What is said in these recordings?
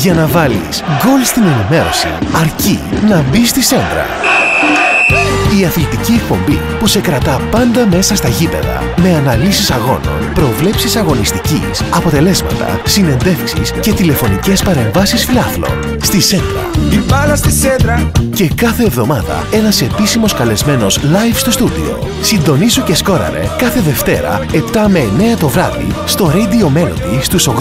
Για να βάλεις γκολ στην ενημέρωση, αρκεί να μπεις στη Σέντρα. Η αθλητική εκπομπή που σε κρατά πάντα μέσα στα γήπεδα, με αναλύσεις αγώνων, προβλέψεις αγωνιστικής, αποτελέσματα, συνεντεύξεις και τηλεφωνικές παρεμβάσεις φιλάθλων. Στη Σέντρα. Η μπάλα στη Σέντρα. Και κάθε εβδομάδα ένας επίσημος καλεσμένος live στο στούντιο. Συντονίσου και σκόραρε κάθε Δευτέρα 7 με 9 το βράδυ στο Radio Melody στους 88,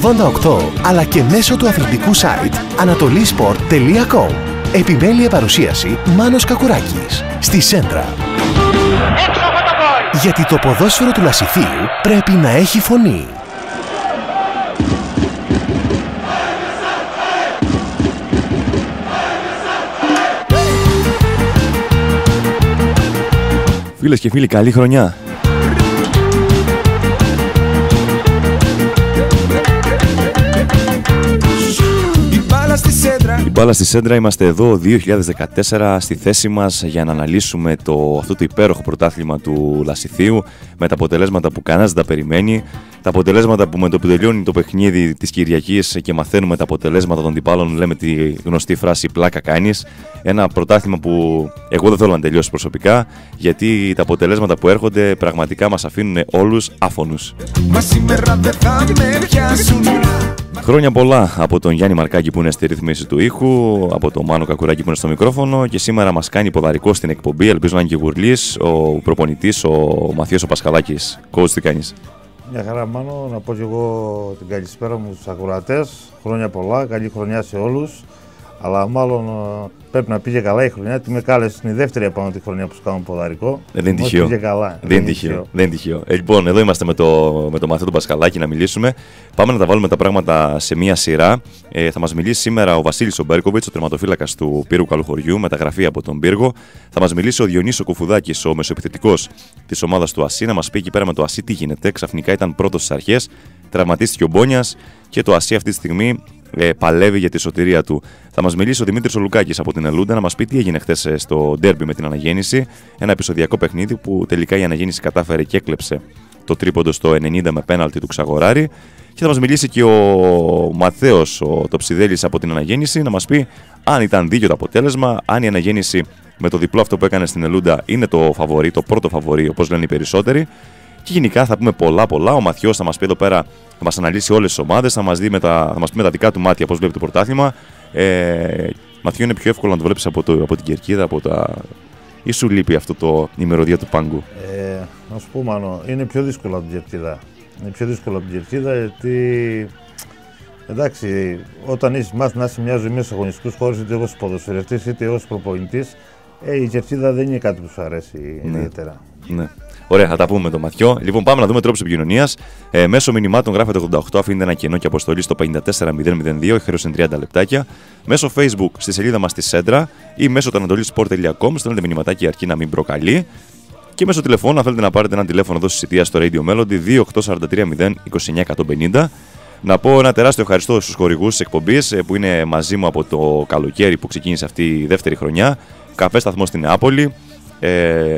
αλλά και μέσω του αθλητικού site anatolisport.com. Επιμέλεια παρουσίαση Μάνος Κακουράκης. Στη Σέντρα. Γιατί το ποδόσφαιρο του Λασιθίου πρέπει να έχει φωνή. Φίλες και φίλοι, καλή χρονιά. Η μπάλα στη Σέντρα, είμαστε εδώ 2014 στη θέση μας για να αναλύσουμε αυτό το υπέροχο πρωτάθλημα του Λασιθίου με τα αποτελέσματα που κανένας δεν τα περιμένει, τα αποτελέσματα που με το που τελειώνει το παιχνίδι της Κυριακής και μαθαίνουμε τα αποτελέσματα των αντιπάλων, λέμε τη γνωστή φράση «πλάκα κάνεις». Ένα πρωτάθλημα που εγώ δεν θέλω να τελειώσει προσωπικά, γιατί τα αποτελέσματα που έρχονται πραγματικά μας αφήνουν όλους άφωνους. Μα σήμερα δεν θα με πιάσουν. Χρόνια πολλά από τον Γιάννη Μαρκάκη που είναι στη ρύθμιση του ήχου, από τον Μάνο Κακουράκη που είναι στο μικρόφωνο και σήμερα μας κάνει ποδαρικό στην εκπομπή. Ελπίζω να είναι και γουρλής ο προπονητής, ο Μαθιός ο Πασχαλάκης. Coach, τι κάνεις? Μια χαρά, Μάνο, να πω και εγώ την καλησπέρα μου στους ακροατές. Χρόνια πολλά, καλή χρονιά σε όλους. Αλλά μάλλον πρέπει να πήγε καλά η χρονιά, γιατί με κάλεσε την δεύτερη επάνω τη χρονιά που σου κάνω ποδαρικό. Δεν είναι τυχαίο. Δεν είναι τυχαίο. Λοιπόν, εδώ είμαστε με το Μαθαίο του Πασχαλάκη να μιλήσουμε. Πάμε να τα βάλουμε τα πράγματα σε μία σειρά. Θα μας μιλήσει σήμερα ο Βασίλης ο Μπέρκοβιτς, ο τερματοφύλακας του Πύργου Καλοχωριού, μεταγραφή από τον Πύργο. Θα μας μιλήσει ο Διονύσης ο Κουφουδάκης, ο μεσοεπιθετικός της ομάδας του ΑΣΥ, να μας πει εκεί πέρα με το ΑΣΥ τι γίνεται. Ξαφνικά ήταν πρώτος στις αρχές, τραυματίστηκε ο Μπόνιας και το ΑΣΥ αυτή τη στιγμή παλεύει για τη σωτηρία του. Θα μας μιλήσει ο Δημήτρης ο Λουκάκης από την Ελούντα να μας πει τι έγινε χθες στο ντέρμπι με την Αναγέννηση. Ένα επεισοδιακό παιχνίδι που τελικά η Αναγέννηση κατάφερε και έκλεψε το τρίποντο στο 90 με πέναλτι του Ξαγοράρη. Και θα μας μιλήσει και ο Μαθαίος, ο Τοψιδέλης από την Αναγέννηση, να μας πει αν ήταν δίκαιο το αποτέλεσμα, αν η Αναγέννηση με το διπλό αυτό που έκανε στην Ελούντα είναι το φαβορί, το πρώτο φαβορί, όπως λένε οι περισσότεροι. Και γενικά θα πούμε πολλά. Ο Μαθιός θα μας πει εδώ πέρα, θα μας αναλύσει όλες τις ομάδες, θα μας πει με τα δικά του μάτια πώς βλέπει το πρωτάθλημα. Μαθιό, είναι πιο εύκολο να το βλέπεις από την κερκίδα, ή σου λείπει η μυρωδία του πάγκου? Να σου πω, Μάνο, είναι πιο δύσκολο από την κερκίδα. Είναι πιο δύσκολο από την κερκίδα, γιατί εντάξει, όταν είσαι μάθει να είσαι μια ζωή μέσα στους αγωνιστικούς χώρους, είτε ως ποδοσφαιριστής είτε ως προπονητής, η κερκίδα δεν είναι κάτι που σου αρέσει ιδιαίτερα. Ναι. Ωραία, θα τα πούμε με τον Μαθιό. Λοιπόν, πάμε να δούμε τρόπους επικοινωνίας. Μέσω μηνυμάτων γράφετε 88, αφήνετε ένα κενό και αποστολή στο 54002, χρέωση 30 λεπτάκια. Μέσω Facebook στη σελίδα μας στη Σέντρα ή μέσω του anatolisport.com στέλνετε μηνυματάκι αρκεί να μην προκαλεί. Και μέσω τηλεφώνου, αν θέλετε να πάρετε ένα τηλέφωνο εδώ στη Σιτία στο Radio Melody 28430 Να πω ένα τεράστιο ευχαριστώ στους χορηγούς της εκπομπής που είναι μαζί μου από το καλοκαίρι που ξεκίνησε αυτή η δεύτερη χρονιά. Καφέ σταθμό στην Νεάπολη.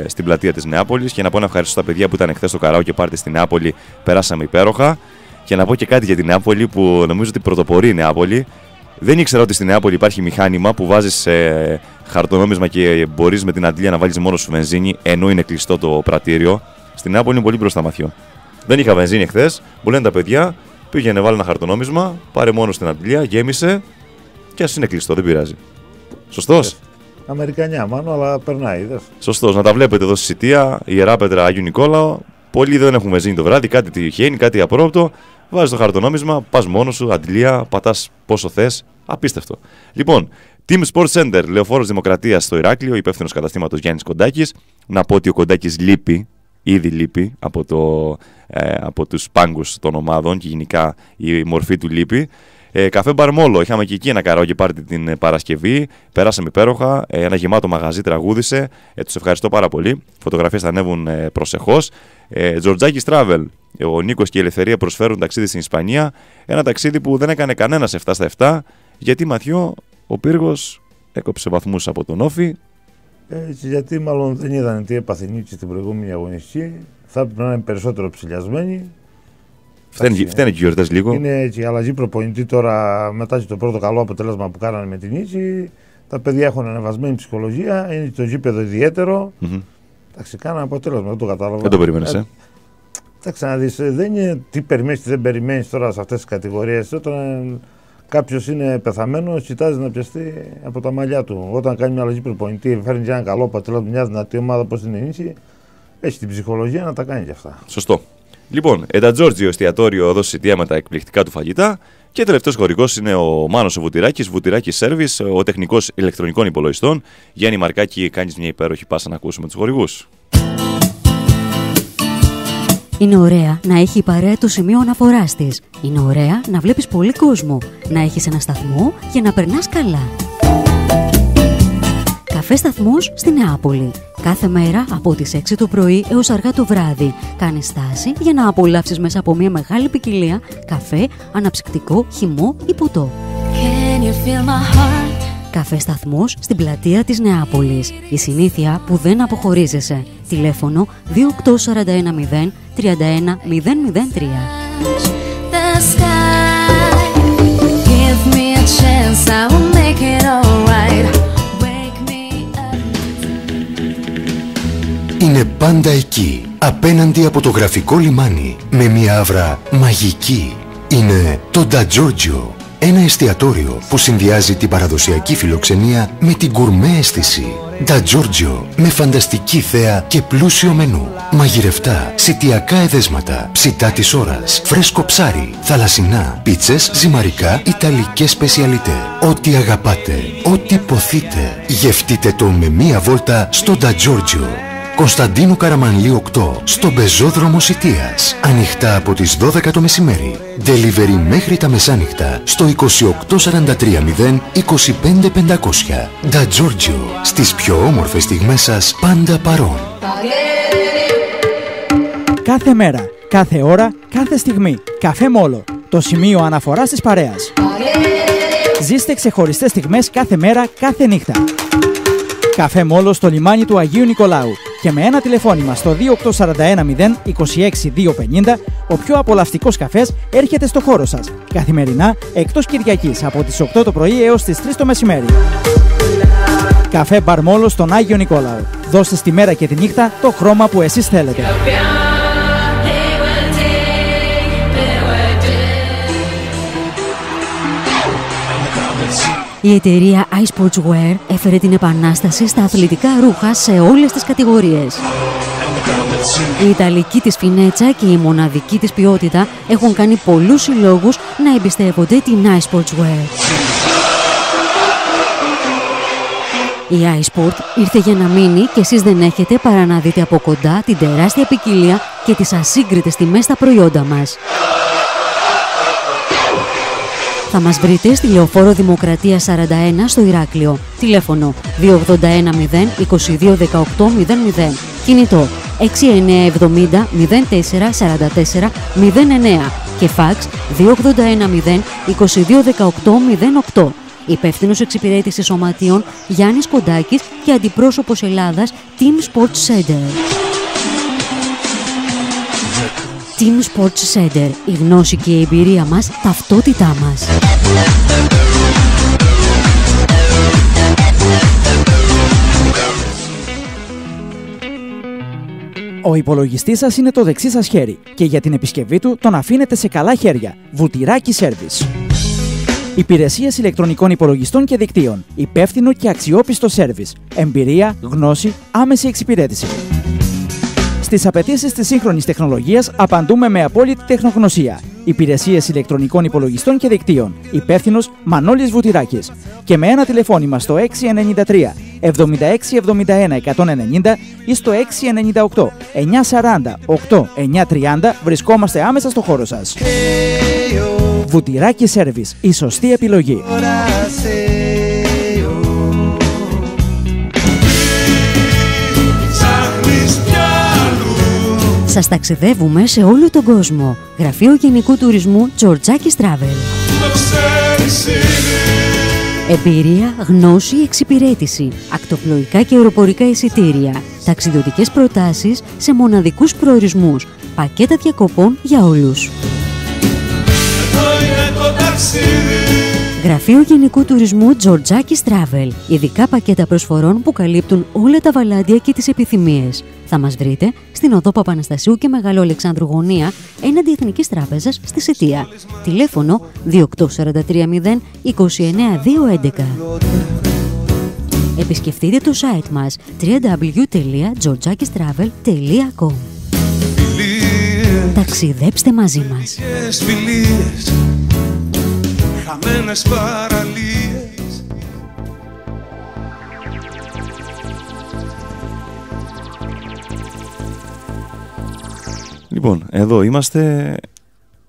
Στην πλατεία της Νεάπολης, και να πω ένα ευχαριστώ στα παιδιά που ήταν χθες στο καράοκε πάρτι στην Νεάπολη. Περάσαμε υπέροχα. Και να πω και κάτι για την Νεάπολη που νομίζω ότι πρωτοπορεί η Νεάπολη. Δεν ήξερα ότι στην Νεάπολη υπάρχει μηχάνημα που βάζεις χαρτονόμισμα και μπορείς με την αντλία να βάλεις μόνο σου βενζίνη, ενώ είναι κλειστό το πρατήριο. Στην Νεάπολη είναι πολύ μπροστά, Μαθιό. Δεν είχα βενζίνη χθες. Μου λένε τα παιδιά, πήγαινε βάλει ένα χαρτονόμισμα, πάρε μόνο στην αντλία, γέμισε και ας είναι κλειστό, δεν πειράζει. Σωστός? Αμερικανιά, Μάνο, αλλά περνάει, είδες. Σωστός. Να τα βλέπετε εδώ στη Σιτία, Ιεράπετρα, Άγιου Νικόλαο. Πολλοί δεν έχουν βενζίνη το βράδυ, κάτι τυχαίνει, κάτι απρόπτο. Βάζεις το χαρτονόμισμα, πας μόνος σου, αντιλία, πατάς πόσο θες. Απίστευτο. Λοιπόν, Team Sports Center, Λεωφόρος Δημοκρατίας στο Ηράκλειο, υπεύθυνος καταστήματος Γιάννης Κοντάκης. Να πω ότι ο Κοντάκης ήδη λείπει από τους πάγκους των ομάδων και γενικά η μορφή του λείπει. Καφέ Μπαρμόλο, είχαμε και εκεί ένα καράοκε πάρτι την Παρασκευή. Περάσαμε υπέροχα. Ένα γεμάτο μαγαζί τραγούδισε. Τους ευχαριστώ πάρα πολύ. Φωτογραφίες θα ανέβουν προσεχώς. Τζορτζάκης Travel. Ο Νίκος και η Ελευθερία προσφέρουν ταξίδι στην Ισπανία. Ένα ταξίδι που δεν έκανε κανένας 7 στα 7. Γιατί, Μαθιό, ο Πύργος έκοψε βαθμούς από τον Όφη. Γιατί μάλλον δεν είδαν τι έπαθε νίκη στην προηγούμενη αγωνιστική. Θα έπρεπε να είναι περισσότερο ψηλιασμένοι. Φταίνε και οι γιορτές λίγο. Είναι έτσι, η αλλαγή προπονητή τώρα μετά και το πρώτο καλό αποτέλεσμα που κάνανε με την νίκη. Τα παιδιά έχουν ανεβασμένη ψυχολογία, είναι το γήπεδο ιδιαίτερο. Εντάξει, κάνανε αποτέλεσμα, δεν το κατάλαβα. Δεν το περίμενες, Εντάξει, να δεις, δεν είναι τι περιμένεις, τι δεν περιμένεις τώρα σε αυτές τις κατηγορίες. Όταν κάποιος είναι πεθαμένος, κοιτάζει να πιαστεί από τα μαλλιά του. Όταν κάνει μια αλλαγή προπονητή, φέρνει για ένα καλό αποτέλεσμα, μια δυνατή ομάδα όπως είναι η Νίκη, έχει την ψυχολογία να τα κάνει κι αυτά. Σωστό. Λοιπόν, Εντατζόρτζιο εστιατόριο εδώ στη Σιτία με τα εκπληκτικά του φαγητά. Και τελευταίος χορηγός είναι ο Μάνος ο Βουτυράκης, Βουτυράκης Service, ο τεχνικός ηλεκτρονικών υπολογιστών. Γιάννη Μαρκάκη, κάνεις μια υπέροχη πάσα να ακούσουμε τους χορηγούς. Είναι ωραία να έχει η παρέα το σημείο αναφοράς της. Είναι ωραία να βλέπεις πολύ κόσμο, να έχεις ένα σταθμό και να περνάς καλά. Καφέ σταθμός στη Νεάπολη. Κάθε μέρα από τις 6 το πρωί έως αργά το βράδυ. Κάνεις στάση για να απολαύσεις μέσα από μια μεγάλη ποικιλία καφέ, αναψυκτικό, χυμό ή ποτό. Καφέ σταθμός στην πλατεία της Νεάπολης. Η συνήθεια που δεν αποχωρίζεσαι. Τηλέφωνο 28410 31003. Είναι πάντα εκεί, απέναντι από το γραφικό λιμάνι, με μια άβρα μαγική. Είναι το Ντα Τζόρτζιο, ένα εστιατόριο που συνδυάζει την παραδοσιακή φιλοξενία με την γκουρμέ αίσθηση. Ντα Τζόρτζιο, με φανταστική θέα και πλούσιο μενού. Μαγειρευτά, σιτιακά εδέσματα, ψητά της ώρας, φρέσκο ψάρι, θαλασσινά, πίτσες, ζυμαρικά, ιταλικές σπεσιαλιτέ. Ό,τι αγαπάτε, ό,τι ποθείτε, γευτείτε το με μία βόλτα στο Ντα Τζόρτζιο. Κωνσταντίνου Καραμανλή 8, στον πεζόδρομο Σιτίας. Ανοιχτά από τις 12 το μεσημέρι. Delivery μέχρι τα μεσάνυχτα στο 28430 25500. Ντα Τζόρτζιο, στις πιο όμορφες στιγμές σας πάντα παρόν. Κάθε μέρα, κάθε ώρα, κάθε στιγμή. Καφέ Μόλο, το σημείο αναφοράς της παρέας. Ζήστε ξεχωριστές στιγμές κάθε μέρα, κάθε νύχτα. Καφέ Μόλο στο λιμάνι του Αγίου Νικολάου. Και με ένα τηλεφώνημα στο 28410 26250 ο πιο απολαυστικός καφές έρχεται στο χώρο σας. Καθημερινά εκτός Κυριακής από τις 8 το πρωί έως τις 3 το μεσημέρι. Καφέ Μπαρ Μόλο στον Άγιο Νικόλαο. Δώστε στη μέρα και τη νύχτα το χρώμα που εσείς θέλετε. Η εταιρεία iSportswear έφερε την επανάσταση στα αθλητικά ρούχα σε όλες τις κατηγορίες. Η ιταλική της φινέτσα και η μοναδική της ποιότητα έχουν κάνει πολλούς συλλόγους να εμπιστεύονται την iSportswear. Η iSport ήρθε για να μείνει και εσείς δεν έχετε παρά να δείτε από κοντά την τεράστια ποικιλία και τις ασύγκριτες τιμές στα προϊόντα μας. Θα μας βρείτε στη Λεωφόρο Δημοκρατία 41 στο Ηράκλειο. Τηλέφωνο 281 0 22 18 00. Κινητό 6970 04 44 09 και φάξ 281 0 22 18 08. Υπεύθυνος εξυπηρέτησης σωματείων Γιάννης Κοντάκης και αντιπρόσωπος Ελλάδας Team Sports Center. Team Sports Center. Η γνώση και η εμπειρία μας, ταυτότητά μας. Ο υπολογιστής σας είναι το δεξί σας χέρι και για την επισκευή του τον αφήνετε σε καλά χέρια. Βουτυράκη Service. Υπηρεσίες ηλεκτρονικών υπολογιστών και δικτύων. Υπεύθυνο και αξιόπιστο σέρβις. Εμπειρία, γνώση, άμεση εξυπηρέτηση. Στις απαιτήσεις της σύγχρονης τεχνολογίας απαντούμε με απόλυτη τεχνογνωσία. Υπηρεσίες ηλεκτρονικών υπολογιστών και δικτύων. Υπεύθυνος Μανώλης Βουτυράκης. Και με ένα τηλεφώνημα στο 693 76 71 190 ή στο 698 940 8 930 βρισκόμαστε άμεσα στο χώρο σας. Βουτυράκη Service. Η σωστή επιλογή. Σας ταξιδεύουμε σε όλο τον κόσμο. Γραφείο Γενικού Τουρισμού Τζορτζάκης Travel. Εμπειρία, γνώση, εξυπηρέτηση. Ακτοπλοϊκά και αεροπορικά εισιτήρια. Ταξιδιωτικές προτάσεις σε μοναδικούς προορισμούς. Πακέτα διακοπών για όλους. Γραφείο Γενικού Τουρισμού Georgiakis Travel. Ειδικά πακέτα προσφορών που καλύπτουν όλα τα βαλάντια και τις επιθυμίες. Θα μας βρείτε στην οδό Παπαναστασίου και Μεγάλου Αλεξάνδρου Γωνία, έναντι Εθνικής Τράπεζας στη Σιτία. Τηλέφωνο 28430 29211. Επισκεφτείτε το site μας www.georgiakistravel.com. Ταξιδέψτε μαζί μας. Χαμένες παραλίες. Λοιπόν, εδώ είμαστε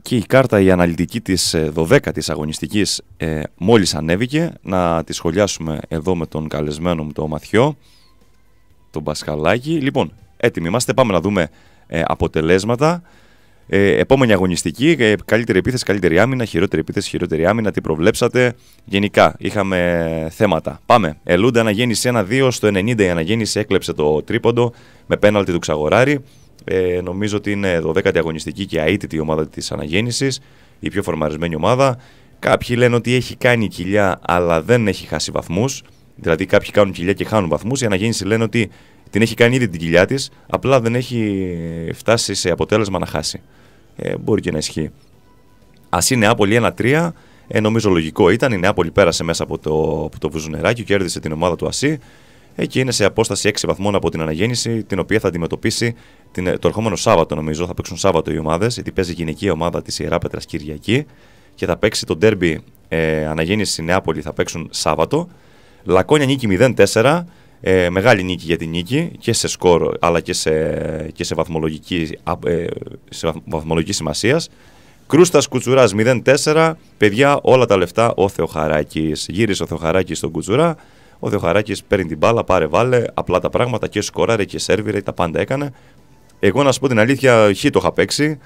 και η κάρτα η αναλυτική της 12ης αγωνιστικής μόλις ανέβηκε. Να τη σχολιάσουμε εδώ με τον καλεσμένο μου, τον Μαθιό, τον Πασχαλάκη. Λοιπόν, έτοιμοι είμαστε, πάμε να δούμε αποτελέσματα. Επόμενη αγωνιστική, καλύτερη επίθεση, καλύτερη άμυνα, χειρότερη επίθεση, χειρότερη άμυνα, τι προβλέψατε. Γενικά είχαμε θέματα. Πάμε. Ελούντα αναγέννηση 1-2, στο 90 η αναγέννηση έκλεψε το τρίποντο με πέναλτι του Ξαγοράρη. Νομίζω ότι είναι 12η αγωνιστική και αίτητη η ομάδα της αναγέννησης, η πιο φορμαρισμένη ομάδα. Κάποιοι λένε ότι έχει κάνει κοιλιά αλλά δεν έχει χάσει βαθμούς. Δηλαδή κάποιοι κάνουν κοιλιά και χάνουν βαθμούς. Η αναγέννηση λένε ότι την έχει κάνει ήδη την κοιλιά της, απλά δεν έχει φτάσει σε αποτέλεσμα να χάσει. Μπορεί και να ισχύει. Ασί Νεάπολη 1-3, νομίζω λογικό ήταν. Η Νεάπολη πέρασε μέσα από το βουζουνεράκι, κέρδισε την ομάδα του Ασί και είναι σε απόσταση 6 βαθμών από την αναγέννηση, την οποία θα αντιμετωπίσει το ερχόμενο Σάββατο, νομίζω. Θα παίξουν Σάββατο οι ομάδες, γιατί παίζει η γυναικεία ομάδα της Ιεράπετρας Κυριακή και θα παίξει το ντέρμπι αναγέννηση Νεάπολη, θα παίξουν Σάββατο. Λακόνια νίκη 0-4. Μεγάλη νίκη για την νίκη και σε σκορ αλλά και σε βαθμολογική σημασίας. Κρούστας Κουτσουράς 0-4. Παιδιά, όλα τα λεφτά ο Θεοχαράκης. Γύρισε ο Θεοχαράκης στον Κουτσουρά. Ο Θεοχαράκης παίρνει την μπάλα, πάρε βάλε, απλά τα πράγματα και σκοράρε και σέρβιρε, τα πάντα έκανε. Εγώ να σου πω την αλήθεια, χ το είχα παίξει.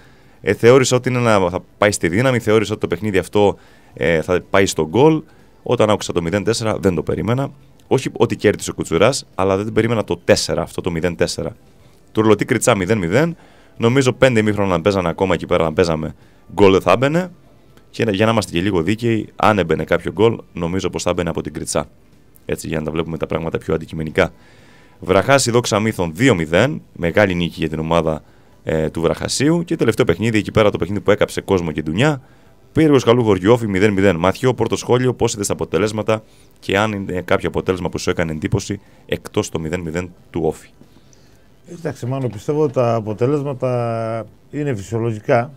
Θεώρησα ότι θα πάει στη δύναμη, θεώρησα ότι το παιχνίδι αυτό θα πάει στο γκολ. Όταν άκουσα το 0-4 δεν το περίμενα. Όχι ότι κέρδισε ο Κουτσουράς, αλλά δεν περίμενα το 4, αυτό το 0-4. Τουρλωτή Κριτσά 0-0. Νομίζω 5 ημίχρονα να παίζανε ακόμα εκεί πέρα, να παίζαμε γκολ δεν θα έμπαινε. Και για να είμαστε και λίγο δίκαιοι, αν έμπαινε κάποιο γκολ, νομίζω πως θα έμπαινε από την Κριτσά. Έτσι, για να τα βλέπουμε τα πράγματα πιο αντικειμενικά. Βραχάση Δόξα Μύθων 2-0. Μεγάλη νίκη για την ομάδα του Βραχασίου. Και τελευταίο παιχνίδι, εκεί πέρα το παιχνίδι που έκαψε κόσμο και ντουνιά. Πύργος Καλού Γοργιόφη 0-0. Μαθιό, πρώτο σχόλιο, πώς είδες τα αποτελέσματα και αν είναι κάποιο αποτέλεσμα που σου έκανε εντύπωση εκτός το 0-0 του Όφη. Εντάξει, μάλλον πιστεύω ότι τα αποτελέσματα είναι φυσιολογικά.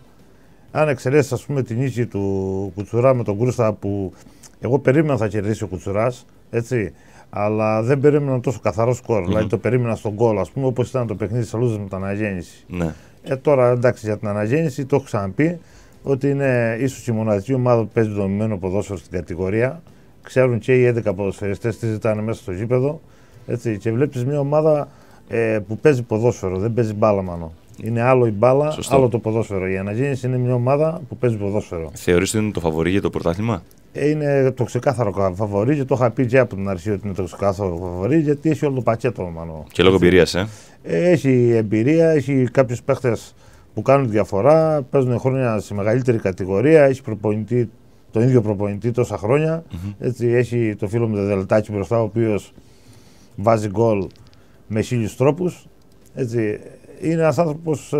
Αν εξαιρέσεις, ας πούμε, την νίκη του Κουτσουρά με τον Κρούστα, που εγώ περίμενα θα κερδίσει ο Κουτσουράς, έτσι, αλλά δεν περίμενα τόσο καθαρό σκορ. Δηλαδή το περίμενα στον γκολ, ας πούμε, όπως ήταν το παιχνίδι της Αλούδας με την αναγέννηση. Ναι. Τώρα, εντάξει, για την αναγέννηση το έχω ξαναπεί ότι είναι ίσως η μοναδική ομάδα που παίζει δομημένο ποδόσφαιρο στην κατηγορία. Ξέρουν και οι 11 ποδοσφαιριστές τι ζητάνε μέσα στο γήπεδο. Έτσι, και βλέπεις μια ομάδα που παίζει ποδόσφαιρο, δεν παίζει μπάλα μάλλον. Είναι άλλο η μπάλα, άλλο το ποδόσφαιρο. Η αναγέννηση είναι μια ομάδα που παίζει ποδόσφαιρο. Θεωρείς ότι είναι το φαβορί για το πρωτάθλημα? Είναι το ξεκάθαρο φαβορί και το είχα πει και από την αρχή ότι είναι το ξεκάθαρο φαβορί, γιατί έχει όλο το πακέτο μάλλον. Και λόγω εμπειρίας, Έχει εμπειρία, έχει κάποιους παίχτες που κάνουν διαφορά, παίζουν χρόνια σε μεγαλύτερη κατηγορία, έχει τον ίδιο προπονητή τόσα χρόνια. Έτσι, έχει το φίλο μου το Δελτάκι μπροστά, ο οποίος βάζει γκολ με 1000 τρόπους. Έτσι, είναι ένας άνθρωπος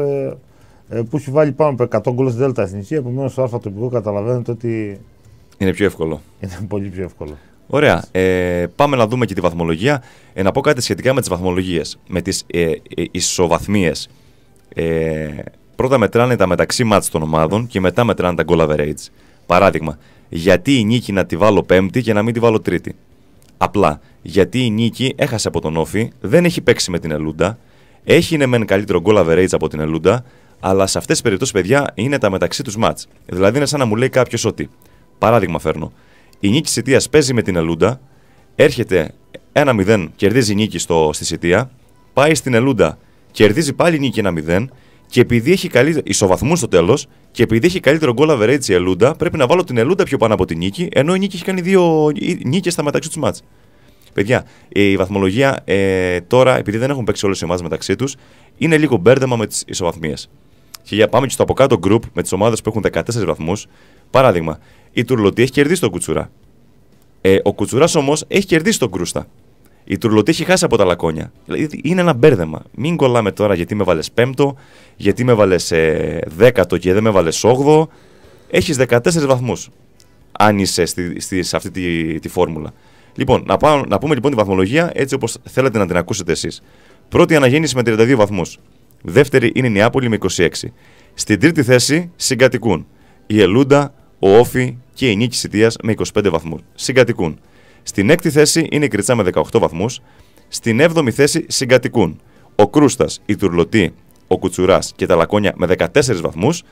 που έχει βάλει πάνω από 100 γκολ στην Δέλτα Εθνική, επομένως στο αλφατοπικό καταλαβαίνετε ότι είναι πιο εύκολο. Είναι πολύ πιο εύκολο. Ωραία. Πάμε να δούμε και τη βαθμολογία. Να πω κάτι σχετικά με τις βαθμολογίες, με τις ισοβαθμίες. Πρώτα μετράνε τα μεταξύ μάτς των ομάδων και μετά μετράνε τα goal average. Παράδειγμα, γιατί η Νίκη να τη βάλω πέμπτη και να μην τη βάλω τρίτη? Απλά, γιατί η Νίκη έχασε από τον Όφη, δεν έχει παίξει με την Ελούντα, έχει είναι μεν καλύτερο goal average από την Ελούντα, αλλά σε αυτές τις περιπτώσεις, παιδιά, είναι τα μεταξύ τους μάτς. Δηλαδή είναι σαν να μου λέει κάποιος ότι, παράδειγμα φέρνω, η Νίκη Σιτίας παίζει με την Ελούντα, έρχεται 1-0, κερδίζει η Νίκη στη Σιτία, πάει στην Ελούντα, κερδίζει πάλι η Νίκη 1-0, και επειδή έχει ισοβαθμού στο τέλος, και επειδή έχει καλύτερο goal average η Ελούντα, πρέπει να βάλω την Ελούντα πιο πάνω από την Νίκη, ενώ η Νίκη έχει κάνει 2 νίκες στα μεταξύ τους μάτς. Παιδιά, η βαθμολογία τώρα, επειδή δεν έχουν παίξει όλες οι ομάδες μεταξύ τους, είναι λίγο μπέρδεμα με τις ισοβαθμίες. Και για πάμε και στο από κάτω group με τις ομάδες που έχουν 14 βαθμούς. Παράδειγμα, η Τουρλωτή έχει κερδίσει τον Κουτσουρά. Ο Κουτσουράς όμως έχει κερδίσει τον Κρούστα. Η Τουρλωτή έχει χάσει από τα Λακκόνια. Δηλαδή είναι ένα μπέρδεμα. Μην κολλάμε τώρα γιατί με βάλες 5ο, γιατί με βάλες 10ο και δεν με βάλες 8ο. Έχεις 14 βαθμούς. Αν είσαι σε αυτή τη φόρμουλα. Λοιπόν, να πούμε λοιπόν τη βαθμολογία έτσι όπως θέλετε να την ακούσετε εσείς. Πρώτη αναγέννηση με 32 βαθμούς. Δεύτερη είναι η Νεάπολη με 26. Στην τρίτη θέση συγκατοικούν η Ελούντα, ο Όφι και η Νίκη Σιτίας με 25 βαθμούς. Συγκατοικούν. Στην έκτη θέση είναι η Κριτσά με 18 βαθμούς. Στην 7η θέση συγκατοικούν ο Κρούστας, η Τουρλωτή, ο Κουτσουράς και τα Λακκόνια με 14 βαθμούς.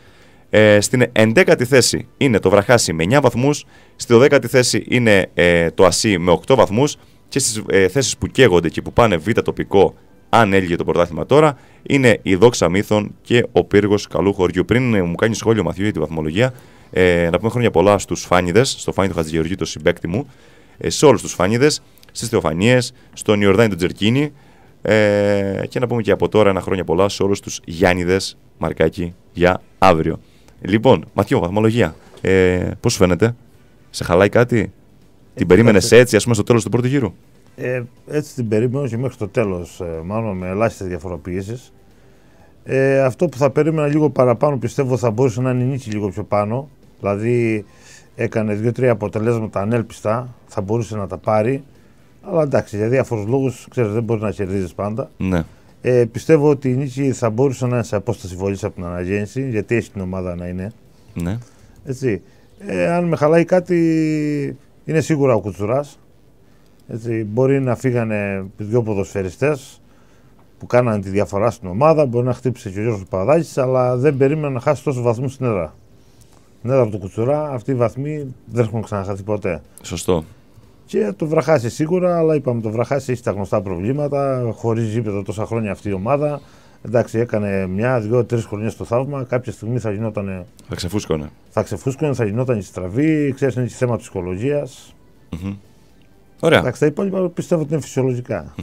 Στην 11η θέση είναι το Βραχάσι με 9 βαθμούς. Στη 12η θέση είναι το Ασί με 8 βαθμούς. Και στις θέσεις που καίγονται και που πάνε β' τοπικό, αν έλυγε το πρωτάθλημα τώρα, είναι η Δόξα Μύθων και ο Πύργος Καλού Χωριού. Πριν μου κάνει σχόλιο Μαθιού για τη βαθμολογία, να πούμε χρόνια πολλά στους Φάνιδες, στο Φάνη του Χατζηγεωργίου, το συμπαίκτη μου, σε όλους τους Φάνιδες, στις Θεοφανίες, στον Ιορδάνη τον Τζερκίνη, και να πούμε και από τώρα ένα χρόνια πολλά σε όλους τους Γιάννηδες, μαρκάκι για αύριο. Λοιπόν, Μαθιό, βαθμολογία. Πώς σου φαίνεται, σε χαλάει κάτι, την περίμενες έτσι, ας πούμε, στο τέλος του πρώτου γύρου? Έτσι την περίμενα και μέχρι το τέλος, μάλλον με ελάχιστες διαφοροποιήσεις. Αυτό που θα περίμενα λίγο παραπάνω, πιστεύω θα μπορούσε να είναι η Νίκη λίγο πιο πάνω. Δηλαδή έκανε 2-3 αποτελέσματα ανέλπιστα, θα μπορούσε να τα πάρει. Αλλά εντάξει, για διάφορους λόγους, ξέρεις, δεν μπορεί να κερδίζεις πάντα. Ναι. Πιστεύω ότι η Νίκη θα μπορούσε να είναι σε απόσταση βολής από την αναγέννηση, γιατί έχει την ομάδα να είναι. Ναι. Έτσι. Αν με χαλάει κάτι, είναι σίγουρα ο Κουτσουράς. Έτσι, μπορεί να φύγανε δύο ποδοσφαιριστές που κάνανε τη διαφορά στην ομάδα, μπορεί να χτύπησε και ο Γιώργος Παπαδάκης, αλλά δεν περίμενα να χάσει τόσους βαθμούς στην έδρα. Στην έδρα του Κουτσουρά, αυτοί οι βαθμοί δεν έχουν ξαναχαθεί ποτέ. Σωστό. Και το Βραχάσι σίγουρα, αλλά είπαμε το Βραχάσι έχει τα γνωστά προβλήματα, χωρίς γήπεδο τόσα χρόνια αυτή η ομάδα. Εντάξει, έκανε 1, 2, 3 χρονιές στο θαύμα. Κάποια στιγμή θα γινόταν. Θα ξεφούσκωνε. Θα γινόταν η στραβή, ξέρεις, είναι και θέμα ψυχολογίας. Ωραία. Εντάξει, τα υπόλοιπα πιστεύω ότι είναι φυσιολογικά.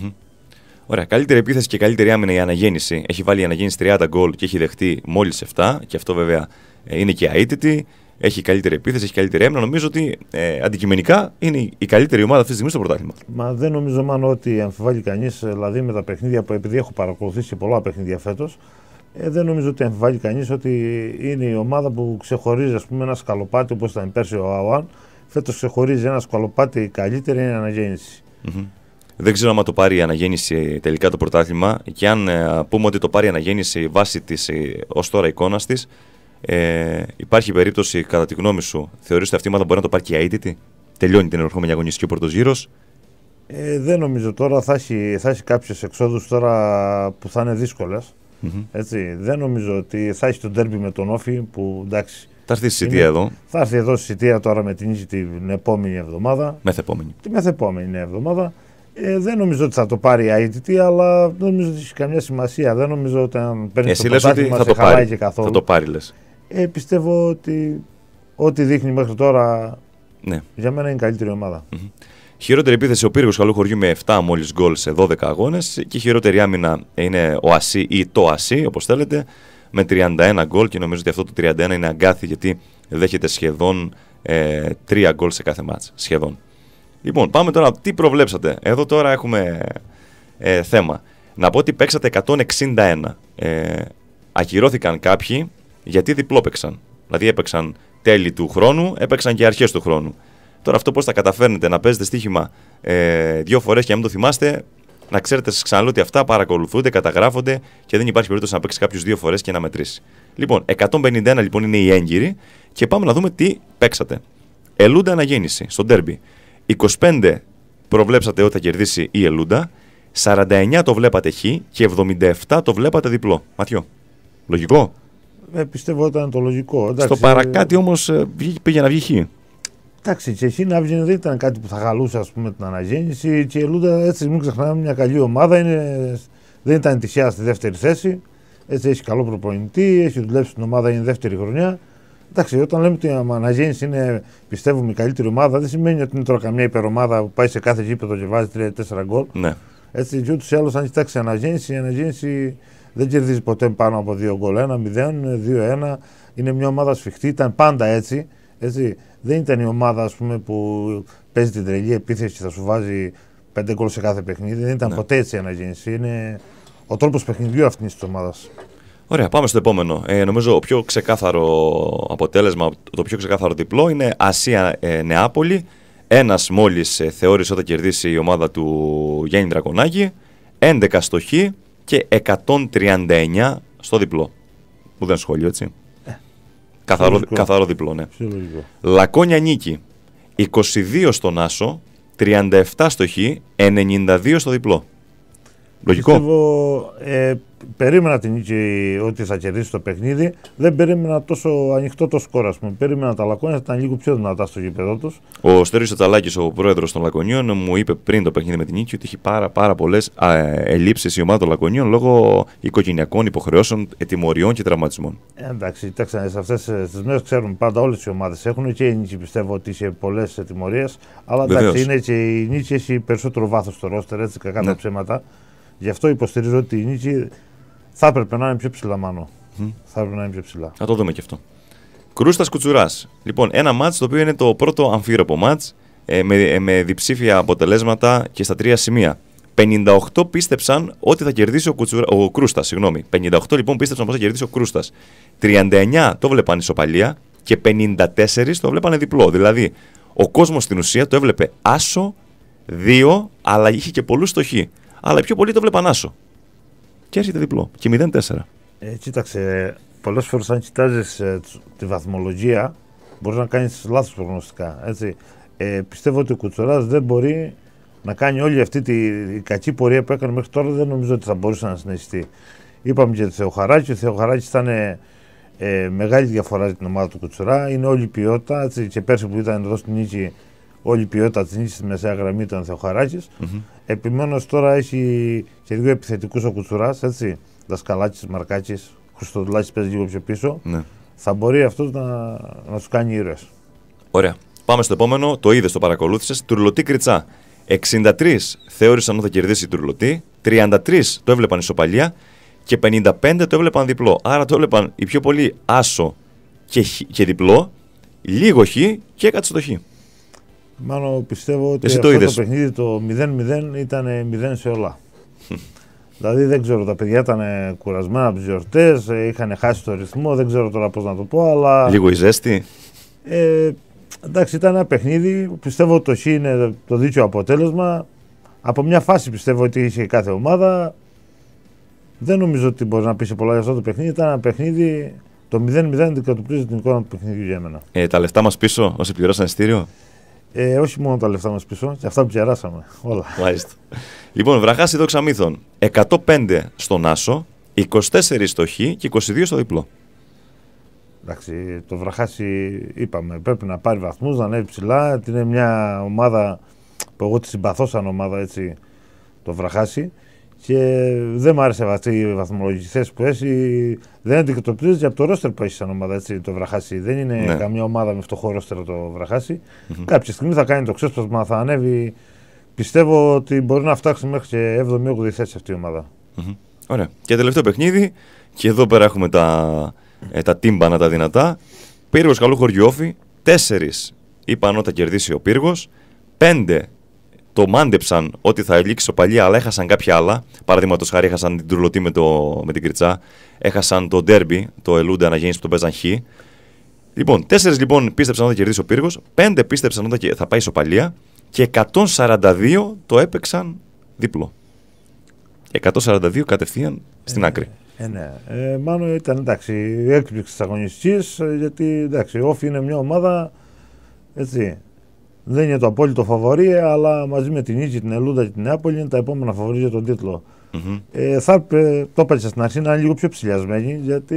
Ωραία. Καλύτερη επίθεση και καλύτερη άμυνα η αναγέννηση. Έχει βάλει η αναγέννηση 30 γκολ και έχει δεχτεί μόλις 7. Και αυτό βέβαια είναι και αίτητη. Έχει καλύτερη επίθεση, έχει καλύτερη άμυνα. Νομίζω ότι αντικειμενικά είναι η καλύτερη ομάδα αυτή τη στιγμή στο πρωτάθλημα. Μα δεν νομίζω μάλλον ότι αμφιβάλλει κανείς, δηλαδή με τα παιχνίδια που, επειδή έχω παρακολουθήσει πολλά παιχνίδια φέτος, δεν νομίζω ότι αμφιβάλλει κανείς ότι είναι η ομάδα που ξεχωρίζει, ας πούμε, ένα σκαλοπάτι όπως ήταν πέρσι ο ΑΟΑΝ. Φέτος ξεχωρίζει ένα σκαλοπάτι καλύτερη, είναι η αναγέννηση. Δεν ξέρω αν το πάρει η αναγέννηση τελικά το πρωτάθλημα, και αν πούμε ότι το πάρει η αναγέννηση βάσει της ως τώρα εικόνας της. Υπάρχει περίπτωση, κατά τη γνώμη σου, θεωρείς ότι αυτή η ομάδα μπορεί να το πάρει και αίτητη? Τελειώνει την ερχόμενη αγωνιστική ο πρώτος γύρος? Δεν νομίζω τώρα. Θα έχει κάποιες εξόδους τώρα που θα είναι δύσκολες. Έτσι. Δεν νομίζω ότι θα έχει το ντέρμπι με τον Όφι που εντάξει. Θα έρθει στη Σιτία εδώ. Θα έρθει εδώ στη Σιτία τώρα με την νίκη την επόμενη εβδομάδα. Μεθεπόμενη. Τη μεθεπόμενη εβδομάδα. Δεν νομίζω ότι θα το πάρει αίτητη, αλλά δεν νομίζω ότι έχει καμιά σημασία. Δεν νομίζω ότι αν παίρνει το πρωτάθλημα σε χαλάει και καθόλου. Θα το πάρει, λες? Πιστεύω ότι ό,τι δείχνει μέχρι τώρα, ναι, για μένα είναι η καλύτερη ομάδα. Χειρότερη επίθεση ο Πύργος Καλού Χωριού με 7 μόλις γκολ σε 12 αγώνες, και χειρότερη άμυνα είναι ο Ασί ή το Ασί, όπως θέλετε, με 31 γκολ, και νομίζω ότι αυτό το 31 είναι αγκάθι, γιατί δέχεται σχεδόν 3 γκολ σε κάθε μάτς. Σχεδόν. Λοιπόν, πάμε τώρα. Τι προβλέψατε? Εδώ τώρα έχουμε θέμα. Να πω ότι παίξατε 161. Ακυρώθηκαν κάποιοι γιατί διπλό παίξαν. Δηλαδή έπαιξαν τέλη του χρόνου, έπαιξαν και αρχές του χρόνου. Τώρα αυτό πώς θα καταφέρνετε να παίζετε στοίχημα 2 φορές και να μην το θυμάστε, να ξέρετε, σας ξαναλέω ότι αυτά παρακολουθούνται, καταγράφονται και δεν υπάρχει περίπτωση να παίξει κάποιος 2 φορές και να μετρήσει. Λοιπόν, 151 λοιπόν είναι οι έγκυροι, και πάμε να δούμε τι παίξατε. Ελούντα αναγέννηση στο ντέρμπι. 25 προβλέψατε ότι θα κερδίσει η Ελούντα, 49 το βλέπατε χ και 77 το βλέπατε διπλό. Ματιό, λογικό? Πιστεύω ότι ήταν το λογικό. Εντάξει, στο παρακάτι όμως πήγε να βγει χ. Εντάξει, και χ να βγει δεν ήταν κάτι που θα χαλούσε, ας πούμε, την αναγέννηση, και η Ελούντα, έτσι μην ξεχνάμε, μια καλή ομάδα, δεν ήταν τυχαία στη δεύτερη θέση. Έτσι, έχει καλό προπονητή, έχει δουλέψει την ομάδα, είναι δεύτερη χρονιά. Εντάξει, όταν λέμε ότι η αναγέννηση είναι, πιστεύουμε, η καλύτερη ομάδα, δεν σημαίνει ότι είναι τώρα καμιά υπερομάδα που πάει σε κάθε γήπεδο και βάζει 3-4 γκολ. Ναι. Έτσι, και ούτως ή άλλως, αν κοιτάξει η αναγέννηση δεν κερδίζει ποτέ πάνω από 2 γκολ. 1-0, 2-1. Είναι μια ομάδα σφιχτή, ήταν πάντα έτσι. Δεν ήταν η ομάδα, ας πούμε, που παίζει την τρελή επίθεση και θα σου βάζει 5 γκολ σε κάθε παιχνίδι. Δεν ήταν ποτέ έτσι η αναγέννηση. Είναι ο τρόπος παιχνιδιού αυτής της ομάδας. Ωραία, πάμε στο επόμενο. Νομίζω το πιο ξεκάθαρο αποτέλεσμα, το πιο ξεκάθαρο διπλό είναι Ασία Νεάπολη. Ένας μόλις θεώρησε όταν κερδίσει η ομάδα του Γιάννη Δρακονάκη. 11 στο Χ και 139 στο διπλό. Που δεν σχόλιο, έτσι. Καθαρό διπλό, ναι. Λακόνια Νίκη. 22 στον Άσο, 37 στο Χ, 92 στο διπλό. Λογικό. Πιστεύω, περίμενα την νίκη ότι θα κερδίσει το παιχνίδι. Δεν περίμενα τόσο ανοιχτό το σκορ, ας πούμε. Περίμενα τα Λακόνια, ήταν λίγο πιο δυνατά στο γήπεδο τους. Ο Στέρης Τσαλάκης, ο πρόεδρος των Λακωνίων, μου είπε πριν το παιχνίδι με την νίκη ότι έχει πάρα πολλές ελλείψεις η ομάδα των Λακωνίων λόγω οικογενειακών υποχρεώσεων, τιμωριών και τραυματισμών. Εντάξει, κοιτάξτε, σε αυτές τις μέρες ξέρουμε πάντα όλες οι ομάδες έχουν και η νίκη πιστεύω ότι είχε πολλές τιμωρίες. Αλλά εντάξει, είναι και η νίκη έχει περισσότερο βάθος στο ρόστερ, έτσι, κακά τα ψέματα. Γι' αυτό υποστηρίζω ότι η νίκη θα έπρεπε να είναι πιο ψηλά, μάλλον. Θα έπρεπε να είναι πιο ψηλά. Θα το δούμε και αυτό. Κρούστας Κουτσουράς. Λοιπόν, ένα μάτς το οποίο είναι το πρώτο αμφίροπο μάτς με διψήφια αποτελέσματα και στα 3 σημεία. 58 πίστεψαν ότι θα κερδίσει ο Κρούστας. 58 λοιπόν πίστεψαν πως θα κερδίσει ο Κρούστας. 39 το βλέπαν ισοπαλία και 54 το βλέπαν διπλό. Δηλαδή, ο κόσμος στην ουσία το έβλεπε άσο, 2, αλλά είχε και πολλούς στο Χ. Αλλά πιο πολύ το βλέπαν άσο. Και έρχεται διπλό. Και 0-4. Κοίταξε, πολλές φορές αν κοιτάζεις τη βαθμολογία, μπορείς να κάνεις λάθος προγνωστικά. Έτσι. Πιστεύω ότι ο Κουτσουράς δεν μπορεί να κάνει όλη αυτή τη κακή πορεία που έκανε μέχρι τώρα. Δεν νομίζω ότι θα μπορούσε να συνεχιστεί. Είπαμε και το Θεοχαράκη. Ο Θεοχαράκης ήταν μεγάλη διαφορά για την ομάδα του Κουτσουρά. Είναι όλη η ποιότητα. Έτσι, και πέρσι που ήταν εδώ στην νίκη, όλη η ποιότητα της νίκης στη μεσαία γραμμή ήταν ο Θεοχαράκης. Επιμένως τώρα έχει και 2 επιθετικούς ο Κουτσουράς, έτσι. Δασκαλάκης, Μαρκάκης, Χριστοδουλάκης παίζει λίγο πιο πίσω. Ναι. Θα μπορεί αυτός να τους κάνει ήρωες. Ωραία. Πάμε στο επόμενο. Το είδες, το παρακολούθησες. Τουρλωτή Κριτσά. 63 θεώρησαν ότι θα κερδίσει η Τουρλωτή. 33 το έβλεπαν ισοπαλία. Και 55 το έβλεπαν διπλό. Άρα το έβλεπαν οι πιο πολλοί άσο και διπλό. Λίγο Χ και έκατσε το Χ. Μάλλον πιστεύω ότι αυτό το παιχνίδι το 0-0 ήταν 0 σε όλα. Δηλαδή δεν ξέρω, τα παιδιά ήταν κουρασμένα από τις γιορτές, είχαν χάσει το ρυθμό, δεν ξέρω τώρα πώς να το πω, αλλά... Λίγο η ζέστη. Εντάξει, ήταν ένα παιχνίδι, πιστεύω ότι το Χ είναι το δίκαιο αποτέλεσμα. Από μια φάση πιστεύω ότι είχε κάθε ομάδα. Δεν νομίζω ότι μπορεί να πει σε πολλά για αυτό το παιχνίδι. Ήταν ένα παιχνίδι, το 0-0 αντικατοπτρίζει την εικόνα του παιχνιδιού για μένα. Τα λεφτά μας πίσω, όσοι πληρώσαν εισιτήριο. Όχι μόνο τα λεφτά μας πίσω, και αυτά που κεράσαμε. Όλα. Μάλιστα. Λοιπόν, Βραχάση Δόξα Μύθων. 105 στον Άσο, 24 στο Χ και 22 στο διπλό. Εντάξει, το Βραχάση είπαμε, πρέπει να πάρει βαθμούς, να ανέβει ψηλά. Είναι μια ομάδα που εγώ τη συμπαθώ σαν ομάδα, έτσι, το Βραχάση. Και δεν μου άρεσε αυτή η βαθμολογική θέση που έχει. Δεν αντικατοπτρίζει από το ρόστερ που έχει σαν ομάδα, έτσι, το Βραχάση. Δεν είναι καμία ομάδα με φτωχό ρόστερ το Βραχάση. Κάποια στιγμή θα κάνει το ξέσπασμα, θα ανέβει. Πιστεύω ότι μπορεί να φτάξει μέχρι και 7η-8η θέση αυτή η ομάδα. Ωραία. Και τελευταίο παιχνίδι, και εδώ πέρα έχουμε τα τύμπανα τα δυνατά. Πύργος Καλού Χωριόφη, 4 είπαν ότι θα κερδίσει ο Πύργος, 5 το μάντεψαν ότι θα λήξει οπαλία, αλλά έχασαν κάποια άλλα. Παραδείγματος χάρη, έχασαν την Τουρλωτή με την Κριτσά, έχασαν το ντέρμπι, το Ελούντε Αναγέννηση που το παίζαν Χ. Λοιπόν, 4 λοιπόν πίστεψαν ότι θα κερδίσει ο Πύργος, 5 πίστεψαν ότι θα πάει ισοπαλία και 142 το έπαιξαν διπλό. 142 κατευθείαν στην άκρη. Ναι. Μάλλον ήταν εντάξει, η έκπληξη της αγωνιστικής, γιατί εντάξει, ο Όφη είναι μια ομάδα, έτσι, δεν είναι το απόλυτο φαβορί, αλλά μαζί με την νίκη, την Ελούντα και την Νεάπολη είναι τα επόμενα φαβορί για τον τίτλο. Το είπα στην αρχή, να είναι λίγο πιο ψηλιασμένοι, γιατί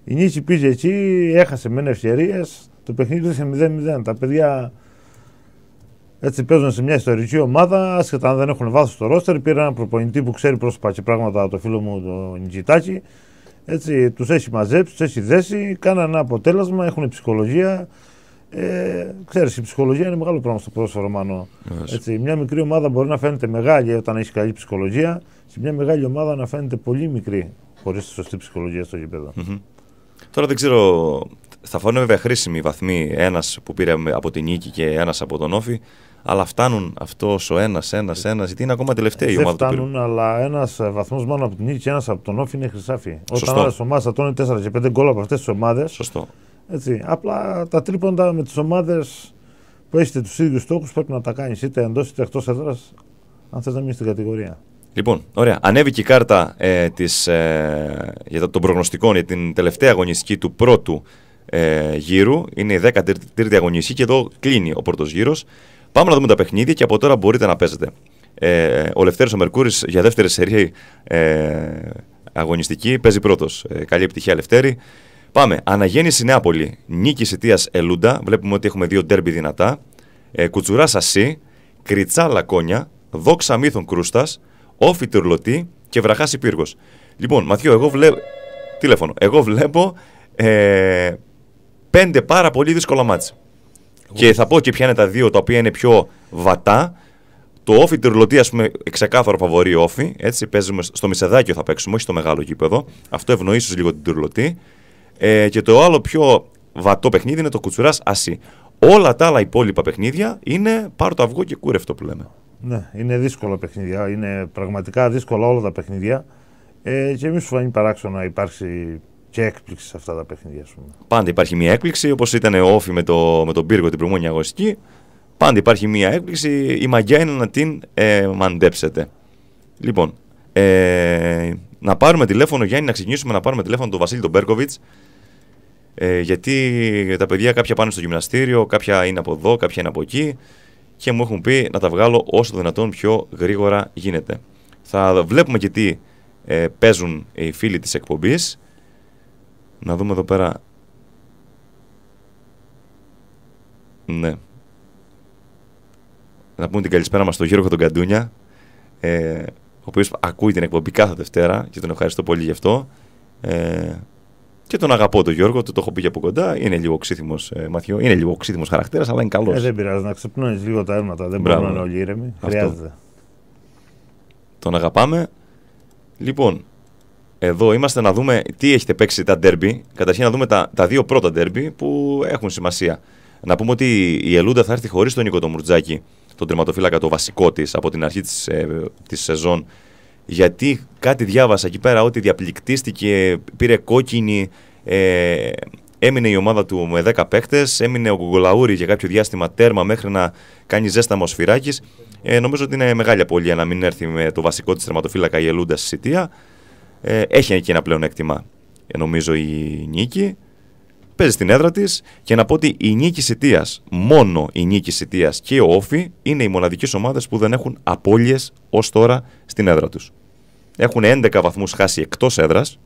η νίκη πήγε εκεί, έχασε μεν ευκαιρίες, το παιχνίδι είχε 0-0. Τα παιδιά έτσι παίζουν σε μια ιστορική ομάδα, άσχετα αν δεν έχουν βάθος στο ρόστερ. Πήρε έναν προπονητή που ξέρει πρόσωπα και πράγματα, το φίλο μου το Νικητάκη. Έτσι, τους έχει μαζέψει, τους έχει δέσει, κάνανε ένα αποτέλεσμα, έχουν ψυχολογία. Ξέρεις, η ψυχολογία είναι μεγάλο πράγμα στο ποδόσφαιρο, Μάνο. Έτσι, μια μικρή ομάδα μπορεί να φαίνεται μεγάλη όταν έχει καλή ψυχολογία, σε μια μεγάλη ομάδα να φαίνεται πολύ μικρή χωρίς τη σωστή ψυχολογία στο γήπεδο. Τώρα δεν ξέρω, θα φανούν βέβαια χρήσιμοι βαθμοί, ένας που πήρε από την νίκη και ένας από τον Όφη, αλλά φτάνουν αυτός ο ένας, γιατί είναι ακόμα τελευταία η ομάδα. Δεν φτάνουν, αλλά ένας βαθμός μόνο από την νίκη και ένας από τον Όφη είναι χρυσάφι. Όταν άλλες ομάδες θα τρώνε 4 και 5 γκολ από αυτές τις ομάδες. Σωστό. Έτσι, απλά τα τρίποντα με τις ομάδες που έχετε τους ίδιους στόχους πρέπει να τα κάνεις είτε εντός είτε εκτός έδρας, αν θες να μείνεις στην κατηγορία. Λοιπόν, ωραία. Ανέβηκε η κάρτα για των προγνωστικών για την τελευταία αγωνιστική του πρώτου γύρου. Είναι η 13η αγωνιστική και εδώ κλείνει ο πρώτος γύρος. Πάμε να δούμε τα παιχνίδια και από τώρα μπορείτε να παίζετε. Ο Λευτέρης ο Μερκούρης για δεύτερη σερί αγωνιστική παίζει πρώτος. Καλή επιτυχία, Λευτέρη. Πάμε. Αναγέννηση Νεάπολη. Νίκη Σιτίας Ελούντα. Βλέπουμε ότι έχουμε δύο ντέρμπι δυνατά. Κουτσουράς Ασί. Κριτσά Λακόνια. Δόξα Μύθων Κρούστας. Όφη Τουρλωτή και Βραχάς Πύργος. Λοιπόν, Μαθιό, εγώ βλέπω 5 πάρα πολύ δύσκολα μάτς. Και θα πω και ποια είναι τα δύο τα οποία είναι πιο βατά. Το Όφη Τουρλωτή, ας πούμε, ξεκάθαρο φαβορί Όφη. Έτσι, παίζουμε στο Μισεδάκιο θα παίξουμε, όχι στο μεγάλο γήπεδο. Αυτό ευνοεί ίσως λίγο την Τουρλωτή. Και το άλλο πιο βατό παιχνίδι είναι το Κουτσουράς Ασί. Όλα τα άλλα υπόλοιπα παιχνίδια είναι πάρω το αυγό και κούρευτο που λέμε. Ναι, είναι δύσκολα παιχνίδια. Είναι πραγματικά δύσκολα όλα τα παιχνίδια. Και μη σου φανεί παράξενο να υπάρξει και έκπληξη σε αυτά τα παιχνίδια, ας πούμε. Πάντα υπάρχει μια έκπληξη, όπως ήταν ο Όφη με τον Πύργο την προηγούμενη αγωνιστική. Πάντα υπάρχει μια έκπληξη. Η μαγιά είναι να την μαντέψετε. Λοιπόν, να πάρουμε τηλέφωνο, Γιάννη, να ξεκινήσουμε να πάρουμε τηλέφωνο τον Βασίλη τον Μπέρκοβιτς. Γιατί τα παιδιά κάποια πάνε στο γυμναστήριο, κάποια είναι από εδώ, κάποια είναι από εκεί. Και μου έχουν πει να τα βγάλω όσο το δυνατόν πιο γρήγορα γίνεται. Θα βλέπουμε και τι παίζουν οι φίλοι της εκπομπής. Να δούμε εδώ πέρα. Ναι. Να πούμε την καλησπέρα μας στον Γιώργο τον Καντούνια, ο οποίος ακούει την εκπομπή κάθε Δευτέρα και τον ευχαριστώ πολύ γι' αυτό. Και τον αγαπώ τον Γιώργο, το έχω πει και από κοντά. Είναι λίγο ξύθιμος, Μαθιό, είναι λίγο ξύθιμος χαρακτήρας, αλλά είναι καλός. Δεν πειράζει, να ξεπνώνεις λίγο τα αίματα. Δεν μπορούμε να είναι όλοι ήρεμοι. Χρειάζεται. Τον αγαπάμε. Λοιπόν, εδώ είμαστε να δούμε τι έχετε παίξει τα ντέρμπι. Καταρχήν να δούμε τα δύο πρώτα ντέρμπι που έχουν σημασία. Να πούμε ότι η Ελούντα θα έρθει χωρίς τον Νίκο τον Μουρτζάκη, τον τερματοφύλακα, το βασικό της από την αρχή της σεζόν. Γιατί κάτι διάβασα εκεί πέρα ότι διαπληκτίστηκε, πήρε κόκκινη, έμεινε η ομάδα του με 10 παίκτες, έμεινε ο Γκογολαούρη για κάποιο διάστημα τέρμα μέχρι να κάνει ζέσταμα ο Σφυράκης. Νομίζω ότι είναι μεγάλη απώλεια να μην έρθει με το βασικό της τερματοφύλακα η Ελούντα στη Σιτία. Έχει εκεί ένα πλεονέκτημα, νομίζω, η νίκη. Παίζει στην έδρα της και να πω ότι η νίκη Σιτίας, μόνο η νίκη Σιτίας και ο Όφη είναι οι μοναδικές ομάδες που δεν έχουν απώλειες ως τώρα στην έδρα τους. Έχουν 11 βαθμούς χάσει εκτός έδρας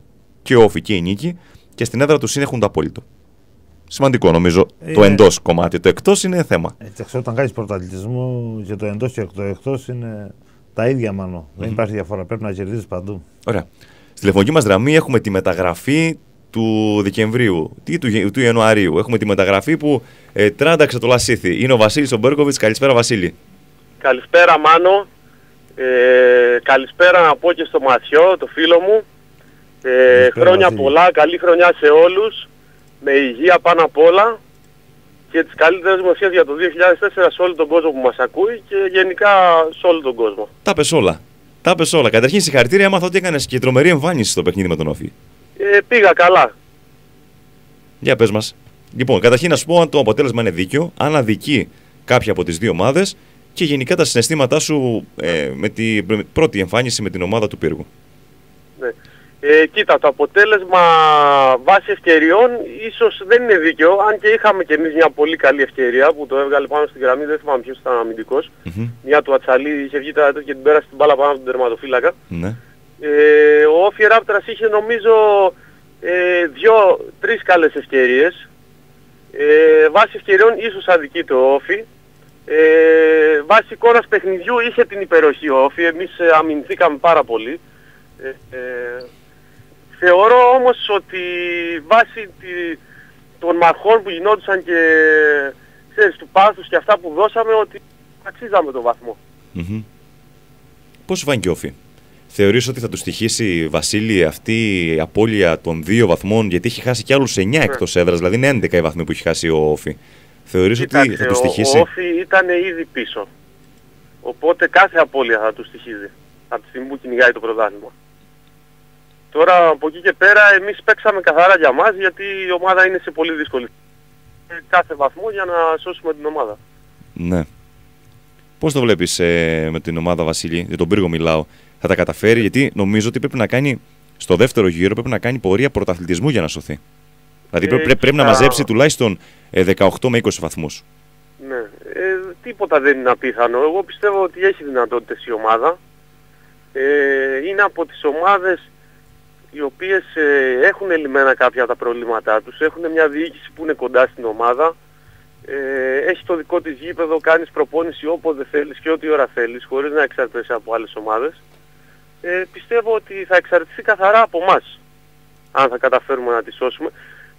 και ο Όφη και η νίκη και στην έδρα τους έχουν το απόλυτο. Σημαντικό νομίζω το εντός κομμάτι. Το εκτός είναι θέμα. Όταν κάνεις πρωταθλητισμό και το εντός και το εκτός είναι τα ίδια μάλλον. Δεν υπάρχει διαφορά. Πρέπει να κερδίσεις παντού. Ωραία. Στη τηλεφωνική μας γραμμή έχουμε τη μεταγραφή του Δεκεμβρίου ή του Ιανουαρίου. Έχουμε τη μεταγραφή που τράνταξε το Λασίθι. Είναι ο Βασίλης ο Μπέρκοβιτς. Καλησπέρα, Βασίλη. Καλησπέρα, Μάνο. Καλησπέρα να πω και στο Μαθιό, το φίλο μου. Χρόνια Βασίλη. Πολλά, καλή χρονιά σε όλους. Με υγεία πάνω απ' όλα. Και τις καλύτερες δημοσίες για το 2004 σε όλο τον κόσμο που μας ακούει και γενικά σε όλο τον κόσμο. Τα πες όλα. Καταρχήν συγχαρητήρια, έμαθα ότι έκανες και τρομερή εμφάνιση στο παιχνίδι με τον Όφη. Πήγα καλά. Για πες μας. Λοιπόν, καταρχήν να σου πω αν το αποτέλεσμα είναι δίκαιο, αν αδικεί κάποια από τις δύο ομάδες και γενικά τα συναισθήματά σου με την πρώτη εμφάνιση με την ομάδα του Πύργου. Ναι. Κοίτα, το αποτέλεσμα βάσει ευκαιριών ίσως δεν είναι δίκαιο, αν και είχαμε και εμείς μια πολύ καλή ευκαιρία που το έβγαλε πάνω στην γραμμή, δεν θυμάμαι ποιος ήταν αμυντικός. Μια του Ατσαλή είχε βγει και την πέρασε την μπάλα πάνω από τον τερματοφύλακα. Ο Όφι Ράπτρας είχε νομίζω 2-3 καλές ευκαιρίες. Βάσει ευκαιριών ίσως αδικεί το Όφι. Βάσει εικόνας παιχνιδιού είχε την υπεροχή ο Όφι, εμείς αμυνθήκαμε πάρα πολύ. Θεωρώ όμως ότι βάσει των μαχών που γινόντουσαν και ξέρεις, του πάθους και αυτά που δώσαμε ότι αξίζαμε τον βαθμό. Πώς σου φάνηκε Όφη? Θεωρείς ότι θα του στοιχήσει, Βασίλη, αυτή η απώλεια των 2 βαθμών, γιατί έχει χάσει κι άλλους 9 εκτός έδρας, δηλαδή είναι 11 οι βαθμοί που έχει χάσει ο Όφη. Θεωρείς ότι θα του στοιχήσει? Ο Όφη ήταν ήδη πίσω. Οπότε κάθε απώλεια θα του στοιχίζει από τη στιγμή που κυνηγάει το πρωτάθλημα. Τώρα από εκεί και πέρα εμείς παίξαμε καθαρά για μας, γιατί η ομάδα είναι σε πολύ δύσκολη κάθε βαθμό για να σώσουμε την ομάδα. Ναι. Πώς το βλέπεις με την ομάδα, Βασίλη? Για τον Πύργο μιλάω. Θα τα καταφέρει? Γιατί νομίζω ότι πρέπει να κάνει στο δεύτερο γύρο, πρέπει να κάνει πορεία πρωταθλητισμού για να σωθεί. Δηλαδή πρέπει να μαζέψει τουλάχιστον 18 με 20 βαθμούς. Ναι. Τίποτα δεν είναι απίθανο. Εγώ πιστεύω ότι έχει δυνατότητες η ομάδα. Είναι από τις ομάδες οι οποίες έχουν λυμμένα κάποια από τα προβλήματά τους. Έχουν μια διοίκηση που είναι κοντά στην ομάδα. Έχει το δικό της γήπεδο, κάνεις προπόνηση όποτε θέλεις και ό,τι ώρα θέλεις, χωρίς να εξαρτηθείς από άλλες ομάδες. Πιστεύω ότι θα εξαρτηθεί καθαρά από εμάς, αν θα καταφέρουμε να τη σώσουμε.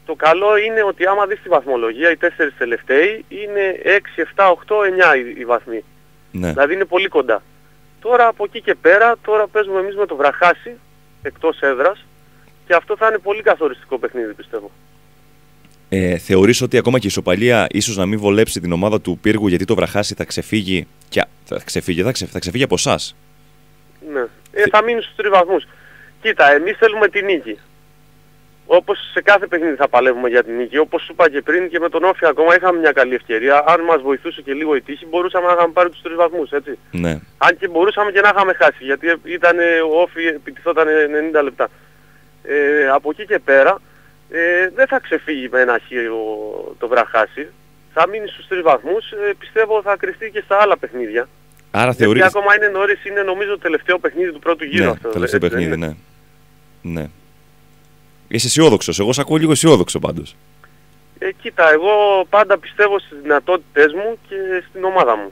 Το καλό είναι ότι άμα δεις τη βαθμολογία, οι 4 τελευταίοι είναι 6, 7, 8, 9 οι βαθμοί. Ναι. Δηλαδή είναι πολύ κοντά. Τώρα από εκεί και πέρα, τώρα παίζουμε εμείς με το Βραχάσι, εκτός έδρας, και αυτό θα είναι πολύ καθοριστικό παιχνίδι, πιστεύω. Θεωρείς ότι ακόμα και η ισοπαλία ίσως να μην βολέψει την ομάδα του Πύργου, γιατί το Βραχάσι θα ξεφύγει, θα ξεφύγει από εσάς? Ναι. Θα μείνει στους 3 βαθμούς. Κοίτα, εμείς θέλουμε την νίκη. Όπως σε κάθε παιχνίδι θα παλεύουμε για την νίκη. Όπως σου είπα και πριν, και με τον Όφη ακόμα είχαμε μια καλή ευκαιρία. Αν μας βοηθούσε και λίγο η τύχη, μπορούσαμε να είχαμε πάρει τους 3 βαθμούς, έτσι. Ναι. Αν και μπορούσαμε και να είχαμε χάσει, γιατί ο Όφη επιτιθόταν 90 λεπτά. Από εκεί και πέρα, δεν θα ξεφύγει με ένα χείο το Βραχάσι. Θα μείνει στους 3 βαθμούς. Πιστεύω θα κρυφτεί και στα άλλα παιχνίδια. Άρα γιατί θεωρείς... ακόμα είναι νωρίς, είναι νομίζω το τελευταίο παιχνίδι του πρώτου γύρου. Ναι, αυτό. Τελευταίο παιχνίδι, ναι. Ναι. Είσαι αισιόδοξος. Εγώ σε ακούω λίγο αισιόδοξο πάντως. Κοίτα, εγώ πάντα πιστεύω στις δυνατότητες μου και στην ομάδα μου.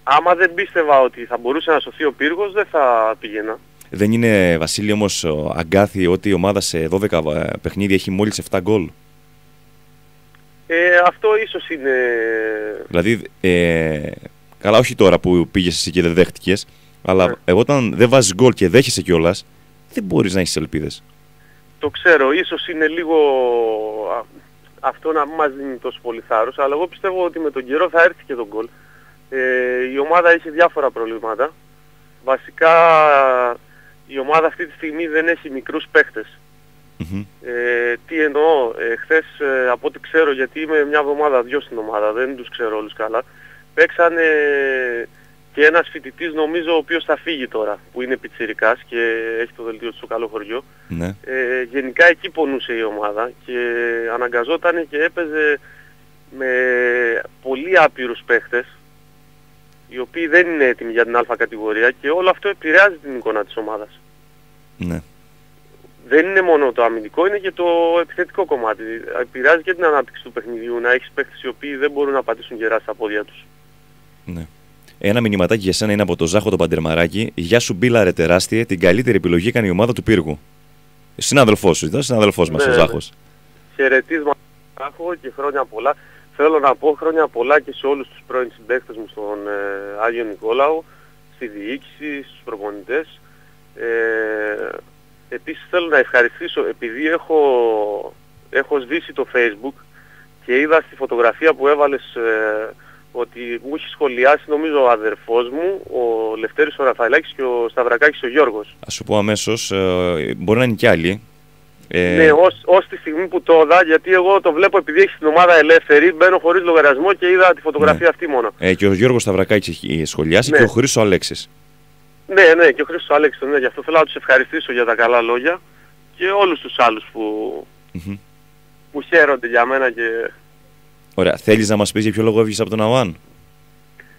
Άμα δεν πίστευα ότι θα μπορούσε να σωθεί ο Πύργος, δεν θα πήγαινα. Δεν είναι, Βασίλη, όμως αγκάθι ότι η ομάδα σε 12 παιχνίδια έχει μόλις 7 γκολ? Αυτό ίσως είναι... Δηλαδή, καλά, όχι τώρα που πήγες εσύ και δεν δέχτηκες, αλλά εγώ όταν δεν βάζεις γκολ και δέχεσαι κιόλας, δεν μπορείς να έχεις ελπίδες. Το ξέρω, ίσως είναι λίγο αυτό να μην μας δίνει τόσο πολύ θάρρος, αλλά εγώ πιστεύω ότι με τον καιρό θα έρθει και τον γκολ. Η ομάδα έχει διάφορα προβλήματα. Βασικά η ομάδα αυτή τη στιγμή δεν έχει μικρούς παίχτες. Τι εννοώ, χθες από ό,τι ξέρω, γιατί είμαι μια εβδομάδα 2 στην ομάδα, δεν τους ξέρω όλους καλά, παίξανε και ένας φοιτητής νομίζω ο οποίος θα φύγει τώρα, που είναι πιτσιρικάς και έχει το δελτίο του στο καλό χωριό. Ναι. Γενικά εκεί πονούσε η ομάδα και αναγκαζόταν και έπαιζε με πολύ άπειρους παίχτες, οι οποίοι δεν είναι έτοιμοι για την Α κατηγορία, και όλο αυτό επηρεάζει την εικόνα της ομάδας. Ναι. Δεν είναι μόνο το αμυντικό, είναι και το επιθετικό κομμάτι. Επηρεάζει και την ανάπτυξη του παιχνιδιού, να έχεις παίχτες οι οποίοι δεν μπορούν να πατήσουν γερά στα πόδια τους. Ναι. Ένα μηνυματάκι για σένα είναι από τον Ζάχο τον Παντερμαράκη. Γεια σου, Μπίλαρε τεράστιε, την καλύτερη επιλογή έκανε η ομάδα του Πύργου. Συνάδελφός σου, ήταν συνάδελφός μας ο Ζάχος. Χαιρετίσματα, Ζάχο, και χρόνια πολλά. Θέλω να πω χρόνια πολλά και σε όλους τους πρώην συμπαίκτες μου στον Άγιο Νικόλαο, στη διοίκηση, στους προπονητές. Επίσης θέλω να ευχαριστήσω, επειδή έχω σβήσει το Facebook και είδα στη φωτογραφία που έβαλες ότι μου έχει σχολιάσει νομίζω ο αδερφός μου, ο Λευτέρης ο Ραφαηλάκης και ο Σταυρακάκης ο Γιώργος. Ας σου πω αμέσως, μπορεί να είναι κι άλλοι. Ναι, ως τη στιγμή που το είδα, γιατί εγώ το βλέπω επειδή έχει την ομάδα ελεύθερη, μπαίνω χωρίς λογαριασμό και είδα τη φωτογραφία αυτή μόνο. Και ο Γιώργος Σταυρακάκης έχει σχολιάσει, και ο Χρήστος Αλέξης. Ναι, και ο Χρήστος Αλέξης, ναι, γι' αυτό θέλω να τους ευχαριστήσω για τα καλά λόγια και όλους τους άλλους που χαίρονται για μένα και... Ωραία, θέλεις να μας πεις για ποιο λόγο έβγες από τον ΑΟΑΝ?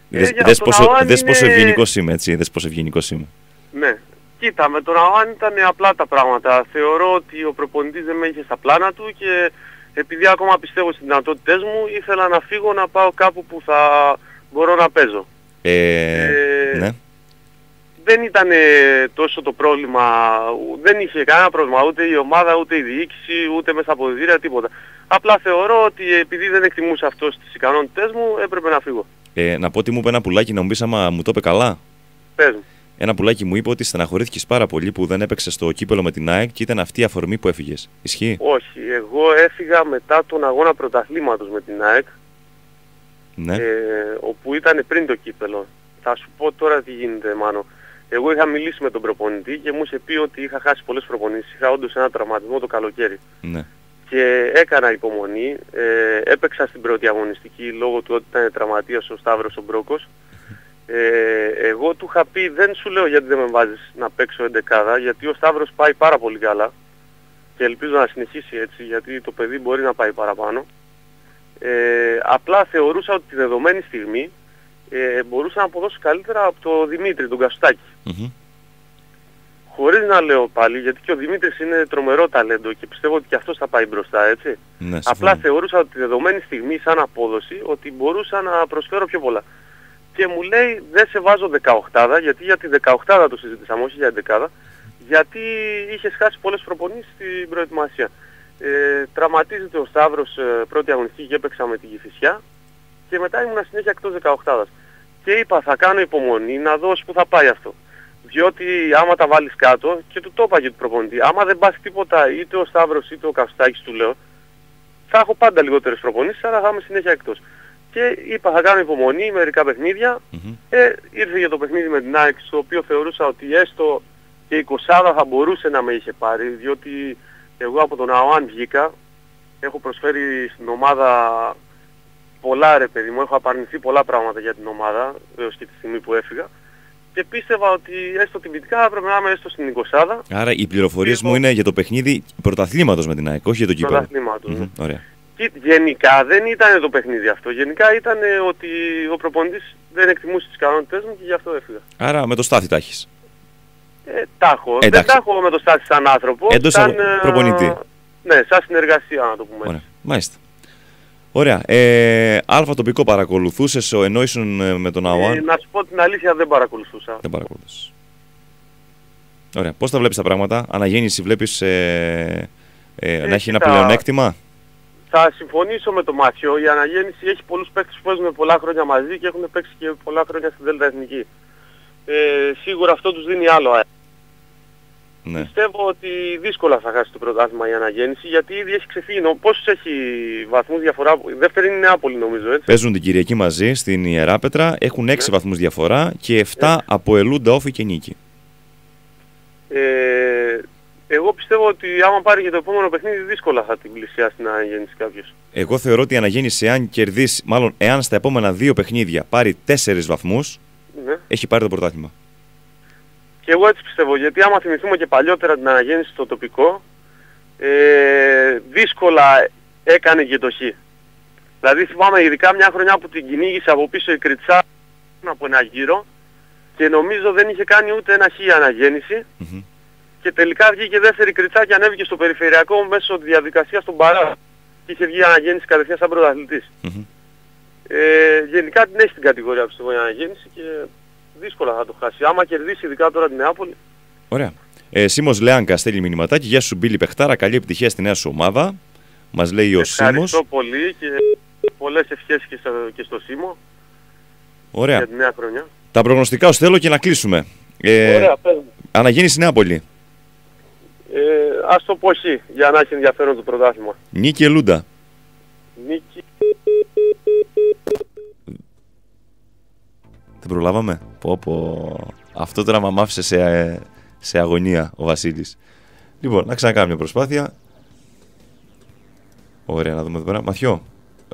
Δες πόσο ευγενικός είμαι, έτσι, δες πόσο ευγενικός είμαι. Ναι. Κοίτα, με τον ΑΟΑΝ ήταν απλά τα πράγματα. Θεωρώ ότι ο προπονητής δεν με είχε στα πλάνα του και επειδή ακόμα πιστεύω στις δυνατότητές μου, ήθελα να φύγω να πάω κάπου που θα μπορώ να παίζω. Ναι. Δεν ήταν τόσο το πρόβλημα, δεν είχε κανένα πρόβλημα ούτε η ομάδα, ούτε η διοίκηση, ούτε μέσα από διδήρια, τίποτα. Απλά θεωρώ ότι επειδή δεν εκτιμούσα αυτό τις ικανότητές μου, έπρεπε να φύγω. Να πω ότι μου είπε ένα πουλάκι, να μου πεις άμα μου το είπε καλά. Πες μου. Ένα πουλάκι μου είπε ότι στεναχωρήθηκες πάρα πολύ που δεν έπαιξες στο κύπελο με την ΑΕΚ και ήταν αυτή η αφορμή που έφυγες. Ισχύει? Όχι, εγώ έφυγα μετά τον αγώνα πρωταθλήματος με την ΑΕΚ, Ναι. όπου ήταν πριν το κύπελο. Θα σου πω τώρα τι γίνεται, Μάνο. Εγώ είχα μιλήσει με τον προπονητή και μου είχε πει ότι είχα χάσει πολλές προπονήσεις. Είχα όντως ένα τραυματισμό το καλοκαίρι. Ναι. Και έκανα υπομονή. Έπαιξα στην πρώτη αγωνιστική λόγω του ότι ήταν τραυματίας ο Σταύρος ο Μπρόκος. Εγώ του είχα πει, δεν σου λέω γιατί δεν με βάζεις να παίξω 11, γιατί ο Σταύρος πάει πάρα πολύ καλά και ελπίζω να συνεχίσει έτσι, γιατί το παιδί μπορεί να πάει παραπάνω. Απλά θεωρούσα ότι τη δεδομένη στιγμή μπορούσα να αποδώσω καλύτερα από τον Δημήτρη, τον Καστάκη. Χωρίς να λέω πάλι, γιατί και ο Δημήτρης είναι τρομερό ταλέντο και πιστεύω ότι και αυτός θα πάει μπροστά, έτσι. Ναι, απλά θεωρούσα ότι τη δεδομένη στιγμή σαν απόδοση ότι μπορούσα να προσφέρω πιο πολλά. Και μου λέει δεν σε βάζω 18, γιατί για τη 18 το συζήτησαμε, όχι για 11, γιατί είχες χάσει πολλές προπονήσεις στην προετοιμασία. Τραυματίζεται ο Σταύρος πρώτη αγωνιστική και έπαιξα με την Κηφισιά και μετά ήμουν συνέχεια εκτός 18. Και είπα θα κάνω υπομονή να δω που θα πάει αυτό. Διότι άμα τα βάλεις κάτω, και του το είπα και του προπονητή, άμα δεν πας τίποτα είτε ο Σταύρος είτε ο Καυστάκης του λέω, θα έχω πάντα λιγότερες προπονήσεις, αλλά θα είμαι συνέχεια εκτός. Και είπα θα κάνω υπομονή μερικά παιχνίδια. Ήρθε για το παιχνίδι με την ΑΕΚ, στο οποίο θεωρούσα ότι έστω και η 20 θα μπορούσε να με είχε πάρει, διότι εγώ από τον ΑΟΑΝ βγήκα, έχω προσφέρει στην ομάδα πολλά ρε παιδί μου, έχω απαρνηθεί πολλά πράγματα για την ομάδα έως και τη στιγμή που έφυγα και πίστευα ότι έστω τυπικά έπρεπε να είμαι έστω στην 20. Άρα οι πληροφορίες μου είναι για το παιχνίδι πρωταθλήματος με την ΑΕΚ, όχι για το κύπελλο. Πρωταθλήματος. Ωραία. Και γενικά δεν ήταν το παιχνίδι αυτό. Γενικά ήταν ότι ο προπονητής δεν εκτιμούσε τις ικανότητες μου και γι' αυτό έφυγα. Άρα με το Στάθη τα έχεις. Τα έχω. Δεν τα έχω με το Στάθη σαν άνθρωπο. Εντός σαν προπονητή. Ναι, σαν συνεργασία να το πούμε. Ωραία. Μάλιστα. Ωραία. Αλφα τοπικό παρακολουθούσες ενώ ήσουν με τον ΑΟΑΝ? Να σου πω την αλήθεια, δεν παρακολουθούσα. Δεν παρακολουθούσες. Ωραία. Πώς τα βλέπεις τα πράγματα? Αναγέννηση βλέπεις να έχει ένα πλεονέκτημα? Θα συμφωνήσω με τον Μάθιο. Η αναγέννηση έχει πολλούς παίκτες που παίζουν πολλά χρόνια μαζί και έχουν παίξει και πολλά χρόνια στην Δέλτα Εθνική. Σίγουρα αυτό τους δίνει άλλο αέρα. Ναι. Πιστεύω ότι δύσκολα θα χάσει το πρωτάθλημα η αναγέννηση, γιατί ήδη έχει ξεφύγει. Πόσους έχει βαθμούς διαφορά? Δεύτερη είναι η Νεάπολη νομίζω, έτσι. Παίζουν την Κυριακή μαζί στην Ιεράπετρα, έχουν 6 βαθμούς διαφορά και 7 από Ελούντα, Όφη και Νίκη. Εγώ πιστεύω ότι άμα πάρει και το επόμενο παιχνίδι δύσκολα θα την πλησιάσει την αναγέννηση κάποιος. Εγώ θεωρώ ότι η αναγέννηση, αν κερδίσει, μάλλον εάν στα επόμενα 2 παιχνίδια πάρει 4 βαθμούς, έχει πάρει το πρωτάθλημα. Και εγώ έτσι πιστεύω, γιατί άμα θυμηθούμε και παλιότερα την αναγέννηση στο τοπικό, δύσκολα έκανε και το χ. Δηλαδή θυμάμαι ειδικά μια χρονιά που την κυνήγησε από πίσω η Κριτσά από ένα γύρο και νομίζω δεν είχε κάνει ούτε ένα χ η αναγέννηση. Και τελικά βγήκε δεύτερη Κριτσά και ανέβηκε στο περιφερειακό μέσω της διαδικασίας στον Παρά. Και είχε βγει η αναγέννηση κατευθείαν σαν πρωταθλητής. Γενικά την έχει την κατηγορία πιστεύω η αναγέννηση και δύσκολα θα το χάσει. Άμα κερδίσει ειδικά τώρα την Νεάπολη. Ωραία. Σίμος Λέανκα στέλνει μηνυματάκι. Γεια σου Μπίλη Πεχτάρα, καλή επιτυχία στη νέα σου ομάδα. Μας λέει ο Σίμος. Ευχαριστώ πολύ και πολλές ευχές και στο Σίμο. Ωραία. Για τη νέα χρονιά. Τα προγνωστικά ως θέλω και να κλείσουμε. Ωραία, πες μου. Αναγέννηση Νεάπολη. Ας το πω χ, για να έχει ενδιαφέρον το πρωτάθλημα. Νίκη Ελούντα. Νίκη. Δεν προλάβαμε. Αυτό τώρα μ' άφησε σε αγωνία ο Βασίλης. Λοιπόν, να ξανακάνουμε μια προσπάθεια. Ωραία, να δούμε εδώ πέρα. Μαθιό,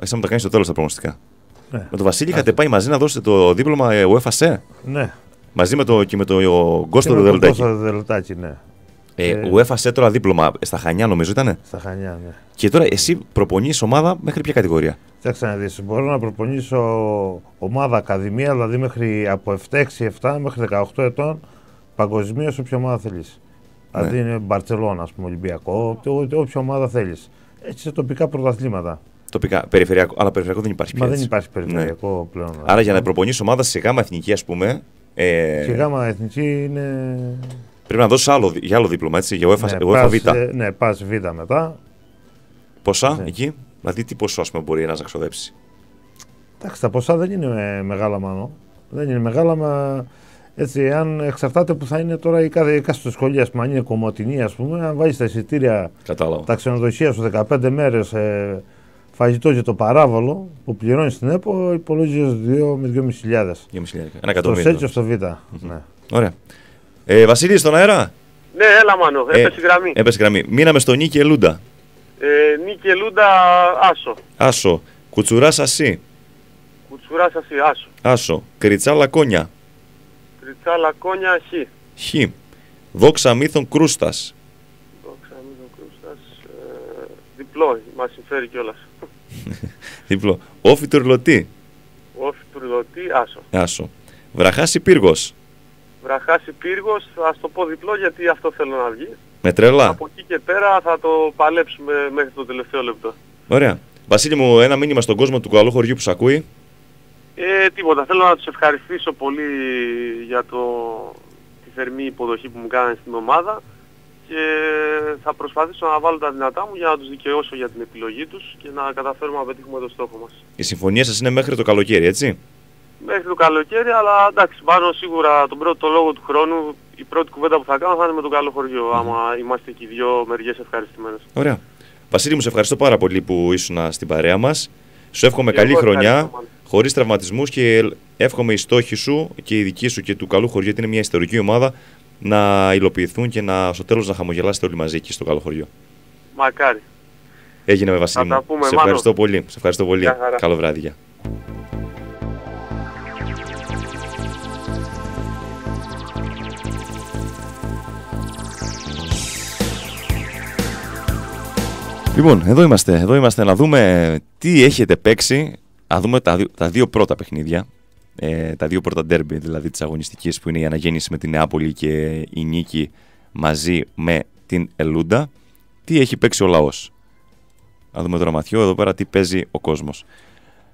εσύ μου τα κάνεις στο τέλος τα προγνωστικά. Ναι. Με τον Βασίλη είχατε πάει μαζί να δώσετε το δίπλωμα UEFA. Ναι. Μαζί με το Γκώστο Δελτάκη, ναι. UEFA τώρα δίπλωμα στα Χανιά νομίζω ήτανε. Στα Χανιά, ναι. Και τώρα εσύ προπονείς ομάδα μέχρι ποια κατηγορία? Κοίταξε να δεις, μπορώ να προπονήσω ομάδα ακαδημία, δηλαδή μέχρι από 6-7 μέχρι 18 ετών, παγκοσμίως όποια ομάδα θέλεις. Ναι. Δηλαδή είναι Μπαρτσελώνα, ας πούμε, Ολυμπιακό, όποια ομάδα θέλεις. Έτσι σε τοπικά πρωταθλήματα. Τοπικά, περιφερειακό, αλλά περιφερειακό δεν υπάρχει πια. Μα δεν υπάρχει περιφερειακό πλέον. Άρα για να προπονείς ομάδα σε γάμα εθνική, ας πούμε. Σε γάμα εθνική είναι. Πρέπει να δώσεις για άλλο δίπλωμα, έτσι, για UEFA Β. Ναι, πας Β μετά. Πόσα εκεί? Δηλαδή, τι ποσό μπορεί ένας να ξοδέψει? Εντάξει, τα ποσά δεν είναι μεγάλα, μάλλον. Δεν είναι μεγάλα, μα έτσι, αν εξαρτάται που θα είναι τώρα η κάθε σχολεία, ας πούμε, αν είναι κομμωτινή, ας πούμε, αν βάζεις τα εισιτήρια, τα ξενοδοχεία σου 15 μέρες, φαγητό και το παράβολο που πληρώνεις στην ΕΠΟ, υπολογίζεις 2 με 2.500. 1 εκατομμύριο. Στο ΣΕ και στο Β. Ναι. Ωραία. Βασίλη, στον αέρα. Ναι, έλα Μάνο, έπεσε γραμμή. Έπεσε γραμμή. Μείναμε στο Νίκη Ελούντα. Νίκη Ελούντα, άσο. Άσο. Κουτσουράς Ασί. Κουτσουράς Ασί, άσο. Άσο. Κριτσάλα Κόνια. Κριτσάλα Κόνια, χ. Χ. Δόξα Μύθων Κρούστας. Δόξα Μύθων Κρούστας, διπλό, μας συμφέρει κιόλας. Διπλό. Όφη Τουρλωτή. Όφη Τουρλωτή, άσο. Άσο. Βραχάση Πύργος. Βραχάση Πύργος, θα το πω διπλό γιατί αυτό θέλω να βγει. Με τρέλα. Από εκεί και πέρα θα το παλέψουμε μέχρι το τελευταίο λεπτό. Ωραία. Βασίλη μου, ένα μήνυμα στον κόσμο του καλού χωριού που σ' ακούει. Τίποτα. Θέλω να τους ευχαριστήσω πολύ για τη θερμή υποδοχή που μου κάνανε στην ομάδα και θα προσπαθήσω να βάλω τα δυνατά μου για να τους δικαιώσω για την επιλογή τους και να καταφέρουμε να πετύχουμε το στόχο μας. Η συμφωνία σας είναι μέχρι το καλοκαίρι, έτσι? Μέχρι το καλοκαίρι, αλλά εντάξει, πάνω σίγουρα τον πρώτο λόγο του χρόνου, η πρώτη κουβέντα που θα κάνω θα είναι με τον καλό χωριό, άμα είμαστε και οι δύο μεριές ευχαριστημένες. Ωραία. Βασίλη μου, σε ευχαριστώ πάρα πολύ που ήσουν στην παρέα μας. Σου εύχομαι καλή χρονιά, χωρίς τραυματισμούς και εύχομαι οι στόχοι σου και οι δικοί σου και του καλού χωριού, γιατί είναι μια ιστορική ομάδα, να υλοποιηθούν και στο τέλος να χαμογελάσετε όλοι μαζί εκεί στο καλό χωριό. Μακάρι. Έγινε με Βασίλη μου. Σε ευχαριστώ πολύ. Σε ευχαριστώ πολύ. Καλό βράδυ. Γεια. Λοιπόν, εδώ είμαστε να δούμε τι έχετε παίξει, να δούμε τα δύο πρώτα παιχνίδια, τα δύο πρώτα ντέρμπι δηλαδή της αγωνιστικής, που είναι η αναγέννηση με την Νεάπολη και η νίκη μαζί με την Ελούντα. Τι έχει παίξει ο λαός. Να δούμε τώρα Μαθιό εδώ πέρα τι παίζει ο κόσμος.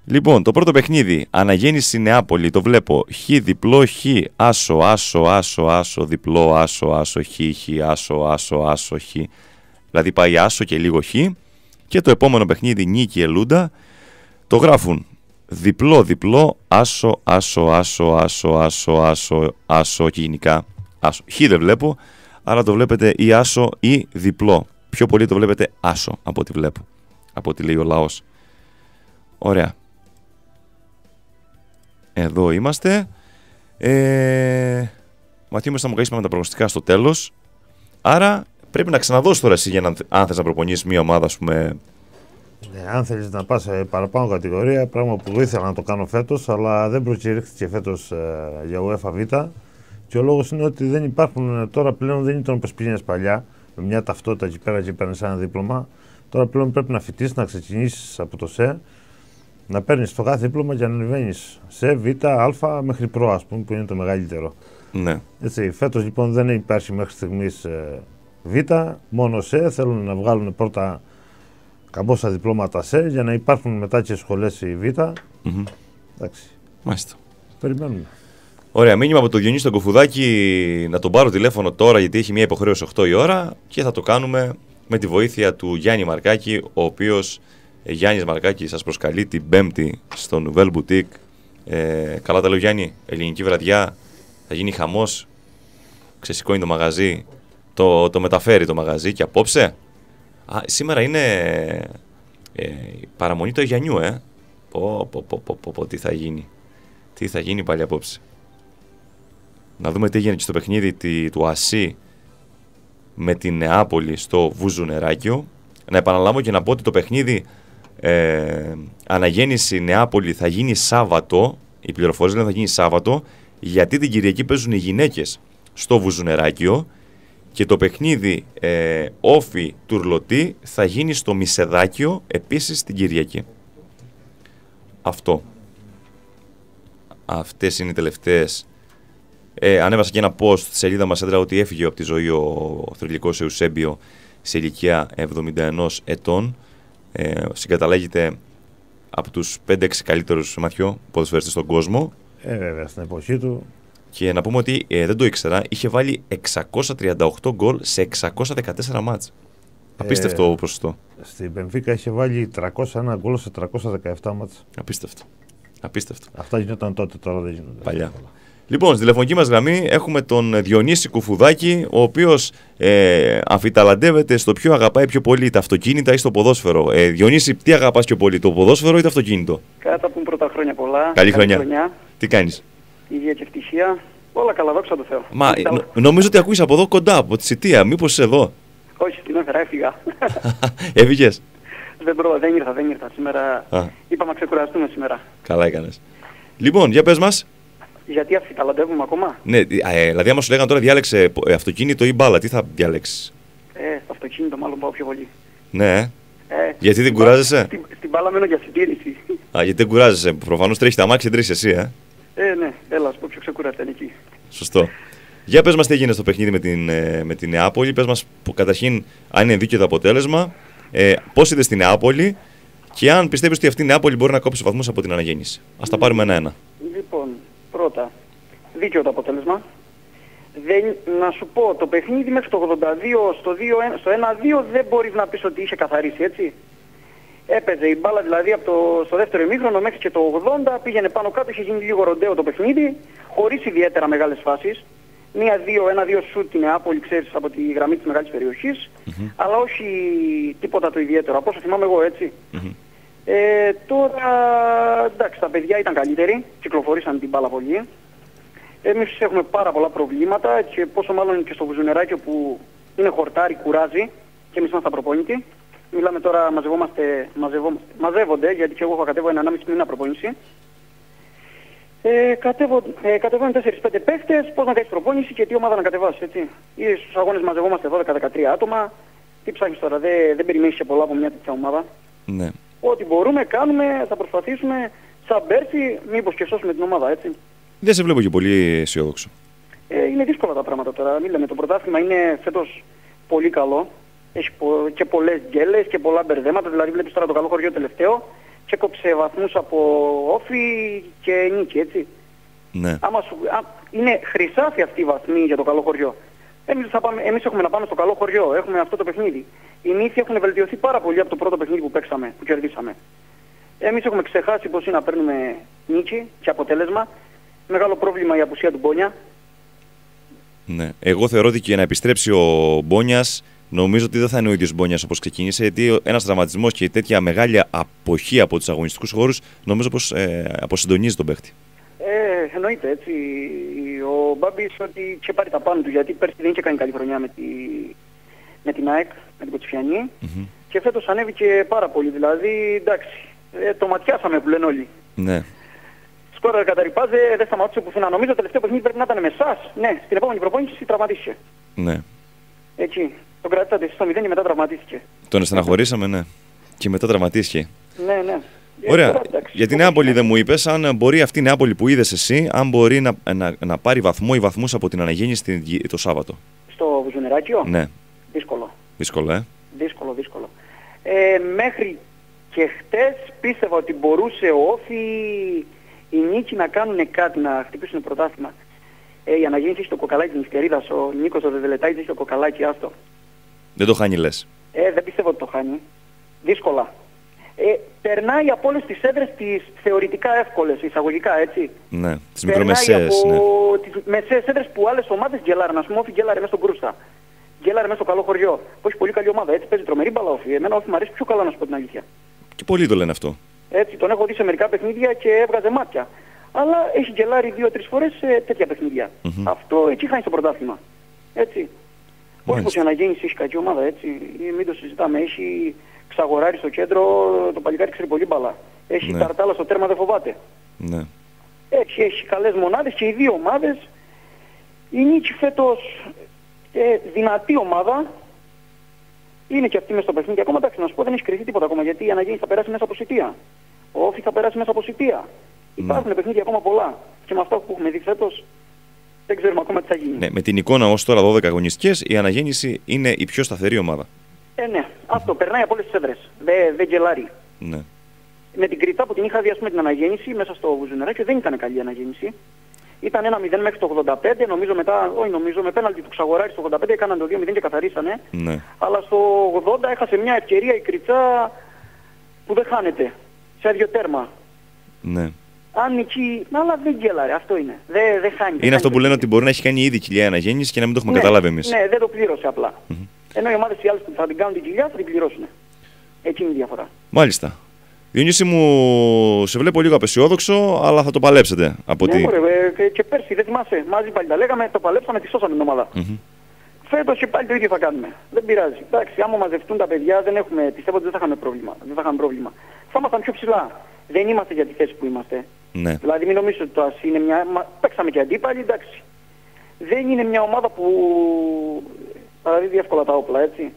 Λοιπόν, το πρώτο παιχνίδι, αναγέννηση Νεάπολη, το βλέπω, χ διπλό χ, άσο, άσο, άσο, άσο, διπλό, άσο, άσο, χ, χ, άσο, άσο, άσο, χ. Δηλαδή πάει άσο και λίγο χ. Και το επόμενο παιχνίδι, νίκη Ελούντα, το γράφουν διπλό, διπλό, άσο, άσο, άσο, άσο, άσο, άσο, άσο και γενικά άσο. Χ δεν βλέπω, άρα το βλέπετε ή άσο ή διπλό. Πιο πολύ το βλέπετε άσο από ό,τι βλέπω, από ό,τι λέει ο λαός. Ωραία. Εδώ είμαστε. Μαθιό, θα μου κάνεις με τα προγνωστικά στο τέλος. Άρα πρέπει να ξαναδώσεις τώρα εσύ για αν θες να προπονήσεις μια ομάδα, ας πούμε. Ναι, αν θέλεις να πας σε παραπάνω κατηγορία, πράγμα που ήθελα να το κάνω φέτος, αλλά δεν προκηρύχθηκε φέτος για UEFA Β. Και ο λόγος είναι ότι δεν υπάρχουν τώρα πλέον, δεν ήταν όπως πήγαινες παλιά, με μια ταυτότητα εκεί πέρα και παίρνεις ένα δίπλωμα. Τώρα πλέον πρέπει να φοιτήσεις, να ξεκινήσεις από το ΣΕ, να παίρνεις το κάθε δίπλωμα και να ανεβαίνεις σε Β, Α μέχρι Προ, ας πούμε, που είναι το μεγαλύτερο. Ναι. Έτσι, φέτος λοιπόν δεν υπάρχει μέχρι στιγμής Β, μόνο ΣΕ. Θέλουν να βγάλουν πρώτα καμπόσα διπλώματα ΣΕ για να υπάρχουν μετά και σχολές η Β. Εντάξει. Μάλιστα. Περιμένουμε. Ωραία, μήνυμα από τον Διονύση τον Κοφουδάκη, να τον πάρω τηλέφωνο τώρα γιατί έχει μια υποχρέωση 8 η ώρα και θα το κάνουμε με τη βοήθεια του Γιάννη Μαρκάκη, ο οποίος Γιάννης Μαρκάκη σας προσκαλεί την Πέμπτη στο Nouvelle Boutique. Καλά τα λέω Γιάννη, ελληνική βραδιά, θα γίνει χαμός, ξεσηκώνει το μαγαζί, το μεταφέρει το μαγαζί και απόψε. Σήμερα είναι παραμονή του Αγιανιού, τι θα γίνει. Τι θα γίνει πάλι απόψε. Να δούμε τι έγινε και στο παιχνίδι του Ασί με την Νεάπολη στο Βουζουνεράκιο. Να επαναλάβω και να πω ότι το παιχνίδι αναγέννηση Νεάπολη θα γίνει Σάββατο. Οι πληροφορίες λένε θα γίνει Σάββατο, γιατί την Κυριακή παίζουν οι γυναίκες στο Βουζουνεράκιο και το παιχνίδι Όφη Τουρλωτή θα γίνει στο Μισεδάκιο επίσης την Κυριακή. Αυτό. Αυτές είναι οι τελευταίες. Ανέβασα και ένα post στη σελίδα μας, έντρα ότι έφυγε από τη ζωή ο θρυλικός Εουσέμπιο σε ηλικία 71 ετών. Συγκαταλέγεται από τους 5-6 καλύτερους Μαθιό ποδοσφαιριστές στον κόσμο. Βέβαια, στην εποχή του. Και να πούμε ότι δεν το ήξερα, είχε βάλει 638 γκολ σε 614 μάτς. Απίστευτο ποσοστό. Στην Μπενφίκα είχε βάλει 301 γκολ σε 317 μάτς. Απίστευτο. Αυτά γινόταν τότε, τώρα δεν γίνονται. Παλιά. Λοιπόν, στη τηλεφωνική μας γραμμή έχουμε τον Διονύση Κουφουδάκη, ο οποίος αμφιταλαντεύεται στο ποιο αγαπάει πιο πολύ, τα αυτοκίνητα ή στο ποδόσφαιρο. Διονύση, τι αγαπάς πιο πολύ, το ποδόσφαιρο ή το αυτοκίνητο? Κατά που πρώτα χρόνια πολλά. Καλή χρονιά. Τι κάνεις? Υγεία και ευτυχία. Όλα καλά, δόξα τω Θεώ. Μα νομίζω ότι ακούεις από εδώ κοντά, από τη Σιτία. Μήπως είσαι εδώ? Όχι, στην έφερα, έφυγα. Έφυγες? Δεν ήρθα σήμερα. Είπαμε να ξεκουραστούμε σήμερα. Καλά έκανες. Λοιπόν, για πες μας. Γιατί αμφιταλαντεύουμε ακόμα? Ναι, δηλαδή άμα σου λέγανε τώρα διάλεξε αυτοκίνητο ή μπάλα, τι θα διαλέξεις? Στο αυτοκίνητο μάλλον πάω πιο πολύ. Ναι. Γιατί δεν κουράζεσαι? Στην μπάλα μένω για συντήρηση. Γιατί δεν κουράζεσαι, προφανώς τρέχει τα αμάξι, τρέχεις εσύ, Ναι, έλα, ας πω πιο ξεκουραστεί εκεί. Σωστό. Για πες μας τι έγινε στο παιχνίδι με την Νεάπολη, πες μας καταρχήν αν είναι δίκαιο το αποτέλεσμα, πώς είδες στη Νεάπολη και αν πιστεύεις ότι αυτή η Νεάπολη μπορεί να κόψει βαθμούς από την αναγέννηση. Ας τα πάρουμε ένα-ένα. Λοιπόν, πρώτα, δίκαιο το αποτέλεσμα. Να σου πω, το παιχνίδι μέχρι το 82 στο 1-2 δεν μπορείς να πεις ότι είχε καθαρίσει, έτσι. Έπαιζε η μπάλα δηλαδή στο δεύτερο ημίχρονο μέχρι και το 80, πήγαινε πάνω κάτω, είχε γίνει λίγο ροντέο το παιχνίδι, χωρίς ιδιαίτερα μεγάλες φάσεις. Ένα-δύο σουτ την Νεάπολη, ξέρεις, από τη γραμμή της μεγάλης περιοχής, αλλά όχι τίποτα το ιδιαίτερο, από όσο θυμάμαι εγώ, έτσι. Τώρα, εντάξει, τα παιδιά ήταν καλύτεροι, κυκλοφορήσαν την μπάλα πολύ. Εμείς έχουμε πάρα πολλά προβλήματα και πόσο μάλλον και στο Βουζουνεράκι που είναι χορτάρι, κουράζει και εμείς είμαστε προπόνητοι. Μιλάμε τώρα, μαζεύονται, γιατί και εγώ έχω κατέβω 1,5 μήνα προπόνηση. Κατεβαίνουν 4-5 παίχτες, πώς να κάνεις προπόνηση και τι ομάδα να κατεβάσεις, έτσι. Ή στους αγώνες μαζευόμαστε 12-13 άτομα. Τι ψάχνεις τώρα, δεν περιμένεις και πολλά από μια τέτοια ομάδα. Ναι. Ό,τι μπορούμε, κάνουμε, θα προσπαθήσουμε σαν πέρσι, μήπως και σώσουμε την ομάδα, έτσι. Δεν σε βλέπω και πολύ αισιόδοξο. Είναι δύσκολα τα πράγματα τώρα. Μην λέμε, το πρωτάθλημα είναι φέτος πολύ καλό. Έχει και πολλές γκέλες και πολλά μπερδέματα. Δηλαδή βλέπεις τώρα το Καλό Χωριό τελευταίο και κόψε βαθμούς από όφη και νίκη, έτσι. Ναι. Είναι χρυσάφι αυτή η βαθμή για το Καλό Χωριό. Εμείς έχουμε να πάμε στο Καλό Χωριό, έχουμε αυτό το παιχνίδι. Οι νίκοι έχουν βελτιωθεί πάρα πολύ από το πρώτο παιχνίδι που παίξαμε, που κερδίσαμε. Εμείς έχουμε ξεχάσει πώς είναι να παίρνουμε νίκη και αποτέλεσμα. Μεγάλο πρόβλημα η απουσία του Μπόνια. Ναι. Εγώ θεωρώ ότι και να επιστρέψει ο Μπόνιας, νομίζω ότι δεν θα είναι ο ίδιος Μπόνιας όπως ξεκίνησε, γιατί ένας τραυματισμός και τέτοια μεγάλη αποχή από τους αγωνιστικούς χώρους νομίζω πως αποσυντονίζει τον παίχτη. Εννοείται, έτσι. Ο Μπάμπης ότι είχε πάρει τα πάνω του, γιατί πέρσι δεν είχε κάνει καλή χρονιά με την ΑΕΚ, με την Κοτσιφιανή. Και φέτος ανέβηκε πάρα πολύ. Δηλαδή, εντάξει, το ματιάσαμε που λένε όλοι. Ναι. Σκόραρε καταρρυπάζε, δεν σταματούσε πουθενά. Νομίζω το τελευταίο παιχνίδι πρέπει να ήταν με εσάς. Ναι, στην επόμενη προπόνηση τραυματίστηκε. Ναι. Έτσι. Τον κρατήσατε στο 0 και μετά τραυματίστηκε. Τον στεναχωρήσαμε, ναι. Και μετά τραυματίστηκε. Ναι. Ωραία. Για την Νεάπολη δεν μου είπες, αν μπορεί αυτή η Νεάπολη που είδες εσύ, αν μπορεί να πάρει βαθμό ή βαθμούς από την αναγέννηση το Σάββατο. Στο Βουζουνεράκιο. Ναι. Δύσκολο. Δύσκολο. Μέχρι και χτες πίστευα ότι μπορούσε ο Όφη οι νίκοι να κάνουν κάτι, να χτυπήσουν πρωτάθλημα. Η αναγέννηση έχει το κοκαλάκι της νυχτερίδας, ο Νίκος ο Δεδελετάκης έχει το κοκαλάκι, άστο. Δεν το χάνει λες? Δεν πιστεύω ότι το χάνει. Δύσκολα. Περνάει από όλες τις έδρες τις θεωρητικά εύκολες, εισαγωγικά, έτσι. Ναι, τις μικρομεσαίες. Ναι. Τις μεσαίες έδρες που άλλες ομάδες γκελάρουν. Ας πούμε, Όφη γκελάρε μέσα στον Κρούστα. Γκελάρε μέσα στο Καλό Χωριό. Που έχει πολύ καλή ομάδα, έτσι. Παίζει τρομερή μπάλα Όφη. Εμένα Όφη μου αρέσει πιο καλά, να σου πω την αλήθεια. Και πολλοί το λένε αυτό. Έτσι, τον έχω δει σε μερικά παιχνίδια και έβγαζε μάτια. Αλλά έχει γκελάρει 2-3 φορές σε τέτοια παιχνίδια. Αυτό εκεί χάνει στο πρωτάθλημα. Έτσι. Όχι πως η αναγέννηση έχει κακή ομάδα, έτσι. Μην το συζητάμε. Έχει ξαγοράρει στο κέντρο, το παλικάρι ξέρει πολύ μπαλά. Έχει Ταρτάλα στο τέρμα, δεν φοβάται. Ναι. Έχει καλές μονάδες και οι δύο ομάδες. Η νίκη φέτος δυνατή ομάδα. Είναι και αυτή μέσα στο παιχνίδι. Ακόμα εντάξει, να σου πω δεν έχει κρυθεί τίποτα ακόμα, γιατί η αναγέννηση θα περάσει μέσα από Σιτία. Ο Όφη θα περάσει μέσα από Σιτία. Υπάρχουν παιχνίδια ακόμα πολλά. Και με αυτά που έχουμε δει φέτος δεν ξέρουμε ακόμα τι θα γίνει. Ναι, με την εικόνα ως τώρα 12 αγωνιστικές, η αναγέννηση είναι η πιο σταθερή ομάδα. Ναι, αυτό περνάει από όλες τις έδρες. Δεν γελάρει. Ναι. Με την Κριτά που την είχα δει, ας πούμε, την αναγέννηση μέσα στο Βουζουνεράκι, δεν ήταν καλή αναγέννηση. Ήταν 1-0 μέχρι το 85, νομίζω με πέναλτι του Ξαγοράκη στο 85 έκαναν το 2-0 και καθαρίσανε. Ναι. Αλλά στο 80 έχασε μια ευκαιρία η Κριτσά που δεν χάνεται, σε άδειο τέρμα. Ναι. Αν εκεί, αλλά δεν γκέλαρε, αυτό είναι. Δεν χάνει. Είναι αυτό που λένε ότι μπορεί να έχει κάνει ήδη κοιλιά αναγέννηση και να μην το έχουμε καταλάβει εμείς. Ναι, δεν το πλήρωσε απλά. Ενώ οι ομάδες οι άλλες που θα την κάνουν την κοιλιά θα την πληρώσουν. Έτσι είναι η διαφορά. Μάλιστα. Διονύση μου, σε βλέπω λίγο απεσιόδοξο, αλλά θα το παλέψετε. Από ναι, και πέρσι, δεν θυμάσαι, μαζί πάλι τα λέγαμε, το παλέψαμε, τη σώσαμε την ομάδα. Φέτος και πάλι το ίδιο θα κάνουμε. Δεν πειράζει. Εντάξει, άμα μαζευτούν τα παιδιά, πιστεύω ότι δεν θα είχαμε πρόβλημα. Θα ήμασταν πιο ψηλά. Δεν είμαστε για τη θέση που είμαστε. Ναι. Δηλαδή μην νομίζετε ότι το ΑΣ είναι παίξαμε και αντίπαλοι, εντάξει. Δεν είναι μια ομάδα που παραδίδει εύκολα τα όπλα, έτσι.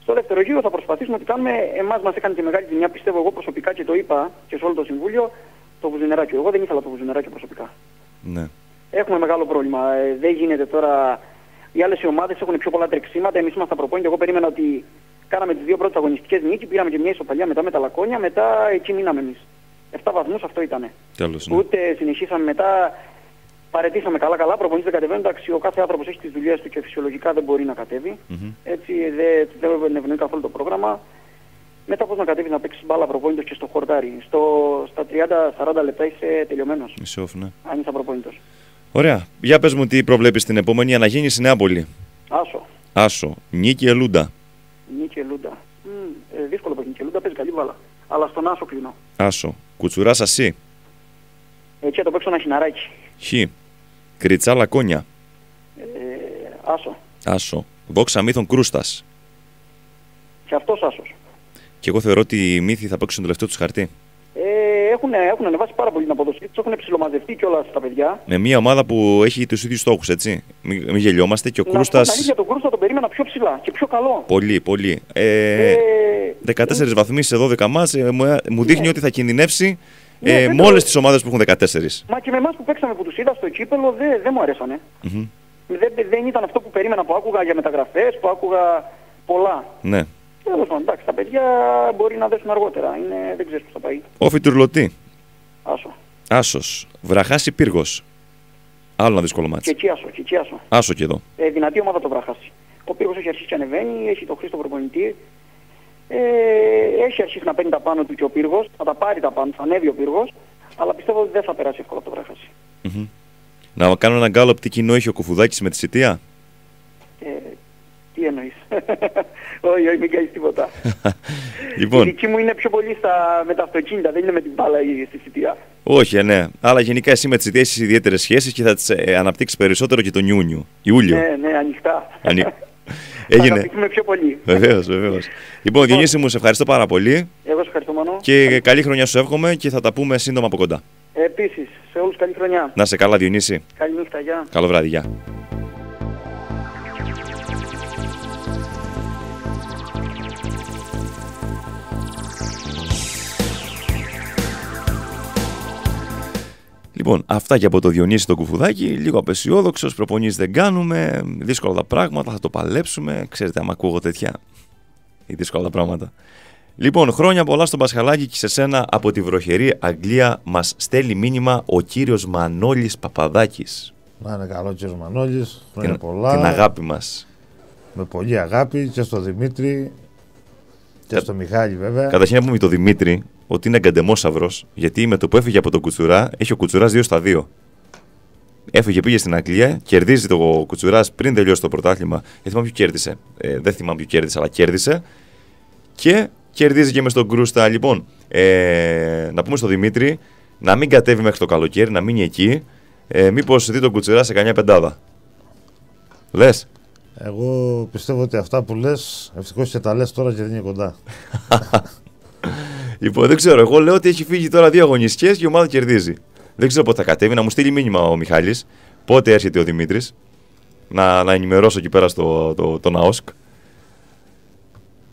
Στο δεύτερο γύρο θα προσπαθήσουμε ότι κάνουμε, εμάς μας έκανε τη μεγάλη ζημιά, πιστεύω εγώ προσωπικά και το είπα και σε όλο το Συμβούλιο, το Βουζινεράκιο. Εγώ δεν ήθελα το Βουζινεράκιο προσωπικά. Ναι. Έχουμε μεγάλο πρόβλημα. Δεν γίνεται τώρα. Οι άλλες ομάδες έχουν πιο πολλά τρεξίματα. Εμείς ήμασταν προπόνητοι. Εγώ περίμενα ότι κάναμε τις δύο πρώτες αγωνιστικές νίκες, πήραμε και μια ισοπαλία μετά με τα Λακόνια, μετά εκεί μείναμε εμείς. 7 βαθμούς αυτό ήτανε. Τέλος, ναι. Ούτε συνεχίσαμε μετά. Παρετήσαμε καλά, προπονητές δεν κατεβαίνουν. Εντάξει, ο κάθε άνθρωπος έχει τις δουλειές του και φυσιολογικά δεν μπορεί να κατέβει. Έτσι δεν ευνοεί καθόλου το πρόγραμμα. Μετά πώς να κατέβει να παίξει μπάλα προπονητός και στο χορτάρι. Στα 30-40 λεπτά είσαι τελειωμένος. Μισόφ, ναι. Αν είσαι προπονητός. Ωραία. Για πες μου τι προβλέπεις την επόμενη αναγέννηση Νεάπολη. Άσο. Νίκη Ελούντα. Δύσκολο παιχνίδι. Η Ελούντα παίζει καλή μπάλα. Αλλά στον Άσο κλείνω. Άσο. Κουτσουράς Ασί. Έτσι θα το παίξω ένα χιναράκι. Χ. Κριτσά Λακόνια. Άσο. Δόξα Μύθων Κρούστας. Και αυτός Άσος. Και εγώ θεωρώ ότι οι Μύθοι θα παίξουν το τελευταίο τους χαρτί. Έχουν ανεβάσει πάρα πολύ την αποδοσή τους, έχουν ψιλομαζευτεί κιόλας τα παιδιά. Με μια ομάδα που έχει τους ίδιους στόχους, έτσι. Μην γελιόμαστε και ο Κρούστας. Για τον Κρούστα τον περίμενα πιο ψηλά και πιο καλό. Πολύ. 14 βαθμοί σε 12 μάτς μου δείχνει ότι θα κινδυνεύσει με όλες τις ομάδες που έχουν 14. Μα και με εμάς που παίξαμε που τους είδα στο κύπελλο δεν μου αρέσανε. Δεν ήταν αυτό που περίμενα, που άκουγα για μεταγραφές, που άκουγα πολλά. Ναι. Εντάξει, τα παιδιά μπορεί να δέσουν αργότερα. Δεν ξέρεις πώς θα πάει. Όφη Τουρλωτή. Άσος. Βραχάση Πύργος. Άλλο ένα δύσκολο μάτι. Και εκεί Άσο. Άσο και εδώ. Δυνατή ομάδα το Βραχάση. Ο Πύργος έχει αρχίσει και ανεβαίνει, έχει τον Χρήστο προπονητή. Έχει αρχίσει να παίρνει τα πάνω του και ο Πύργος. Θα τα πάρει τα πάνω, θα ανέβει ο Πύργος. Αλλά πιστεύω ότι δεν θα περάσει εύκολα το Βραχάση. Να κάνω ένα γκάλωπ τι κοινό έχει ο Κουφουδάκης με τη Σιτία. Τι εννοείς? Όχι, μην κάνεις τίποτα. Λοιπόν. Η δική μου είναι πιο πολύ με τα αυτοκίνητα, δεν είναι με την μπάλα στη Σιτία. Όχι, ναι. Αλλά γενικά εσύ με τη Σιτία έχεις ιδιαίτερες σχέσεις και θα τις αναπτύξεις περισσότερο και τον Ιούλιο. Ναι, ανοιχτά. Έγινε. Θα τα πείθουμε πιο πολύ. Βεβαίως. Λοιπόν, Διονύση μου, σε ευχαριστώ πάρα πολύ. Εγώ σε ευχαριστώ, Μανώ. Και καλή χρονιά σου εύχομαι και θα τα πούμε σύντομα από κοντά. Επίσης, σε όλους καλή χρονιά. Να σε καλά, Διονύση. Καλή νύχτα, γεια. Καλό βράδυ, γεια. Λοιπόν, αυτά και από το Διονύση τον Κουφουδάκη. Λίγο απεσιόδοξος, προπονήσεις δεν κάνουμε. Δύσκολα τα πράγματα, θα το παλέψουμε. Ξέρετε, άμα ακούγω τέτοια. Δύσκολα τα πράγματα. Λοιπόν, χρόνια πολλά στον Πασχαλάκη και σε σένα από τη βροχερή Αγγλία μας στέλνει μήνυμα ο κύριος Μανώλης Παπαδάκης. Να είναι καλό κύριος Μανώλης. Χρόνια πολλά. Την αγάπη μας. Με πολλή αγάπη και στο Δημήτρη και στο Μιχάλη βέβαια. Καταρχήν να πούμε το Δημήτρη ότι είναι εγκαντεμόσαυρος, γιατί με το που έφυγε από τον Κουτσουρά έχει ο Κουτσουράς 2-2. Έφυγε, πήγε στην Αγγλία, κερδίζει το Κουτσουράς πριν τελειώσει το πρωτάθλημα. Δεν θυμάμαι ποιο κέρδισε. Δεν θυμάμαι ποιο κέρδισε, αλλά κέρδισε. Και κερδίζει και μες στον Κρούστα. Λοιπόν, να πούμε στο Δημήτρη να μην κατέβει μέχρι το καλοκαίρι, να μείνει εκεί. Μήπως δει τον Κουτσουρά σε καμιά πεντάδα. Λες? Εγώ πιστεύω ότι αυτά που λες, ευτυχώς και τα λες τώρα και δεν είναι κοντά. Λοιπόν, δεν ξέρω. Εγώ λέω ότι έχει φύγει τώρα 2 αγωνιστικές και η ομάδα κερδίζει. Δεν ξέρω πότε θα κατέβει. Να μου στείλει μήνυμα ο Μιχάλης. Πότε έρχεται ο Δημήτρης. Να ενημερώσω εκεί πέρα τον ΑΟΣΚ.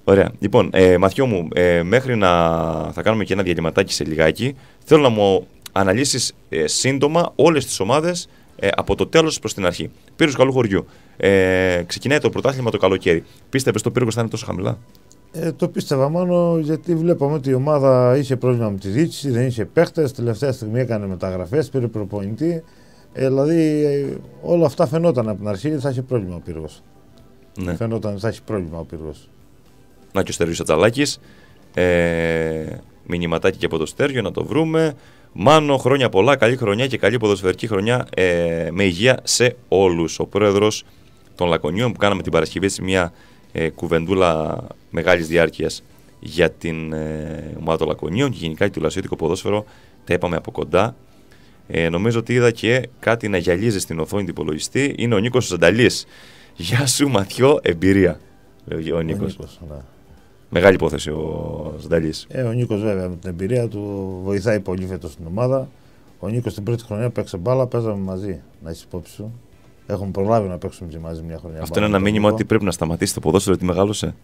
Ωραία. Λοιπόν, Μαθιό μου, μέχρι να θα κάνουμε και ένα διαλυματάκι σε λιγάκι, θέλω να μου αναλύσεις σύντομα όλες τις ομάδες από το τέλος προς την αρχή. Πύργος Καλού Χωριού. Ξεκινάει το πρωτάθλημα το καλοκαίρι. Πίστευες το Πύργος θα είναι τόσο χαμηλά? Το πίστευα μόνο γιατί βλέπαμε ότι η ομάδα είχε πρόβλημα με τη διοίκηση, δεν είχε παίχτες. Τελευταία στιγμή έκανε μεταγραφές, πήρε προπονητή. Δηλαδή όλα αυτά φαινόταν από την αρχή ότι θα έχει πρόβλημα ο Πύργος. Ναι. Φαινόταν ότι θα έχει πρόβλημα ο Πύργος. Να και ο Στέργιος Ατσαλάκης. Μηνυματάκι και από το Στέργιο να το βρούμε. Μάνο, χρόνια πολλά, καλή χρονιά και καλή ποδοσφαιρική χρονιά με υγεία σε όλους. Ο πρόεδρος των Λακωνίων που κάναμε την Παρασκευή μια κουβεντούλα μεγάλης διάρκειας για την ομάδα των Λακωνίων και γενικά το λασιώτικο ποδόσφαιρο, τα είπαμε από κοντά. Νομίζω ότι είδα και κάτι να γυαλίζει στην οθόνη του υπολογιστή. Είναι ο Νίκος Ζανταλής. Γεια σου Μαθιό, εμπειρία, λέει ο Νίκος. Ναι. Μεγάλη υπόθεση ο Ζανταλής. Ο Νίκος βέβαια με την εμπειρία του βοηθάει πολύ φέτος στην ομάδα. Ο Νίκος την πρώτη χρονιά παίξε μπάλα, παίζαμε μαζί, να έχεις υπόψη σου. Έχουμε προλάβει να παίξουμε και μαζί μια χρονιά. Αυτό είναι ένα μήνυμα ότι πρέπει να σταματήσει το ποδόσφαιρο, ότι μεγάλωσε.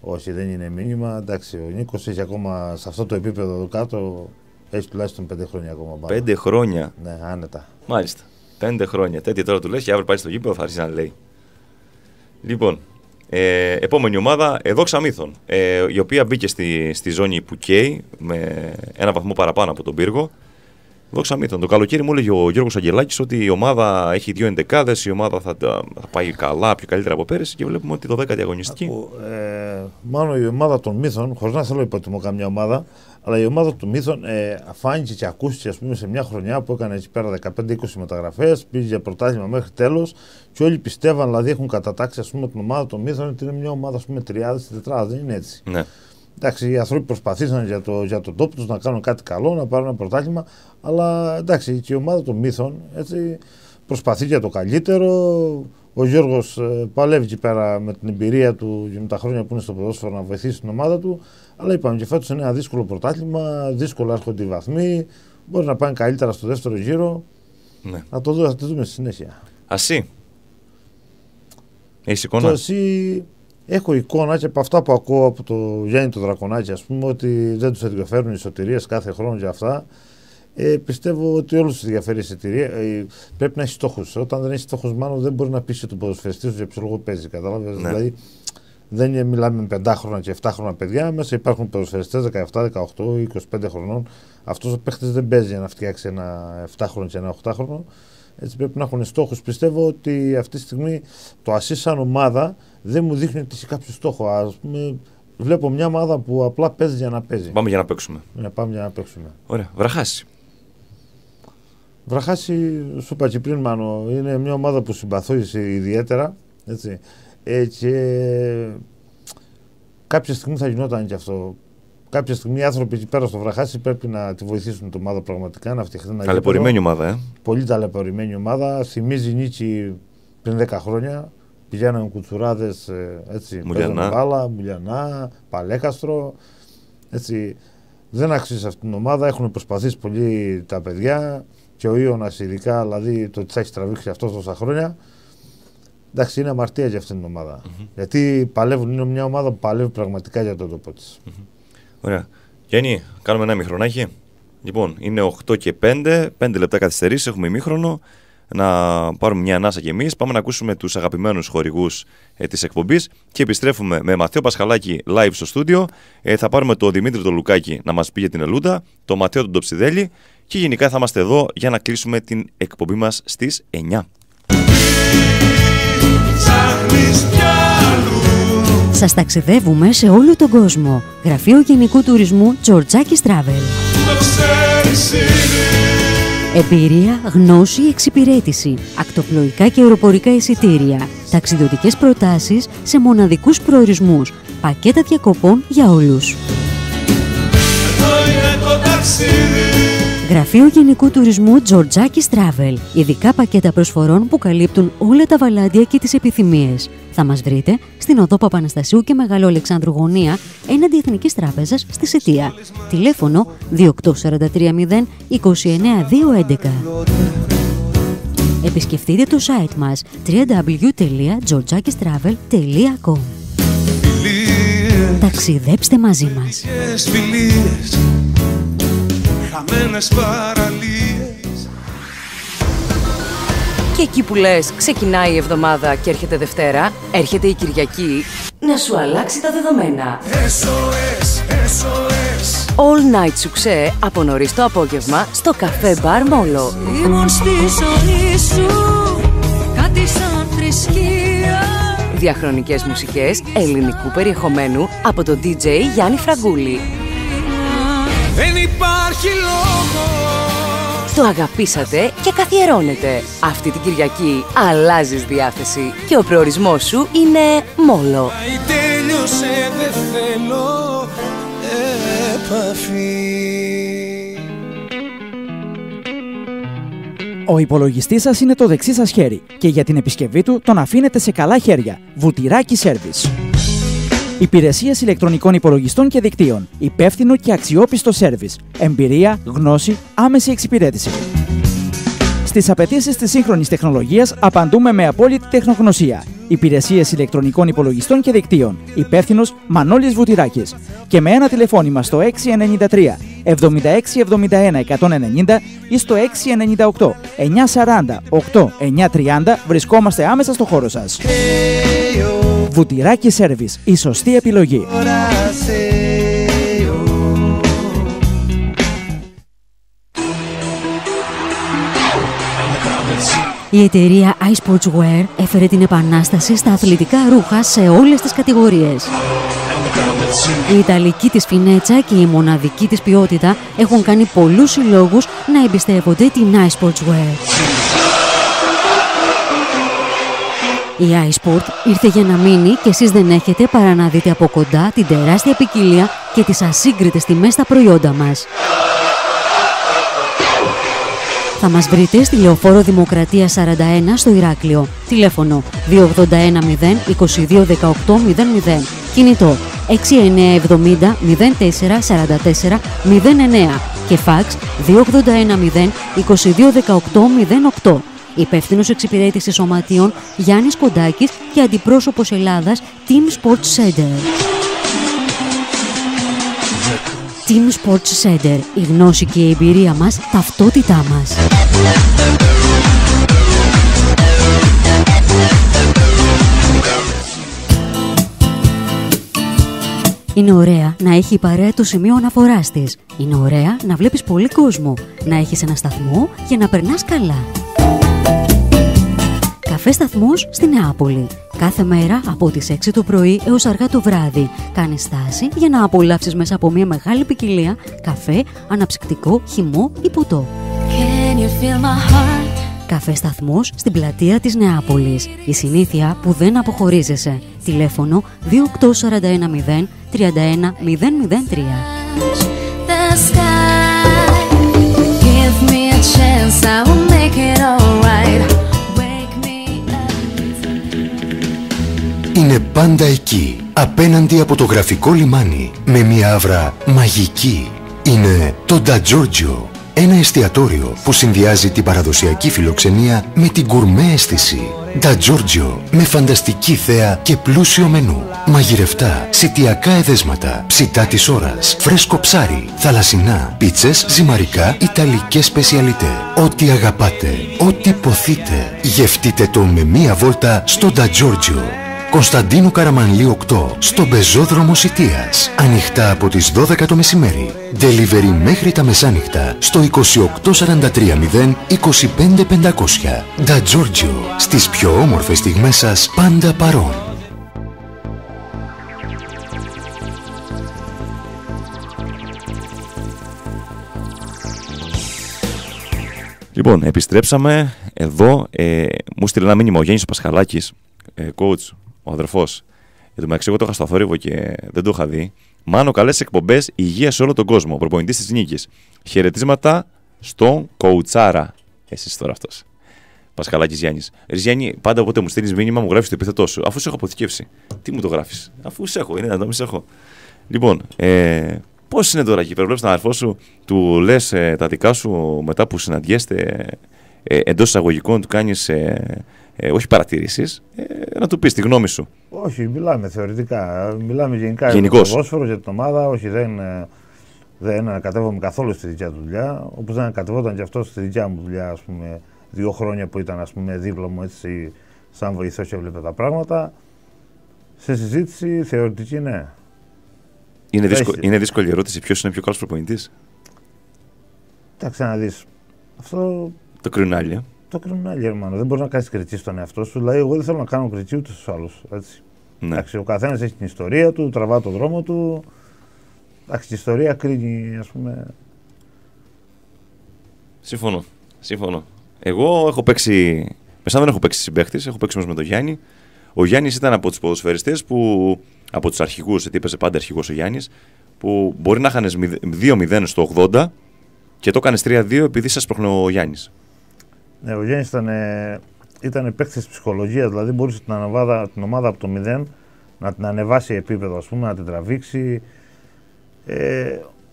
Όχι, δεν είναι μήνυμα. Εντάξει, ο Νίκος έχει ακόμα σε αυτό το επίπεδο εδώ κάτω, έχει τουλάχιστον 5 χρόνια ακόμα μπάλα. 5 χρόνια. Ναι, άνετα. Μάλιστα. 5 χρόνια. Τέτοια τώρα του λες και αύριο πάει στο γήπεδο θα αρχίσει να λέει. Λοιπόν, επόμενη ομάδα, Δόξα Μύθων, η οποία μπήκε στη ζώνη που καίει με ένα βαθμό παραπάνω από τον Πύργο. Δόξα Μύθων. Το καλοκαίρι μου έλεγε ο Γιώργος Αγγελάκης ότι η ομάδα έχει 2 εντεκάδες, η ομάδα θα πάει καλά, πιο καλύτερα από πέρυσι και βλέπουμε ότι το 10η αγωνιστική. Μάλλον η ομάδα των Μύθων, χωρίς να θέλω να υποτιμώ καμιά ομάδα, αλλά η ομάδα των Μύθων φάνηκε και ακούστηκε ας πούμε, σε μια χρονιά που έκανε εκεί πέρα 15-20 μεταγραφές, πήγε για πρωτάθλημα μέχρι τέλος και όλοι πιστεύαν, δηλαδή έχουν κατατάξει ας πούμε, την ομάδα των Μύθων ότι είναι μια ομάδα ας πούμε, τριάδες, τετράδες, δεν είναι έτσι. Ναι. Εντάξει, οι άνθρωποι προσπαθήσαν για τον τόπο τους να κάνουν κάτι καλό, να πάρουν ένα πρωτάθλημα, αλλά εντάξει, και η ομάδα των Μύθων έτσι, προσπαθεί για το καλύτερο. Ο Γιώργος παλεύει εκεί πέρα με την εμπειρία του και με τα χρόνια που είναι στο ποδόσφαιρο να βοηθήσει την ομάδα του. Αλλά είπαμε και φέτος είναι ένα δύσκολο πρωτάθλημα, δύσκολα έρχονται οι βαθμοί. Μπορεί να πάνε καλύτερα στο δεύτερο γύρο. Ναι. Θα το δούμε στη συνέχεια. Ασί. Έχεις εικόνα? Ασί, έχω εικόνα και από αυτά που ακούω από το Γιάννη το Δρακονάκη, ας πούμε, ότι δεν τους ενδιαφέρουν οι σωτηρίες κάθε χρόνο για αυτά. Πιστεύω ότι όλους τους ενδιαφέρει η σωτηρία. Πρέπει να έχει στόχους. Όταν δεν έχει στόχους, μάλλον δεν μπορεί να πείσει τον ποδοσφαιριστή σου για ποιο λόγο παίζει. Κατάλαβες. Ναι. Δηλαδή, δεν μιλάμε με 5χρονα και 7χρονα παιδιά. Μέσα υπάρχουν ποδοσφαιριστές 17, 18, 25 χρονών. Αυτός ο παίχτης δεν παίζει για να φτιάξει ένα 7χρονο και ένα 8χρονο. Έτσι πρέπει να έχουν στόχους. Πιστεύω ότι αυτή τη στιγμή το Ασί σαν ομάδα δεν μου δείχνει ότι έχει κάποιο στόχο. Ας πούμε, βλέπω μια ομάδα που απλά παίζει για να παίζει. Πάμε για να παίξουμε. Ναι, πάμε για να παίξουμε. Ωραία. Βραχάση. Βραχάση, σου είπα και πριν, Μάνο, είναι μια ομάδα που συμπαθώ ιδιαίτερα. Έτσι. Και κάποια στιγμή θα γινόταν και αυτό. Κάποια στιγμή οι άνθρωποι εκεί πέρα στο Βραχάση πρέπει να τη βοηθήσουν την ομάδα πραγματικά να φτιαχτεί ένα γήπεδο. Ταλαιπωρημένη ομάδα, Πολύ ταλαιπωρημένη ομάδα. Θυμίζει νίκη πριν 10 χρόνια. Πηγαίναν κουτσουράδες, έτσι, παίζανε μπάλα, Μουλιανά, Παλέκαστρο. Έτσι. Δεν αξίζει αυτήν την ομάδα. Έχουν προσπαθήσει πολύ τα παιδιά. Και ο Ιώνας ειδικά, δηλαδή το ότι θα έχει τραβήξει αυτό τόσα χρόνια. Εντάξει, είναι αμαρτία για αυτήν την ομάδα. Γιατί παλεύουν, είναι μια ομάδα που παλεύει πραγματικά για τον τόπο της. Ωραία. Γιάννη, κάνουμε ένα ημιχρονάκι. Λοιπόν, είναι 8 και 5, 5 λεπτά καθυστερήσεις, έχουμε ημίχρονο. Να πάρουμε μια ανάσα κι εμείς. Πάμε να ακούσουμε τους αγαπημένους χορηγούς της εκπομπής και επιστρέφουμε με Μαθαίο Πασχαλάκη live στο στούντιο. Θα πάρουμε τον Δημήτρη τον Λουκάκη να μας πει για την Ελούντα, τον Ματθαίο τον Τοψιδέλη και γενικά θα είμαστε εδώ για να κλείσουμε την εκπομπή μας στις 9. Σας ταξιδεύουμε σε όλο τον κόσμο. Γραφείο Γενικού Τουρισμού Georgiakis Travel. Εμπειρία, γνώση, εξυπηρέτηση, ακτοπλοϊκά και αεροπορικά εισιτήρια, ταξιδιωτικές προτάσεις σε μοναδικούς προορισμούς, πακέτα διακοπών για όλους. Γραφείο Γενικού Τουρισμού Georgiakis Travel. Ειδικά πακέτα προσφορών που καλύπτουν όλα τα βαλάντια και τις επιθυμίες. Θα μας βρείτε στην οδό Παπαναστασίου και Μεγάλου Αλεξάνδρου Γωνία, έναντι Εθνικής Τράπεζας στη Σετία. Τηλέφωνο 28430 29211. Επισκεφτείτε το site μας www.georgiakistravel.com. Ταξιδέψτε μαζί μας. Χαμένες παραλίες. Και εκεί που λες ξεκινάει η εβδομάδα και έρχεται Δευτέρα, έρχεται η Κυριακή να σου αλλάξει τα δεδομένα. SOS, SOS. All Night Success από νωρίς το απόγευμα στο καφέ μπαρ Μόλο. Ήμουν στη ζωή σου κάτι σαν θρησκεία. Διαχρονικές μουσικές ελληνικού περιεχομένου από τον DJ Γιάννη Φραγκούλη. Δεν υπάρχει λόγο. Το αγαπήσατε και καθιερώνετε. Αυτή την Κυριακή αλλάζεις διάθεση και ο προορισμός σου είναι Μόλο. Τέλειωσε, δεν θέλω επαφή. Ο υπολογιστής σας είναι το δεξί σας χέρι και για την επισκευή του τον αφήνετε σε καλά χέρια. Βουτυράκι Service. Υπηρεσίες ηλεκτρονικών υπολογιστών και δικτύων. Υπεύθυνο και αξιόπιστο σέρβις. Εμπειρία, γνώση, άμεση εξυπηρέτηση. Στις απαιτήσεις της σύγχρονης τεχνολογίας απαντούμε με απόλυτη τεχνογνωσία. Υπηρεσίες ηλεκτρονικών υπολογιστών και δικτύων. Υπεύθυνος Μανώλης Βουτυράκης. Και με ένα τηλεφώνημα στο 693 76 71 190 ή στο 698 940 8 930 βρισκόμαστε άμεσα στο χώρο σας. Βουτυράκι Service, η σωστή επιλογή. Η εταιρεία iSportswear έφερε την επανάσταση στα αθλητικά ρούχα σε όλες τις κατηγορίες. Η ιταλική της φινέτσα και η μοναδική της ποιότητα έχουν κάνει πολλούς συλλόγους να εμπιστεύονται την iSportswear. Η iSport ήρθε για να μείνει και εσείς δεν έχετε παρά να δείτε από κοντά την τεράστια ποικιλία και τις ασύγκριτες τιμές στα προϊόντα μας. Θα μας βρείτε στη Λεωφόρο Δημοκρατία 41 στο Ηράκλειο. Τηλέφωνο 281 0 22 18 00. Κινητό 6970 04 44 09 και φάξ 281 0 22 18 08. Υπεύθυνος εξυπηρέτησης σωματείων Γιάννης Κοντάκης και αντιπρόσωπος Ελλάδας Team Sports Center. Team Sports Center. Η γνώση και η εμπειρία μας, ταυτότητά μας. Είναι ωραία να έχει η παρέα το σημείο αναφοράς της. Είναι ωραία να βλέπεις πολύ κόσμο. Να έχεις ένα σταθμό για να περνάς καλά. Καφέ σταθμός στη Νεάπολη. Κάθε μέρα από τις 6 το πρωί έως αργά το βράδυ. Κάνεις στάση για να απολαύσεις μέσα από μια μεγάλη ποικιλία καφέ, αναψυκτικό, χυμό ή ποτό. Καφέ σταθμός στην πλατεία της Νεάπολης. Η συνήθεια που δεν αποχωρίζεσαι. Τηλέφωνο 28410 31 003. Είναι πάντα εκεί, απέναντι από το γραφικό λιμάνι, με μια άβρα μαγική. Είναι το Da Giorgio, ένα εστιατόριο που συνδυάζει την παραδοσιακή φιλοξενία με την γκουρμέ αίσθηση. Da Giorgio, με φανταστική θέα και πλούσιο μενού. Μαγειρευτά, σιτιακά εδέσματα, ψητά της ώρας, φρέσκο ψάρι, θαλασσινά, πίτσες, ζυμαρικά, ιταλικές σπεσιαλιτέ. Ό,τι αγαπάτε, ό,τι ποθείτε, γευτείτε το με μία βόλτα στο Da Giorgio. Κωνσταντίνου Καραμανλή 8, στο πεζόδρομο Σιτίας. Ανοιχτά από τις 12 το μεσημέρι. Delivery μέχρι τα μεσάνυχτα στο 28430 25500. Da Giorgio, στις πιο όμορφες στιγμές σας πάντα παρόν. Λοιπόν, επιστρέψαμε εδώ. Μου στείλε ένα μήνυμα ο Γιάννης Πασχαλάκης, coach, ο αδερφός. Εν τω μεταξύ, εγώ το είχα στο θόρυβο και δεν το είχα δει. Μάνο, καλές εκπομπές, υγεία σε όλο τον κόσμο. Προπονητής της Νίκης. Χαιρετίσματα στον Κοουτσάρα. Εσείς τώρα αυτός. Πασχαλάκης Γιάννης. Γιάννη, πάντα όποτε μου στείλεις μήνυμα, μου γράφεις το επίθετό σου. Αφού σε έχω αποθηκεύσει. Τι μου το γράφεις? Αφού σε έχω, είναι να το μη σε έχω. Λοιπόν, πώς είναι τώρα εκεί πέρα? Βλέπεις τον αδερφό σου, του λες τα δικά σου μετά που συναντιέστε εντός εισαγωγικών, του κάνεις. Όχι παρατηρήσεις, να του πεις τη γνώμη σου. Όχι, μιλάμε θεωρητικά. Μιλάμε γενικά για το ποδόσφαιρο, για την ομάδα. Όχι, δεν ανακατεύομαι καθόλου στη δικιά του δουλειά. Όπως δεν ανακατευόταν και αυτό στη δικιά μου δουλειά, ας πούμε, 2 χρόνια που ήταν, ας πούμε, δίπλα μου, έτσι, σαν βοηθός και έβλεπε τα πράγματα. Σε συζήτηση θεωρητική, ναι. Είναι δύσκολη ερώτηση ποιος είναι πιο καλός προπονητής. Εντάξει, να δεις. Αυτό. Το κρίνουν άλλοι. Το κρίνουν άλλοι, hermano. Δεν μπορεί να κάνει κριτική στον εαυτό σου. Δηλαδή, εγώ δεν θέλω να κάνω κριτική ούτε στους άλλους. Ναι. Εντάξει, ο καθένας έχει την ιστορία του, τραβά τον δρόμο του. Εντάξει, η ιστορία κρίνει, ας πούμε. Συμφωνώ. Εγώ έχω παίξει. Μεσά δεν έχω παίξει συμπαίχτης, έχω παίξει όμως με τον Γιάννη. Ο Γιάννης ήταν από τους ποδοσφαιριστές που. Από τους αρχηγούς, γιατί έπαιζε πάντα αρχηγός ο Γιάννης, που μπορεί να είχαν 2-0 στο 80 και το έκανες 3-2 επειδή σας πρόχνε ο Γιάννης. Ναι, ο Γιάννης ήταν παίκτης ψυχολογίας, δηλαδή μπορούσε την ομάδα από το 0 να την ανεβάσει επίπεδο, ας πούμε, να την τραβήξει.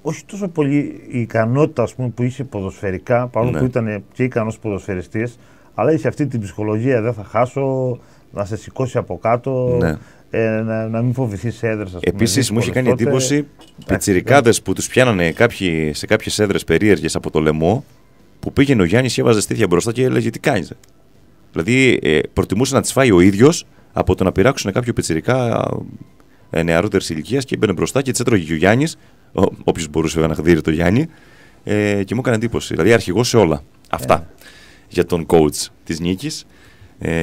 Όχι τόσο πολύ η ικανότητα, ας πούμε, που είχε ποδοσφαιρικά, παρόλο που ήταν και ικανός ποδοσφαιριστής, αλλά είχε αυτή την ψυχολογία, δεν θα χάσω, να σε σηκώσει από κάτω, να μην φοβηθείς έδρες. Επίσης μου είχε κάνει εντύπωση πιτσιρικάδες που τους πιάνανε σε κάποιες έδρες περίεργες από το λαιμό, που πήγαινε ο Γιάννης και έβαζε στήθια μπροστά και έλεγε τι κάνεις. Δηλαδή προτιμούσε να τις φάει ο ίδιος από το να πειράξουν κάποιο πιτσιρικά νεαρότερης ηλικίας και μπαίνε μπροστά και τις έτρωγε και ο Γιάννης, όποιος μπορούσε να χδύρει το Γιάννη, και μου έκανε εντύπωση. Δηλαδή αρχηγός σε όλα. Αυτά για τον coach της νίκης.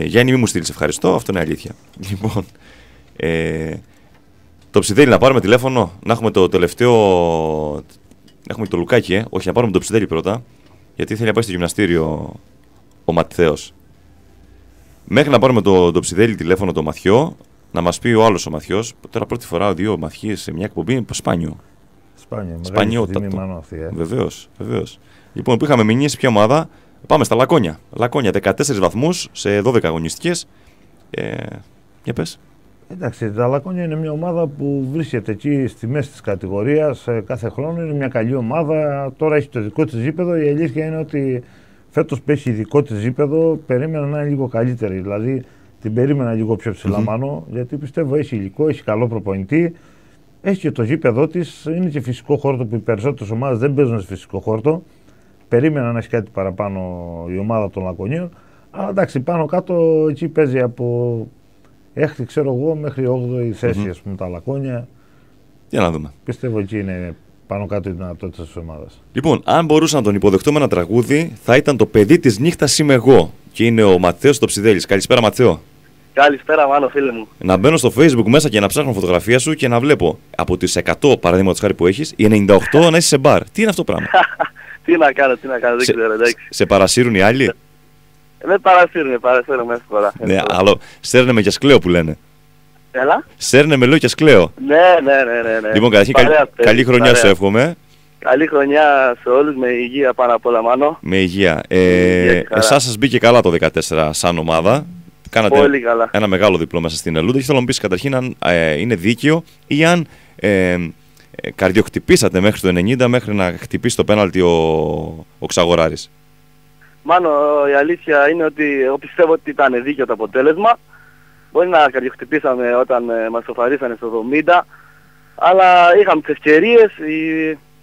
Γιάννη, μη μου στείλεις ευχαριστώ, αυτό είναι αλήθεια. Λοιπόν, το Ψιδέλη να πάρουμε τηλέφωνο, να έχουμε το τελευταίο. Έχουμε το Λουκάκι, όχι, να πάρουμε το Ψιδέλη πρώτα, γιατί θέλει να πάει στο γυμναστήριο ο Ματθαίος. Μέχρι να πάρουμε το Ψιδέλη τηλέφωνο το Μαθιό, να μας πει ο άλλος ο Μαθιός. Τώρα πρώτη φορά δύο Μαθιές σε μια εκπομπή είναι σπάνιο. Σπανιότατο. Βεβαίως. Λοιπόν, που είχαμε μηνύσει ποια ομάδα, πάμε στα Λακόνια. Λακόνια 14 βαθμούς σε 12 αγωνιστικές. Για πες. Εντάξει, τα Λακόνια είναι μια ομάδα που βρίσκεται εκεί στη μέση της κατηγορίας κάθε χρόνο. Είναι μια καλή ομάδα. Τώρα έχει το δικό της γήπεδο. Η αλήθεια είναι ότι φέτος που έχει δικό της γήπεδο, περίμενα να είναι λίγο καλύτερη. Δηλαδή την περίμενα λίγο πιο ψηλά μάνο, γιατί πιστεύω έχει υλικό, έχει καλό προπονητή. Έχει και το γήπεδο της. Είναι και φυσικό χόρτο που οι περισσότερες ομάδες δεν παίζουν σε φυσικό χόρτο. Περίμενα να έχει κάτι παραπάνω η ομάδα των Λακωνίων. Αλλά εντάξει, πάνω κάτω εκεί παίζει από 6η, ξέρω εγώ, μέχρι 8η θέση, ας πούμε, τα Λακόνια. Για να δούμε. Πιστεύω εκεί είναι πάνω κάτω η δυνατότητα της ομάδας. Λοιπόν, αν μπορούσα να τον υποδεχτούμε ένα τραγούδι, θα ήταν το παιδί της νύχτας είμαι εγώ. Και είναι ο Ματθαίος το Ψιδέλης. Καλησπέρα, Ματθαίο. Καλησπέρα, Μάνο, φίλε μου. Να μπαίνω στο Facebook μέσα και να ψάχνω φωτογραφία σου και να βλέπω από τις 100 παραδείγματος χάρη που έχεις, οι 98 να είσαι σε μπαρ. Τι είναι αυτό το πράγμα. Τι να κάνω, δεν ξέρω, εντάξει. Σε παρασύρουν οι άλλοι. Με παρασύρουν μέσα φορά. Ναι, άλλο, σέρνε με και σκλέο που λένε. Έλα. Σέρνε με λέω και σκλέο. Ναι. Λοιπόν, καταρχήν καλή χρονιά σου εύχομαι. Καλή χρονιά σε όλους, με υγεία πάνω απ' όλα, Μάνο. Με υγεία. Εσάς σας μπήκε καλά το 14 σαν ομάδα. Κάνατε ένα μεγάλο διπλό μέσα στην Ελούντα και θέλω να μου πεις καταρχήν αν είναι δίκαιο ή αν καρδιοχτυπήσατε μέχρι το 90 μέχρι να χτυπήσει το πέναλτι ο Ξαγοράρης. Μάνο, η αλήθεια είναι ότι εγώ πιστεύω ότι ήταν δίκαιο το αποτέλεσμα. Μπορεί να καρδιοχτυπήσαμε όταν μας σοφαρίσανε στο 70, αλλά είχαμε τις ευκαιρίες.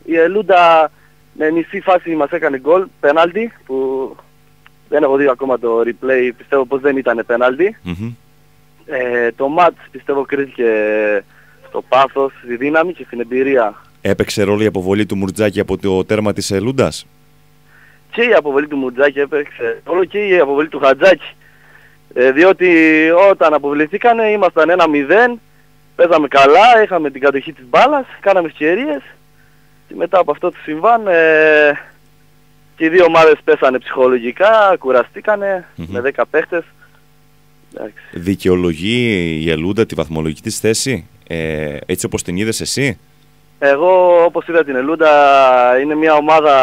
Η Ελούντα με μισή φάση μας έκανε γκολ, πέναλτι, που δεν έχω δει ακόμα το replay, πιστεύω πως δεν ήταν πέναλτι. Το μάτς πιστεύω κρίθηκε στο πάθος, στη δύναμη και στην εμπειρία. Έπαιξε ρόλο η αποβολή του Μουρτζάκη από το τέρμα της Ελούντας. Και η αποβολή του Μουρτζάκη έπαιξε, όλο και η αποβολή του Χατζάκη. Διότι όταν αποβληθήκανε ήμασταν 1-0, παίζαμε καλά, είχαμε την κατοχή της μπάλας, κάναμε ευκαιρίες και μετά από αυτό το συμβάν και οι δύο ομάδες πέσανε ψυχολογικά, κουραστήκανε με 10 παίχτες. Δικαιολογεί η Ελούντα τη βαθμολογική της θέση, έτσι όπως την είδες εσύ? Εγώ όπως είδα την Ελούντα είναι μια ομάδα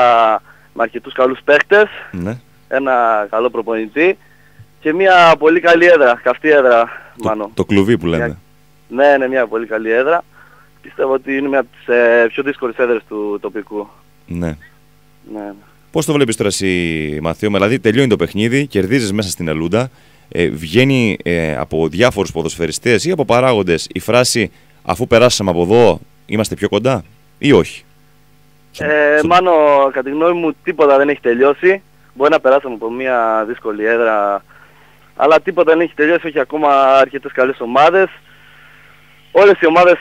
με αρκετούς καλούς παίχτες, ένα καλό προπονητή και μια πολύ καλή έδρα, καυτή έδρα μάλλον. Το κλουβί που λέμε. Ναι, μια πολύ καλή έδρα. Πιστεύω ότι είναι μια από τις πιο δύσκολες έδρες του τοπικού. Ναι. Πώς το βλέπεις τώρα εσύ, Μαθαίο? Δηλαδή τελειώνει το παιχνίδι, κερδίζεις μέσα στην Ελούντα, βγαίνει από διάφορους ποδοσφαιριστές ή από παράγοντες η φράση αφού περάσαμε από εδώ είμαστε πιο κοντά ή όχι? Μάνο, κατά τη γνώμη μου τίποτα δεν έχει τελειώσει. Μπορεί να περάσαμε από μια δύσκολη έδρα, αλλά τίποτα δεν έχει τελειώσει, όχι ακόμα αρκετές καλές ομάδες. όλες οι ομάδες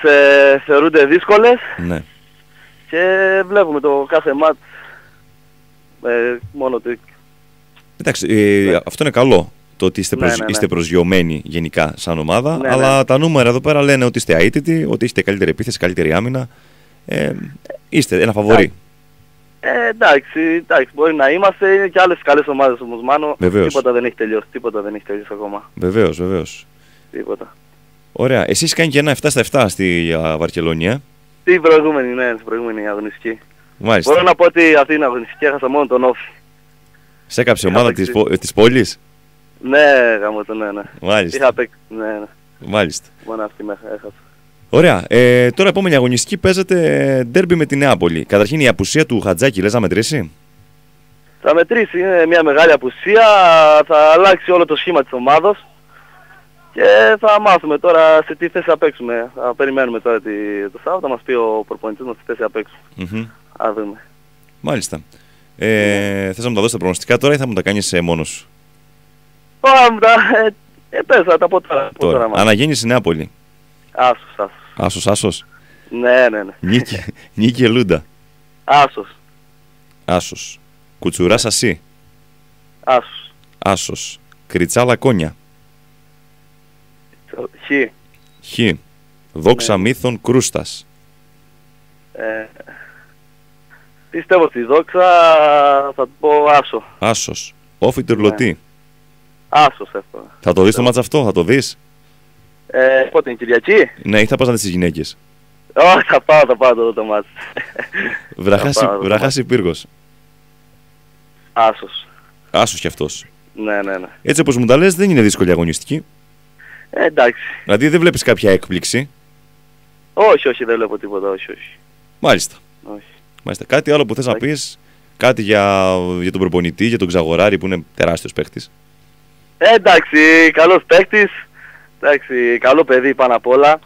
θεωρούνται δύσκολες. Ναι. Και βλέπουμε το κάθε μάτς μόνο του. Εντάξει, αυτό είναι καλό. Το ότι είστε προσγειωμένοι γενικά σαν ομάδα. Αλλά τα νούμερα εδώ πέρα λένε ότι είστε αίτητοι, ότι είστε καλύτερη επίθεση, καλύτερη άμυνα. Είστε ένα φαβορί. Εντάξει, μπορεί να είμαστε. Είναι και άλλες καλές ομάδες όμως, Μάνο. Βεβαίως. Τίποτα δεν έχει τελειώσει. Ακόμα. Βεβαίως. Τίποτα. Ωραία. Εσείς κάνει και ένα 7-7 στη Βαρκελόνη, Στην προηγούμενη αγωνιστική. Μάλιστα. Μπορώ να πω ότι αυτή την αγωνιστική έχασα μόνο τον Όφη. Σε έκαψε ομάδα της πόλης. Ναι, γάμο το, ναι. Μάλιστα. Είχα παίξει, ναι. Μάλιστα. Μόνο αυτή με έχασα. Ωραία. Τώρα επόμενη αγωνιστική παίζεται ντέρμπι με τη Νεάπολη. Καταρχήν η απουσία του Χατζάκη, λες να μετρήσει? Θα μετρήσει, είναι μια μεγάλη απουσία. Θα αλλάξει όλο το σχήμα της ομάδας. Και θα μάθουμε τώρα σε τι θέση θα παίξουμε. Θα περιμένουμε τώρα το Σάββατο, θα μας πει ο προπονητής μας τι θέση θα παίξουμε. Θα δούμε. Μάλιστα. Θες να μου τα δώσεις τα προγνωστικά τώρα ή θα μου τα κάνεις μόνος σου? Πες, θα τα πω τώρα. Αναγέννηση Νεάπολη. Άσος. Ναι. Νίκη Ελούντα. Άσος. Κουτσουράς Ασί. Άσος. Κριτσάλα Κόνια. Χ. Δόξα Μύθων Κρούστας. Πιστεύω στη Δόξα, θα πω Άσο. Άσος. Όφη Τουρλωτή. Άσος εύκολα. Θα το δεις το μάτς αυτό, θα το δεις? Πότε είναι, Κυριακή? Ναι, ή θα πας να δεις τις γυναίκες? Όχι, θα πάω το μάτς. Βραχάς Πύργος. Άσος κι αυτός. Ναι. Έτσι όπως μου τα λες δεν είναι δύσκολη αγωνιστική. Εντάξει. Δηλαδή δεν βλέπεις κάποια έκπληξη? Όχι, δεν βλέπω τίποτα, όχι. Μάλιστα. Κάτι άλλο που θες να πεις? Κάτι για τον προπονητή, για τον Ξαγοράρη που είναι τεράστιος παίκτης? Εντάξει, καλός παίκτης. Εντάξει, καλό παιδί πάνω απ' όλα.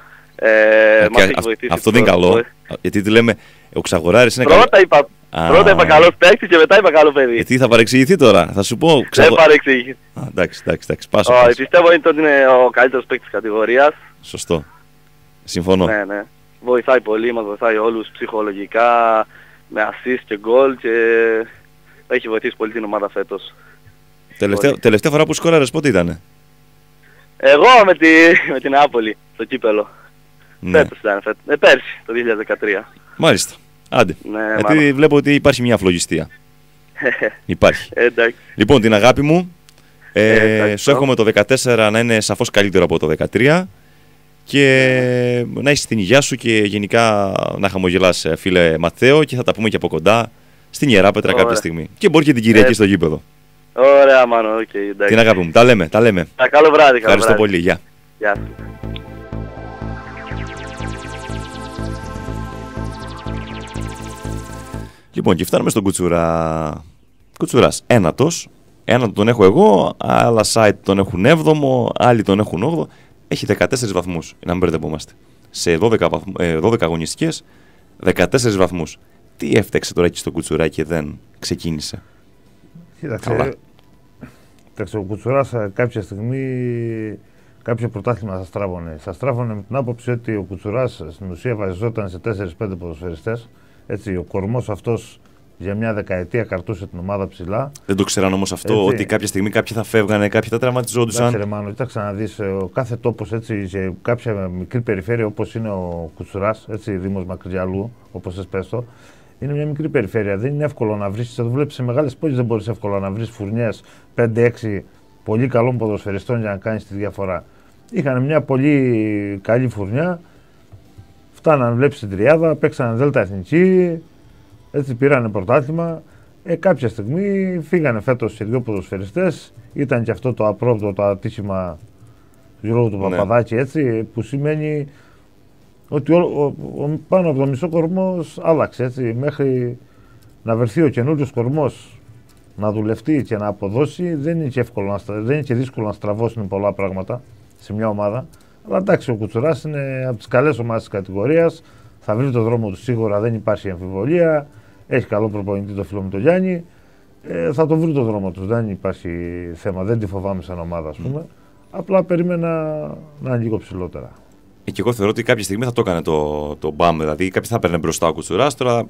Μας έχει βοηθήσει. Αυτό δεν είναι καλό. Γιατί τι λέμε, ο Ξαγοράρης είναι Πρώτα είπα καλός παίκτης και μετά είπα καλό παιδί. Γιατί θα παρεξηγηθεί τώρα, θα σου πω. Δεν παρεξηγηθεί. Εντάξει, πάσω. Πιστεύω ότι είναι ο καλύτερος παίκτης της κατηγορίας. Σωστό. Συμφωνώ. Ναι. Βοηθάει πολύ, μας βοηθάει όλους ψυχολογικά, με assist και goal και έχει βοηθήσει πολύ την ομάδα φέτος. Τελευταία φορά που σκόραρες πότε ήτανε? Εγώ με την Νεάπολη, στο κύπελο. Ναι. Φέτος ήταν, πέρσι, το 2013. Μάλιστα. Άντε. Ναι, γιατί βλέπω ότι υπάρχει μια αφλογιστία. Υπάρχει. Εντάξει. Λοιπόν, την αγάπη μου, σου εύχομαι το 14 να είναι σαφώς καλύτερο από το 13 και να έχεις την υγεία σου και γενικά να χαμογελάς, φίλε Ματθαίο, και θα τα πούμε και από κοντά στην Ιεράπετρα κάποια στιγμή. Και μπορεί και την Κυριακή στο γήπεδο. Ωραία, μάνο, εντάξει. Την αγάπη μου, τα λέμε. Καλό βράδυ. Ευχαριστώ πολύ, γεια. Γεια σου. Λοιπόν, και φτάνουμε στον Κουτσουρά. Κουτσουράς, ένατος τον έχω εγώ, άλλα site τον έχουν 7ο, άλλοι τον έχουν 8ο. Έχει 14 βαθμούς, να μην μπερδευόμαστε. Σε 12 αγωνιστικές, 14 βαθμούς. Τι έφταξε τώρα εκεί στο Κουτσουρά και δεν ξεκίνησε? Κοίταξε, ο Κουτσουράς κάποια στιγμή κάποιο πρωτάθλημα θα στράβωνε. Θα στράβωνε με την άποψη ότι ο Κουτσουράς στην ουσία βασιζόταν σε 4-5 ποδοσφαιριστές. Έτσι, ο κορμός αυτός για μια δεκαετία καρτούσε την ομάδα ψηλά. Δεν το ξέραν όμως αυτό, έτσι, ότι κάποια στιγμή κάποιοι θα φεύγανε, κάποιοι θα τραυματιζόντουσαν. Εντάξει, Μάνο, κοίταξε να δεις, ο κάθε τόπος έτσι, σε κάποια μικρή περιφέρεια όπως είναι ο Κουτσουράς, έτσι, Δήμος Μακριτζιαλού, όπως θες πες το, είναι μια μικρή περιφέρεια. Δεν είναι εύκολο να βρεις, εδώ βλέπεις σε μεγάλες πόλεις δεν μπορείς εύκολα να βρεις φουρνιές 5-6 πολύ καλών ποδοσφαιριστών για να κάνεις τη διαφορά. Είχαν μια πολύ καλή φουρνιά, φτάναν, βλέπεις την τριάδα, παίξαν Δέλτα Εθνική, έτσι πήρανε πρωτάθλημα. Κάποια στιγμή φύγανε φέτος σε 2 ποδοσφαιριστές. Ήταν και αυτό το απρόβλεπτο, το ατύχημα του Γιώργου του Παπαδάκη, έτσι, που σημαίνει ότι πάνω από το μισό κορμός άλλαξε, έτσι, μέχρι να βρεθεί ο καινούριος κορμός να δουλευτεί και να αποδώσει. Δεν είναι και εύκολο, δεν είναι και δύσκολο να στραβώσουν πολλά πράγματα σε μια ομάδα. Αλλά εντάξει, ο Κουτσουράς είναι από τις καλές ομάδες της κατηγορίας. Θα βρει το δρόμο του σίγουρα, δεν υπάρχει αμφιβολία. Έχει καλό προπονητή το φίλο μου τον Γιάννη. Θα το βρει το δρόμο του, δεν υπάρχει θέμα. Δεν τη φοβάμαι σαν ομάδα, ας πούμε. Απλά περίμενα να είναι λίγο ψηλότερα. Και εγώ θεωρώ ότι κάποια στιγμή θα το έκανε το μπαμ, δηλαδή κάποιος θα παίρνει μπροστά ο Κουτσουράς. Τώρα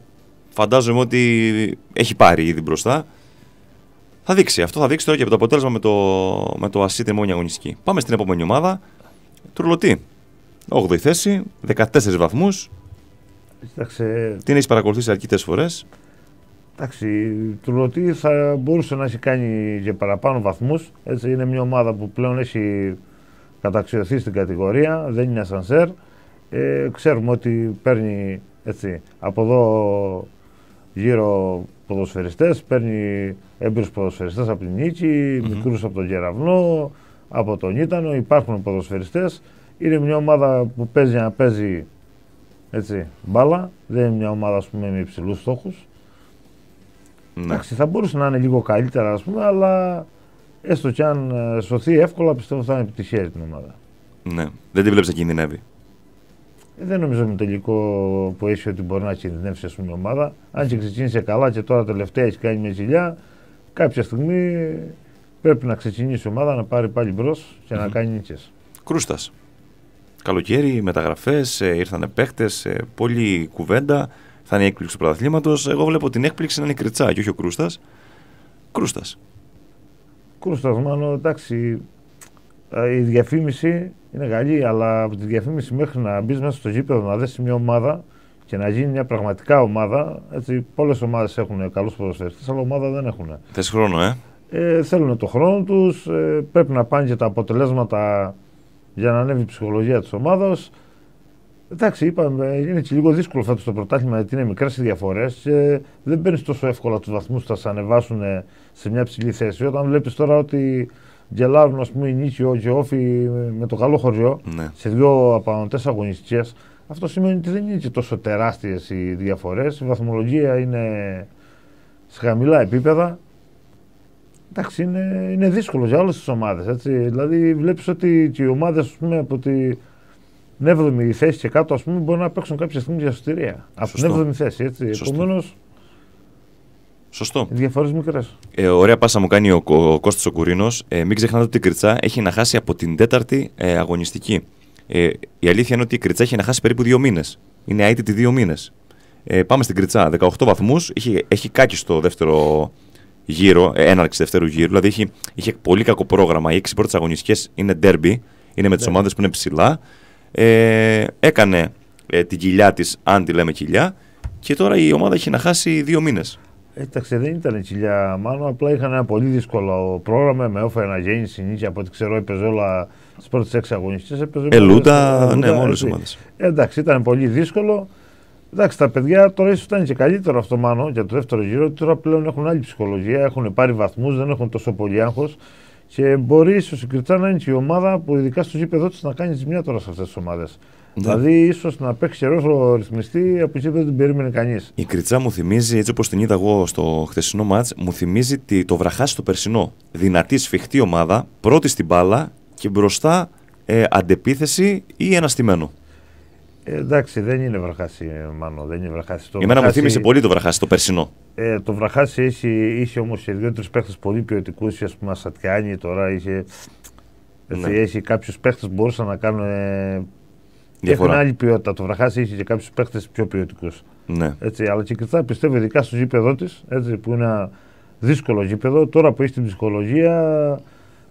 φαντάζομαι ότι έχει πάρει ήδη μπροστά. Θα δείξει, αυτό θα δείξει τώρα και από το αποτέλεσμα με το Ασί την επόμενη αγωνιστική. Πάμε στην επόμενη ομάδα. Τουρλωτή. 8η θέση, 14 βαθμούς. Την έχεις παρακολουθήσει αρκετές φορές. Εντάξει, η Τουρλωτή θα μπορούσε να έχει κάνει και παραπάνω βαθμούς. Έτσι, είναι μια ομάδα που πλέον έχει καταξιωθεί στην κατηγορία, δεν είναι ασανσέρ. Ξέρουμε ότι παίρνει έτσι, από εδώ γύρω ποδοσφαιριστές, παίρνει έμπειρους ποδοσφαιριστές από την Νίκη, μικρούς από τον Κεραυνό, από τον Ήτανο, υπάρχουν ποδοσφαιριστές. Είναι μια ομάδα που παίζει να παίζει έτσι, μπάλα, δεν είναι μια ομάδα ας πούμε, με υψηλούς στόχους. Εντάξει, θα μπορούσε να είναι λίγο καλύτερα ας πούμε, αλλά έστω κι αν σωθεί εύκολα πιστεύω θα είναι επιτυχία την ομάδα. Ναι, δεν την βλέπεις να κινδυνεύει. Δεν νομίζω με τελικό που έχει ότι μπορεί να κινδυνεύσει η ομάδα. Αν και ξεκίνησε καλά και τώρα τελευταία έχει κάνει μια ζηλιά, κάποια στιγμή πρέπει να ξεκινήσει η ομάδα να πάρει πάλι μπρος και να κάνει νίκες. Κρούστας. Καλοκαίρι, μεταγραφές, ήρθανε παίχτες, πολλή κουβέντα. Θα είναι η έκπληξη του πρωταθλήματος. Εγώ βλέπω την έκπληξη να είναι η Κριτσά και όχι ο Κρούστας. Κρούστας. Κρούστας, μάλλον εντάξει. Η διαφήμιση είναι καλή, αλλά από τη διαφήμιση μέχρι να μπει μέσα στο γήπεδο να δεις μια ομάδα και να γίνει μια πραγματικά ομάδα. Έτσι, πολλές ομάδες έχουν καλούς ποδοσφαιριστές, αλλά ομάδα δεν έχουν. Θες χρόνο, θέλουν το χρόνο τους, πρέπει να πάνε και τα αποτελέσματα για να ανέβει η ψυχολογία της ομάδας. Εντάξει, είπαμε, είναι και λίγο δύσκολο φέτος το πρωτάθλημα γιατί είναι μικρές οι διαφορές και δεν παίρνεις τόσο εύκολα τους βαθμούς που θα σε ανεβάσουν σε μια ψηλή θέση. Όταν βλέπεις τώρα ότι γελάρουν ας πούμε, η Νίκη και ο Όφη με το καλό χωριό σε δύο απανωτές αγωνιστικές, αυτό σημαίνει ότι δεν είναι και τόσο τεράστιες οι διαφορές. Η βαθμολογία είναι σε χαμηλά επίπεδα. Εντάξει, είναι δύσκολο για όλες τις ομάδες. Έτσι. Δηλαδή, βλέπεις ότι και οι ομάδες από την 7η θέση και κάτω ας πούμε, μπορεί να παίξουν κάποια στιγμή για σωτηρία. Από την 7η θέση. Επομένως, σωστό. Οι διαφορές μικρές. Ωραία πάσα μου κάνει ο Κώστας ο Κουρίνος. Μην ξεχνάτε ότι η Κριτσά έχει να χάσει από την 4η αγωνιστική. Η αλήθεια είναι ότι η Κριτσά έχει να χάσει περίπου 2 μήνες. Είναι αίτητη 2 μήνες. Πάμε στην Κριτσά. 18 βαθμούς. Έχει κάκι στο δεύτερο γύρο, έναρξη δεύτερου γύρου. Δηλαδή είχε πολύ κακό πρόγραμμα. Οι 6 πρώτες αγωνιστικές είναι ντέρμπι. Είναι με τις ομάδες που είναι ψηλά. Έκανε την κοιλιά της, αν τη λέμε κοιλιά. Και τώρα η ομάδα έχει να χάσει 2 μήνες. Εντάξει, δεν ήταν κοιλιά μάλλον, απλά είχαν ένα πολύ δύσκολο πρόγραμμα με όφερ αναγέννηση Νίκη, από ό,τι ξέρω έπαιζε όλα στις πρώτες 6 αγωνιστικές. Ελούτα, ναι, με όλες τις ομάδες. Εντάξει, ήταν πολύ δύσκολο. Εντάξει, τα παιδιά τώρα ίσως ήταν και καλύτερο αυτό μάλλον για το δεύτερο γύρο, τώρα πλέον έχουν άλλη ψυχολογία, έχουν πάρει βαθμούς, δεν έχουν τόσο πολύ άγχος και μπορεί ίσως η Κριτσά να είναι και η ομάδα που ειδικά στο γήπεδο της να κάνει ζημιά τώρα σε αυτές τις ομάδες. Δηλαδή, ίσως να παίξει καιρό ρυθμιστή από εκεί που δεν την περίμενε κανείς. Η Κριτσά μου θυμίζει, έτσι όπως την είδα εγώ στο χθεσινό μάτς, μου θυμίζει το Βραχάσι το περσινό. Δυνατή, σφιχτή ομάδα, πρώτη στην μπάλα και μπροστά αντεπίθεση ή ένα στημένο. Εντάξει, δεν είναι Βραχάσι, μάλλον. Δεν είναι Βραχάσι. Εμένα μου θύμισε πολύ το Βραχάσι το περσινό. Το Βραχάσι είχε όμως και 2-3 παίχτες πολύ ποιοτικούς, ας πούμε, Σατιάνι τώρα είχε. Έχει κάποιους παίχτες που μπορούσαν να κάνουν. Έχουν άλλη ποιότητα. Το Βραχάσι είχε και κάποιους παίχτες πιο ποιοτικούς. Ναι. Έτσι, αλλά και η Κριτσά πιστεύω ειδικά στο γήπεδο της, που είναι ένα δύσκολο γήπεδο. Τώρα που έχει την ψυχολογία,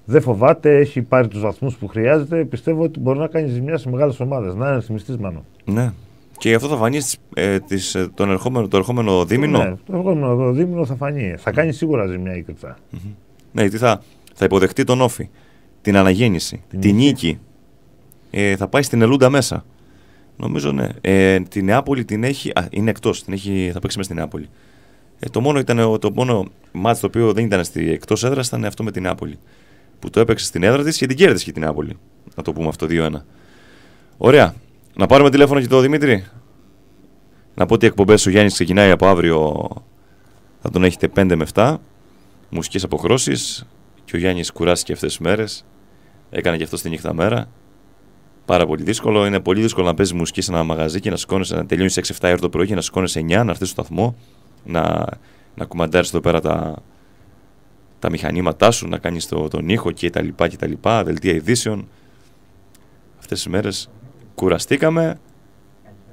δεν φοβάται, έχει πάρει τους βαθμούς που χρειάζεται. Πιστεύω ότι μπορεί να κάνει ζημιά σε μεγάλες ομάδες. Να είναι ρυθμιστής μάλλον. Ναι. Και γι' αυτό θα φανεί το ερχόμενο δίμηνο. Ναι, το ερχόμενο δίμηνο θα φανεί. Θα κάνει σίγουρα ζημιά η Κριτσά. Ναι, γιατί θα υποδεχτεί τον Όφη, την αναγέννηση, την νίκη. Θα πάει στην Ελούντα μέσα. Νομίζω ναι. Τη Νεάπολη την έχει. Είναι εκτός. Θα παίξει μέσα στη Νεάπολη. Το μόνο μάτς το οποίο δεν ήταν εκτός έδρας ήταν αυτό με την Νεάπολη. Που το έπαιξε στην έδρα της και την κέρδισε και την Νεάπολη. Να το πούμε αυτό 2-1. Ωραία. Να πάρουμε τηλέφωνο και τον Δημήτρη. Να πω ότι οι εκπομπές ο Γιάννης ξεκινάει από αύριο. Θα τον έχετε 5 με 7. Μουσικές αποχρώσεις. Και ο Γιάννης κουράστηκε αυτές τις μέρες. Έκανε και αυτό στη νύχτα μέρα. Πάρα πολύ δύσκολο. Είναι πολύ δύσκολο να παίζει μουσική σε ένα μαγαζί και να τελειώνει σε 6-7 ώρα το πρωί και να σηκώνεσαι 9, να έρθει στο σταθμό, να κουμαντάρεις εδώ πέρα τα μηχανήματά σου, να κάνεις τον ήχο κτλ. Δελτία ειδήσεων. Αυτές τις μέρες Κουραστήκαμε,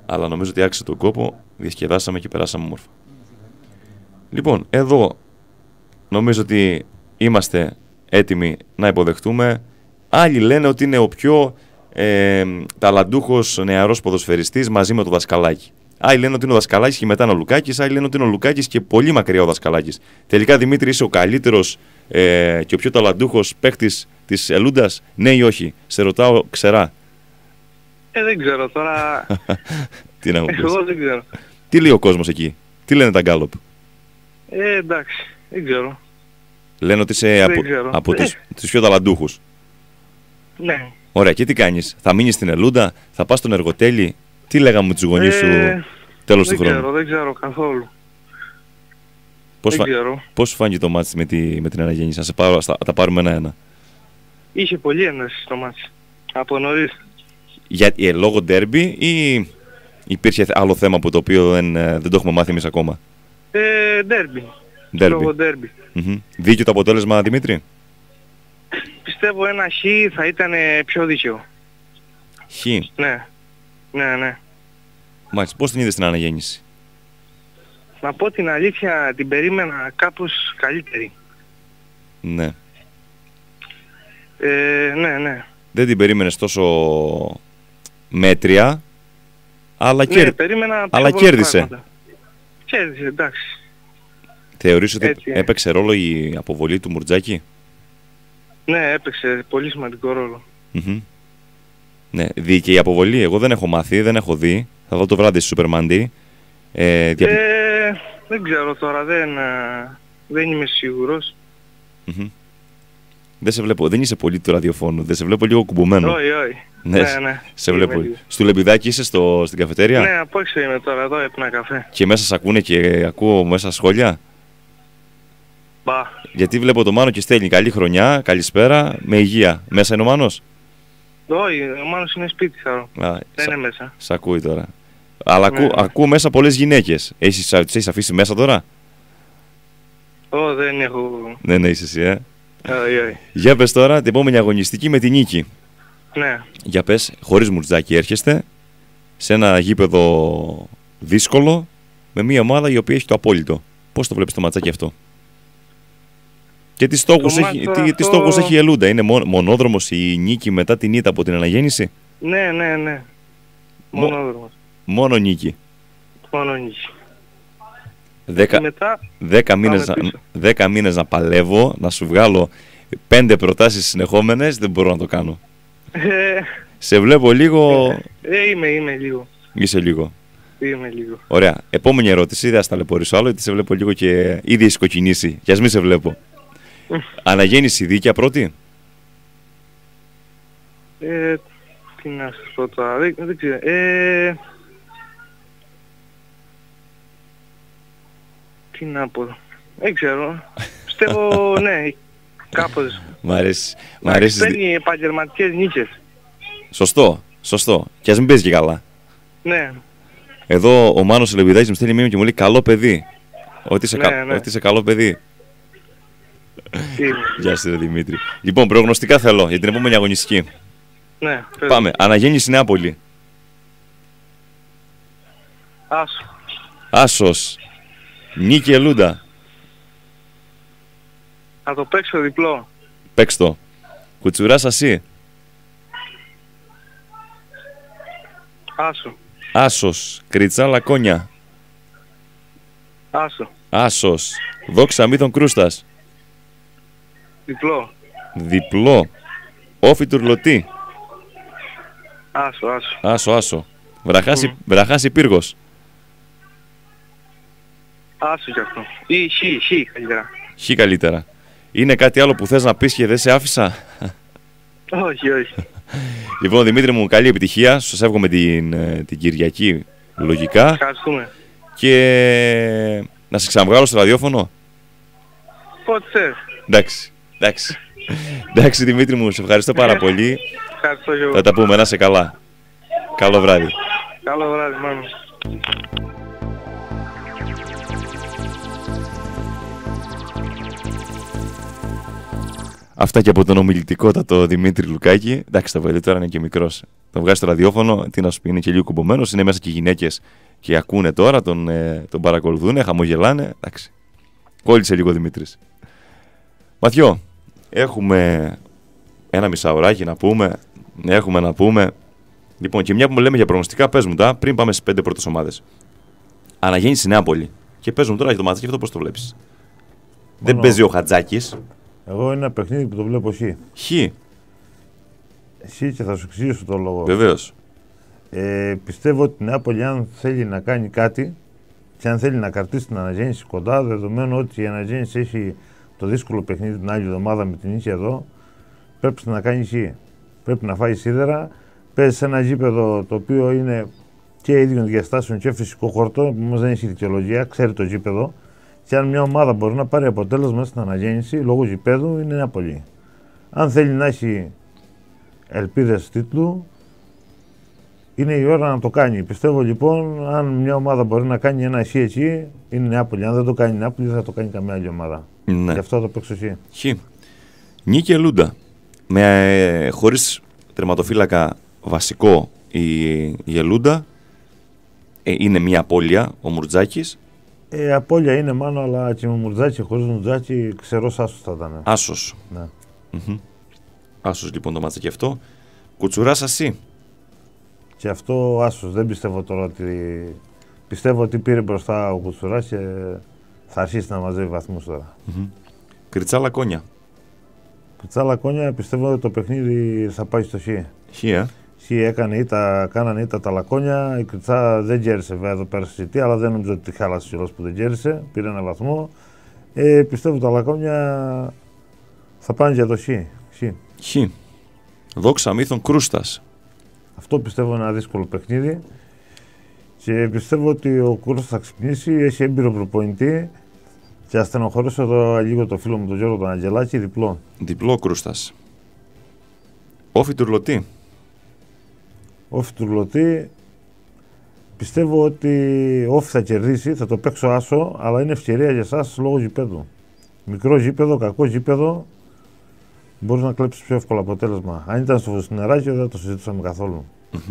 αλλά νομίζω ότι άξιζε τον κόπο, διασκεδάσαμε και περάσαμε όμορφα. Λοιπόν, εδώ νομίζω ότι είμαστε έτοιμοι να υποδεχτούμε. Άλλοι λένε ότι είναι ο πιο ταλαντούχος νεαρός ποδοσφαιριστής μαζί με το Δασκαλάκη. Άλλοι λένε ότι είναι ο Δασκαλάκης και μετά είναι ο Λουκάκης. Άλλοι λένε ότι είναι ο Λουκάκης και πολύ μακριά ο Δασκαλάκης. Τελικά, Δημήτρη, είσαι ο καλύτερος και ο πιο ταλαντούχος παίκτης της Ελούντας, ναι ή όχι? Σε ρωτάω ξερά. Δεν ξέρω τώρα. Τι να μου πεις? Εγώ δεν ξέρω. Τι λέει ο κόσμος εκεί? Τι λένε τα γκάλοπ? Εντάξει, δεν ξέρω. Λένε ότι είσαι από τους πιο ταλαντούχους. Ναι. Ωραία, και τι κάνεις? Θα μείνεις στην Ελούντα, θα πας στον Εργοτέλη? Τι λέγαμε με τους γονείς σου τέλος του χρόνου? Δεν ξέρω καθόλου. Πώς σου φάνηκε το μάτς με την Αναγέννηση? Να τα πάρουμε ένα-ένα. Είχε πολύ ένταση στο μάτς. Από νωρίς. Λόγω ντέρμπι ή υπήρχε άλλο θέμα από το οποίο δεν το έχουμε μάθει εμείς ακόμα? Ντέρμπι. Λόγω ντέρμπι. Δίκαιο το αποτέλεσμα, Δημήτρη? Πιστεύω ένα χ θα ήταν πιο δίκαιο. Χ. Ναι. Μάλιστα, πώς την είδες την Αναγέννηση? Να πω την αλήθεια, την περίμενα κάπως καλύτερη. Ναι. Ναι. Δεν την περίμενες τόσο μέτρια, αλλά, κέρδισε. Κέρδισε, εντάξει. Θεωρείς ότι έπαιξε ρόλο η αποβολή του Μουρτζάκη? Ναι, έπαιξε πολύ σημαντικό ρόλο. Ναι, δίκαιη η αποβολή. Εγώ δεν έχω μάθει, δεν έχω δει. Θα δω το βράδυ στη Super Monday. Δεν ξέρω τώρα, δεν είμαι σίγουρος. Δεν σε βλέπω, δεν είσαι πολύ του ραδιοφώνου, δεν σε βλέπω λίγο κουμπωμένο. Όχι. Ναι. Σε βλέπω. Στο Λεμπιδάκι είσαι στην καφετέρια? Ναι, από έξω είμαι τώρα, εδώ έπινα καφέ. Και μέσα σ' ακούνε και ακούω μέσα σχόλια? Μπα. Γιατί βλέπω το Μάνο και στέλνει καλή χρονιά, καλησπέρα, με υγεία. Μέσα είναι ο Μάνος? Όχι, ο Μάνος είναι σπίτι θα δεν είναι μέσα. Σ' ακούει τώρα. Αλλά ακούω μέσα πολλές γυναίκες. Έχεις αφήσει μέσα τώρα? Δεν έχω. Δεν είσαι εσύ, Όχι. Για πες τώρα την επόμενη αγωνιστική με την νίκη. Ναι. Για πες, χωρίς Μουρτζάκη έρχεστε σε ένα γήπεδο δύσκολο με μια ομάδα η οποία έχει το απόλυτο. Πώς το βλέπεις το ματσάκι αυτό? Και τι στόχους έχει η Ελούντα? Είναι μονόδρομος η νίκη μετά την ήττα από την Αναγέννηση? Ναι. Μονόδρομος. Μόνο νίκη. Μόνο νίκη. 10 μήνες να παλεύω, να σου βγάλω 5 προτάσεις συνεχόμενες, δεν μπορώ να το κάνω. Σε βλέπω λίγο... Είμαι λίγο. Είσαι λίγο. Είμαι λίγο. Ωραία. Επόμενη ερώτηση, δεν θα ταλαιπωρήσω άλλο, γιατί σε βλέπω λίγο και ήδη έχεις κοκκινήσει. Κι ας μην σε βλέπω. Αναγέννηση δίκαια πρώτη? Τι να σας πω τώρα, δεν ξέρω. Τι να πω, δεν ξέρω. Πιστεύω ναι, κάπως. Μ' αρέσει. Παίρνει επαγγελματικές νίκες. Σωστό. Κι ας μην παίζει και καλά. Ναι. Εδώ ο Μάνος Λεμπιδάκης μου στέλνει μήνυμα και μου λέει καλό παιδί. Ότι είσαι καλό παιδί. Γεια σου, Δημήτρη. Λοιπόν, προγνωστικά θέλω για την επόμενη αγωνιστική. Ναι. Πάμε. Αναγέννηση Νεάπολη. Άσος. Νίκη Ελούντα. Θα το παίξω διπλό. Παίξ' το. Κουτσουράς Ασί. Άσος. Κριτσά Λακόνια. Άσος. Δόξα Μύθων Κρούστας. Διπλό. Όφι Τουρλωτή. Άσο. Βραχάση Πύργος. Άσο κι αυτό. Ή χ καλύτερα. Χ καλύτερα. Είναι κάτι άλλο που θες να πεις και δεν σε άφησα? Όχι. Λοιπόν, Δημήτρη μου, καλή επιτυχία. Σας εύχομαι την Κυριακή λογικά. Ευχαριστούμε. Και να σε ξαναβγάλω στο ραδιόφωνο. Πότε θες. Εντάξει Δημήτρη μου, σε ευχαριστώ πάρα πολύ. Ευχαριστώ και εγώ. Θα τα πούμε, να είσαι καλά. Καλό βράδυ. Καλό βράδυ, μάλλον. Αυτά και από τον ομιλητικότατο Δημήτρη Λουκάκη. Εντάξει, το παιδί τώρα είναι και μικρός. Τον βγάζει στο ραδιόφωνο, τι να σου πει, είναι και λίγο κουμπωμένος. Είναι μέσα και οι γυναίκες και ακούνε τώρα, τον παρακολουθούν, χαμογελάνε. Εντάξει. Κόλλησε λίγο ο Δημήτρης. Μαθιό, έχουμε ένα μισάωράκι να πούμε. Έχουμε να πούμε. Λοιπόν, και μια που λέμε για προγνωστικά, πες μου τα πριν πάμε στις 5 πρώτες ομάδες. Αναγέννηση στη Νεάπολη. Και πες μου τώρα για το μάτσα και αυτό πώς το βλέπεις. Δεν παίζει ο Χατζάκης. Εγώ είναι ένα παιχνίδι που το βλέπω χ. Χ. Και θα σου εξηγήσω το λόγο. Βεβαίως. Πιστεύω ότι η Νεάπολη, αν θέλει να κάνει κάτι και αν θέλει να κρατήσει την αναγέννηση κοντά, δεδομένου ότι η αναγέννηση έχει το δύσκολο παιχνίδι την άλλη εβδομάδα με την νίκη εδώ, πρέπει να κάνει χ. Πρέπει να φάει σίδερα. Παίζει σε ένα γήπεδο το οποίο είναι και ίδιων διαστάσεων και φυσικό χορτό, που όμως δεν έχει δικαιολογία, ξέρει το γήπεδο. Και αν μια ομάδα μπορεί να πάρει αποτέλεσμα στην αναγέννηση λόγω γηπέδου, είναι Νεάπολη. Αν θέλει να έχει ελπίδες τίτλου, είναι η ώρα να το κάνει. Πιστεύω λοιπόν, αν μια ομάδα μπορεί να κάνει ένα χ εκεί, είναι Νεάπολη. Αν δεν το κάνει Νεάπολη, δεν θα το κάνει καμία άλλη ομάδα. Ναι. Γι' αυτό το παίξω χ. Νίκη Ελούντα. Χωρίς τερματοφύλακα βασικό η Ελούντα. Είναι μια απώλεια ο Μουρτζάκης. Απώλεια είναι μάλλον, αλλά και με Μουρτζάκη, χωρίς Μουρτζάκη, ξερός άσος θα ήταν. Άσος. Ναι. Άσος λοιπόν το μάτσα και αυτό. Κουτσουράς Ασί. Και αυτό άσος. Δεν πιστεύω τώρα ότι... Πιστεύω ότι πήρε μπροστά ο Κουτσουράς και θα αρχίσει να μαζεύει βαθμούς τώρα. Κριτσάλα Κόνια. Κριτσάλα Κόνια, πιστεύω ότι το παιχνίδι θα πάει στο χ. Χ, κάνανε ήττα τα Λακόνια. Η Κριτσά δεν κέρδισε βέβαια εδώ πέρα στη Σιτή, αλλά δεν νομίζω ότι τη χάλασε κιόλας που δεν κέρδισε. Πήρε ένα βαθμό. Πιστεύω τα Λακόνια θα πάνε για το χ. Δόξα Μύθων Κρούστας. Αυτό πιστεύω είναι ένα δύσκολο παιχνίδι. Και πιστεύω ότι ο Κρούστας θα ξυπνήσει, έχει έμπειρο προπονητή. Και ασθενοχωρήσω εδώ λίγο το φίλο μου τον Γιώργο τον Αγγελάκη, διπλό. Διπλό Κρούστας. Όφη Τουρλωτή. Όφη Τουρλωτή. Πιστεύω ότι Όφη θα κερδίσει, θα το παίξω άσο, αλλά είναι ευκαιρία για εσάς λόγω γηπέδου. Μικρό γήπεδο, κακό γήπεδο, μπορεί να κλέψει πιο εύκολο αποτέλεσμα. Αν ήταν στο Νεράκιο δεν το συζητούσαμε καθόλου.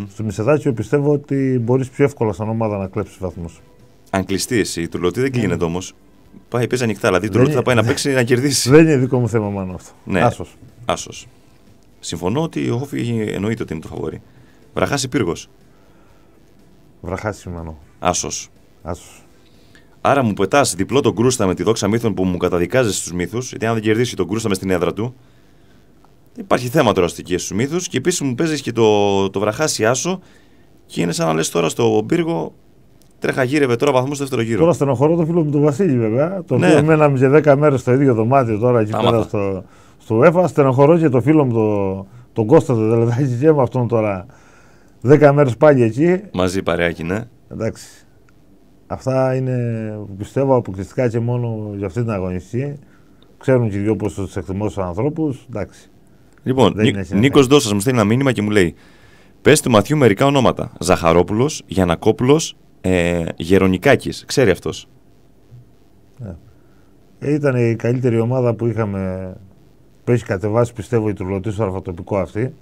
Στο Μισεδάκιο πιστεύω ότι μπορείς πιο εύκολα σαν ομάδα να κλέψεις βαθμούς. Αν κλειστεί εσύ, η Τουρλωτή δεν κλείνεται όμως. Πάει, παίζει ανοιχτά, δηλαδή η Τουρλωτή θα πάει να παίξει να κερδίσει. Δεν είναι δικό μου θέμα μάλλον αυτό. Ναι. Άσος. Συμφωνώ ότι ο Όφη εννοείται ότι είναι το φαβορί. Βραχάς ή Πύργος. Βραχάς μάλλον. Άσος. Άρα μου πετάς διπλό τον Κρούστα με τη Δόξα Μύθων που μου καταδικάζει στους μύθους, γιατί αν δεν κερδίσει τον Κρούστα μες στην έδρα του, υπάρχει θέμα τώρα στους μύθους. Και επίσης μου παίζεις και το Βραχάση Άσο και είναι σαν να λες τώρα στο Πύργο τρέχα γύρευε τώρα βαθμούς στο δεύτερο γύρο. Τώρα στενοχωρώ το φίλο μου τον Βασίλη βέβαια. Το οποίο μέναμε και 10 μέρες στο ίδιο δωμάτιο τώρα εκεί πέρα στο ΕΦΑ. Στενοχωρώ και το φίλο μου τον Κώστα το Δελεδάκη και με αυτόν τώρα 10 μέρες πάλι εκεί. Μαζί παρεάκι, ναι. Εντάξει. Αυτά είναι που πιστεύω αποκλειστικά και μόνο για αυτή την αγωνιστική. Ξέρουν και οι δυο πώς τους εκτιμώ στους ανθρώπους. Εντάξει. Λοιπόν, Νίκος Δώσας μου στέλνει ένα μήνυμα και μου λέει: πες του Μαθιού μερικά ονόματα. Ζαχαρόπουλος, Γιαννακόπουλος, Γερονικάκης. Ξέρει αυτός. Ήταν η καλύτερη ομάδα που είχαμε, που έχει κατεβάσει πιστεύω η Τουρλωτή στο αρφατοπικό αυτή.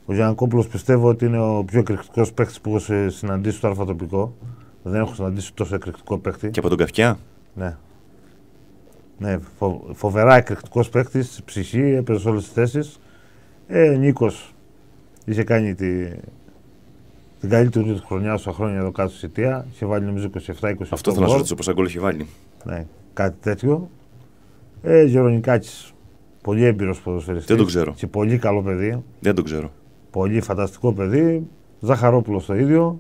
Ο Γιαννακόπουλος πιστεύω ότι είναι ο πιο εκρηκτικός παίκτης που έχω συναντήσει στο αρφατοπικό. Δεν έχω συναντήσει τόσο εκρηκτικό παίκτη. Και από τον Καφκιά. Ναι, φοβερά εκρηκτικός παίκτης, ψυχή, έπαιζε σε όλες τις θέσεις. Ο Νίκος είχε κάνει την καλύτερη του χρονιά στα χρόνια εδώ κάτω στη Σιτία. Είχε βάλει νομίζω 27-28. Αυτό θέλω να σου ρωτήσω, πόσα γκολ είχε βάλει. Ναι, κάτι τέτοιο. Γερονικάκης, πολύ έμπειρος ποδοσφαιριστής. Δεν το ξέρω. Και πολύ καλό παιδί. Δεν το ξέρω. Πολύ φανταστικό παιδί. Ζαχαρόπουλος το ίδιο.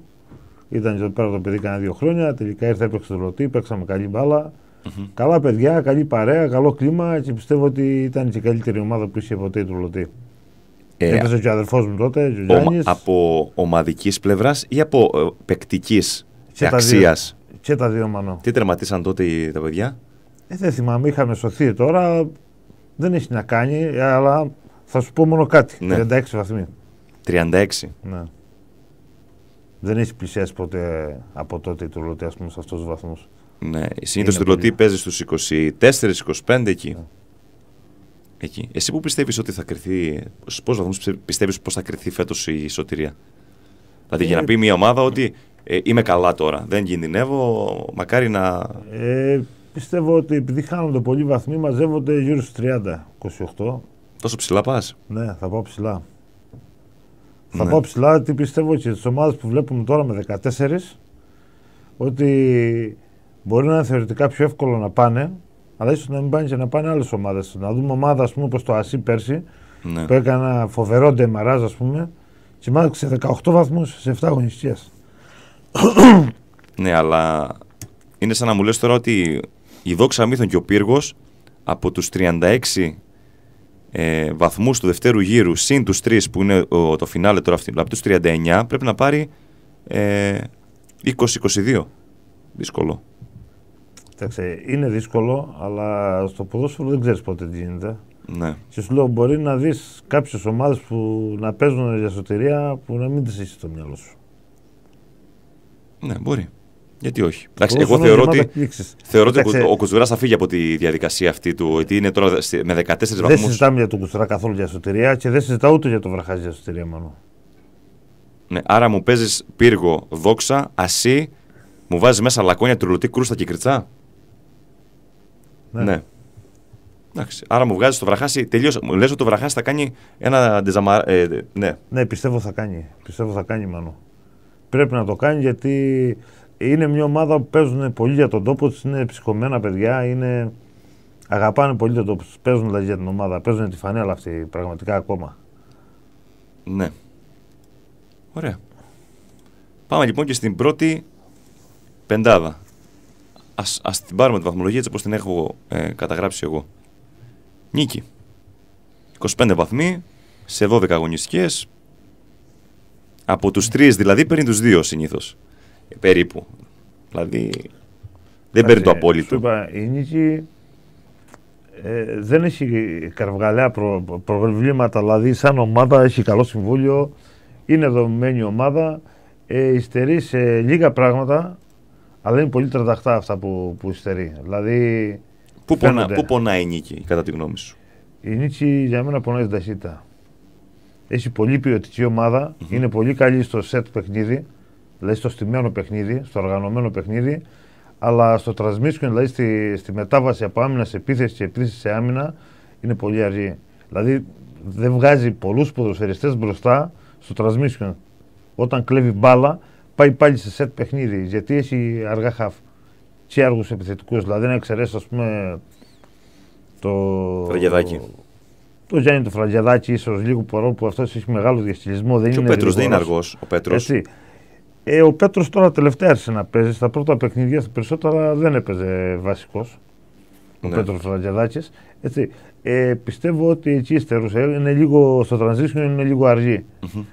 Ήταν και εδώ πέρα το παιδί κάνα 2 χρόνια. Τελικά ήρθε, έπαιξε στο Τουρλωτή, παίξαμε καλή μπάλα. Καλά παιδιά, καλή παρέα, καλό κλίμα και πιστεύω ότι ήταν και η καλύτερη ομάδα που είχε ποτέ η Τουρλωτή. Έπαιζε και ο αδερφός μου τότε, και ο Γιάννης. Από ομαδικής πλευράς ή από παικτικής αξίας? Και τα δύο μανώ. Τι τερματίσαν τότε τα παιδιά? Δεν θυμάμαι, είχαμε σωθεί τώρα. Δεν έχει να κάνει, αλλά θα σου πω μόνο κάτι. 36 βαθμοί. 36. Ναι. Δεν έχει πλησιάσει ποτέ από τότε η Τουρλωτή, ας πούμε, σε αυτούς τους βαθμούς. Ναι, συνήθως η Τουρλωτή παίζει στους 24-25 εκεί. Εκεί. Εσύ που πιστεύεις ότι θα κρυθεί, στους πόσους βαθμούς πιστεύεις πως θα κρυθεί φέτος η σωτηρία? Δηλαδή για να πει μια ομάδα ότι είμαι καλά τώρα, δεν κινδυνεύω, μακάρι να... Πιστεύω ότι επειδή χάνονται πολλοί βαθμοί, μαζεύονται γύρω στους 30-28. Τόσο ψηλά πας? Ναι, θα πάω ψηλά. Θα πάω ψηλά, γιατί πιστεύω και τις ομάδες που βλέπουμε τώρα με 14, ότι μπορεί να είναι θεωρητικά πιο εύκολο να πάνε, αλλά ίσως να μην πάνε και να πάνε άλλες ομάδες. Να δούμε ομάδα, ας πούμε, όπως το ΑΣΥ πέρσι, που έκανε ένα φοβερό ντεμαράζ, ας πούμε, και μάζεψε 18 βαθμούς σε 7 αγωνιστικές. Ναι, αλλά είναι σαν να μου λες τώρα ότι η Δόξα Μύθων και ο Πύργος από τους 36 βαθμούς του δευτέρου γύρου συν τους 3 που είναι το φινάλε τώρα αυτή, από τους 39 πρέπει να πάρει 20-22. Δύσκολο. Κοιτάξτε, είναι δύσκολο, αλλά στο ποδόσφαιρο δεν ξέρεις πότε τι γίνεται. Ναι. Και σου λέω, μπορεί να δεις κάποιες ομάδες που να παίζουν για σωτηρία που να μην τις έχεις στο μυαλό σου. Ναι, μπορεί. Γιατί όχι. Εντάξει, εγώ θεωρώ ότι ο Κουτσουράς θα φύγει από τη διαδικασία αυτή του, γιατί είναι τώρα με 14 βαθμούς. Δεν συζητάμε για τον Κουτσουρά καθόλου για σωτηρία και δεν συζητάω ούτε για τον Βραχάζη για σωτηρία μόνο. Ναι, άρα μου παίζεις Πύργο, Δόξα, Ασί, μου βάζεις μέσα Λακώνια, Τρουλωτή, Κρούστα και Κριτσά. Ναι. Εντάξει, άρα μου βγάζεις το Βραχάση, τελείως. Μου λες ότι το Βραχάση θα κάνει ένα Ναι, πιστεύω θα κάνει. Πιστεύω θα κάνει, Μάνο. Πρέπει να το κάνει, γιατί είναι μια ομάδα που παίζουν πολύ για τον τόπο τους, είναι ψυχωμένα παιδιά, αγαπάνε πολύ τον τόπο τους, παίζουν δηλαδή για την ομάδα, παίζουν τη φανέλα αυτή πραγματικά ακόμα. Ναι. Ωραία. Πάμε λοιπόν και στην πρώτη πεντάδα. Ας την πάρουμε τη βαθμολογία έτσι όπως την έχω καταγράψει εγώ. Νίκη. 25 βαθμοί σε 12 αγωνιστικές. Από τους 3 δηλαδή παίρνει τους 2 συνήθως. Περίπου. Δηλαδή δεν παίρνει το απόλυτο. Σου είπα, η Νίκη δεν έχει καρβγαλαία προβλήματα, δηλαδή σαν ομάδα έχει καλό συμβούλιο, είναι δομημένη ομάδα, υστερεί σε λίγα πράγματα, αλλά είναι πολύ τρανταχτά αυτά που υστερεί. Δηλαδή, πού πονάει η Νίκη κατά τη γνώμη σου? Η Νίκη για μένα πονάει την ταχύτητα. Έχει πολύ ποιοτική ομάδα, είναι πολύ καλή στο σετ παιχνίδι, δηλαδή στο στημένο παιχνίδι, στο οργανωμένο παιχνίδι, αλλά στο transmission, δηλαδή στη μετάβαση από άμυνα σε επίθεση και επίθεση σε άμυνα, είναι πολύ αργή. Δηλαδή δεν βγάζει πολλούς ποδοσφαιριστές μπροστά στο transmission. Όταν κλέβει μπάλα, πάει πάλι σε σετ παιχνίδι, γιατί έχει αργά χαφ και άργους επιθετικούς. Δηλαδή να εξαιρέσει, ας πούμε, το Γιάννη του Φραγκεδάκη, ίσως λίγο παρόλο που αυτός έχει μεγάλο διαστηλισμό. Και ο Πέτρος δεν είναι αργός. Ο Πέτρος. Ο Πέτρος τώρα τελευταία άρχισε να παίζει. Στα πρώτα παιχνίδια, στα περισσότερα δεν έπαιζε βασικός. Ο Πέτρος Φραγκεδάκης. Πιστεύω ότι εκεί υστερούσε. Είναι λίγο στο transition, είναι λίγο αργή.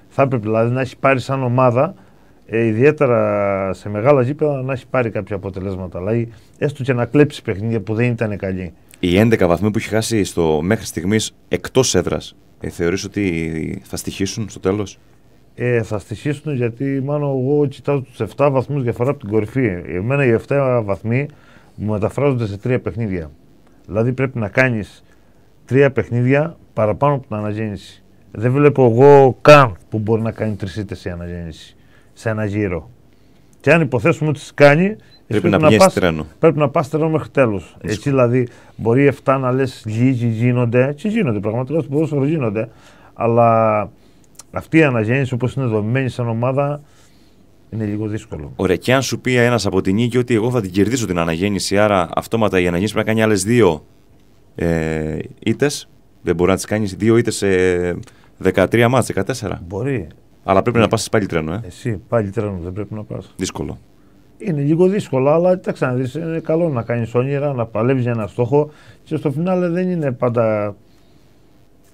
Θα έπρεπε δηλαδή να έχει πάρει σαν ομάδα, ιδιαίτερα σε μεγάλα γήπεδα, να έχει πάρει κάποια αποτελέσματα. Δηλαδή, έστω και να κλέψει παιχνίδια που δεν ήταν καλή. Οι 11 βαθμοί που έχει χάσει μέχρι στιγμής εκτός έδρας, θεωρείς ότι θα στοιχήσουν στο τέλος? Θα στοιχήσουν, γιατί μάλλον εγώ κοιτάζω τους 7 βαθμούς διαφορά από την κορυφή. Εμένα οι 7 βαθμοί μου μεταφράζονται σε 3 παιχνίδια. Δηλαδή πρέπει να κάνεις 3 παιχνίδια παραπάνω από την αναγέννηση. Δεν βλέπω εγώ καν που μπορεί να κάνει 3 ήττες η αναγέννηση σε ένα γύρο. Και αν υποθέσουμε ότι τις κάνει, πρέπει να πας τρένο. Πρέπει να πας τρένο μέχρι τέλους. Έτσι δηλαδή μπορεί 7 να λες λίγοι γίνονται, και γίνονται πραγματικά στο ποδόσφαιρο γίνονται, αλλά αυτή η αναγέννηση όπως είναι δομημένη σαν ομάδα είναι λίγο δύσκολο. Ωραία, και αν σου πει ένας από την Νίκη ότι εγώ θα την κερδίσω την αναγέννηση, άρα αυτόματα η αναγέννηση πρέπει να κάνει άλλες 2 ήττες, δεν μπορεί να τις κάνεις 2 ήττες σε 13 μάτς, 14. Μπορεί. Αλλά πρέπει να πας πάλι τρένο, Εσύ πάλι τρένο, δεν πρέπει να πας. Δύσκολο. Είναι λίγο δύσκολο, αλλά κοιτάξτε να δεις, είναι καλό να κάνεις όνειρα, να παλεύεις για ένα στόχο και στο φινάλε δεν είναι πάντα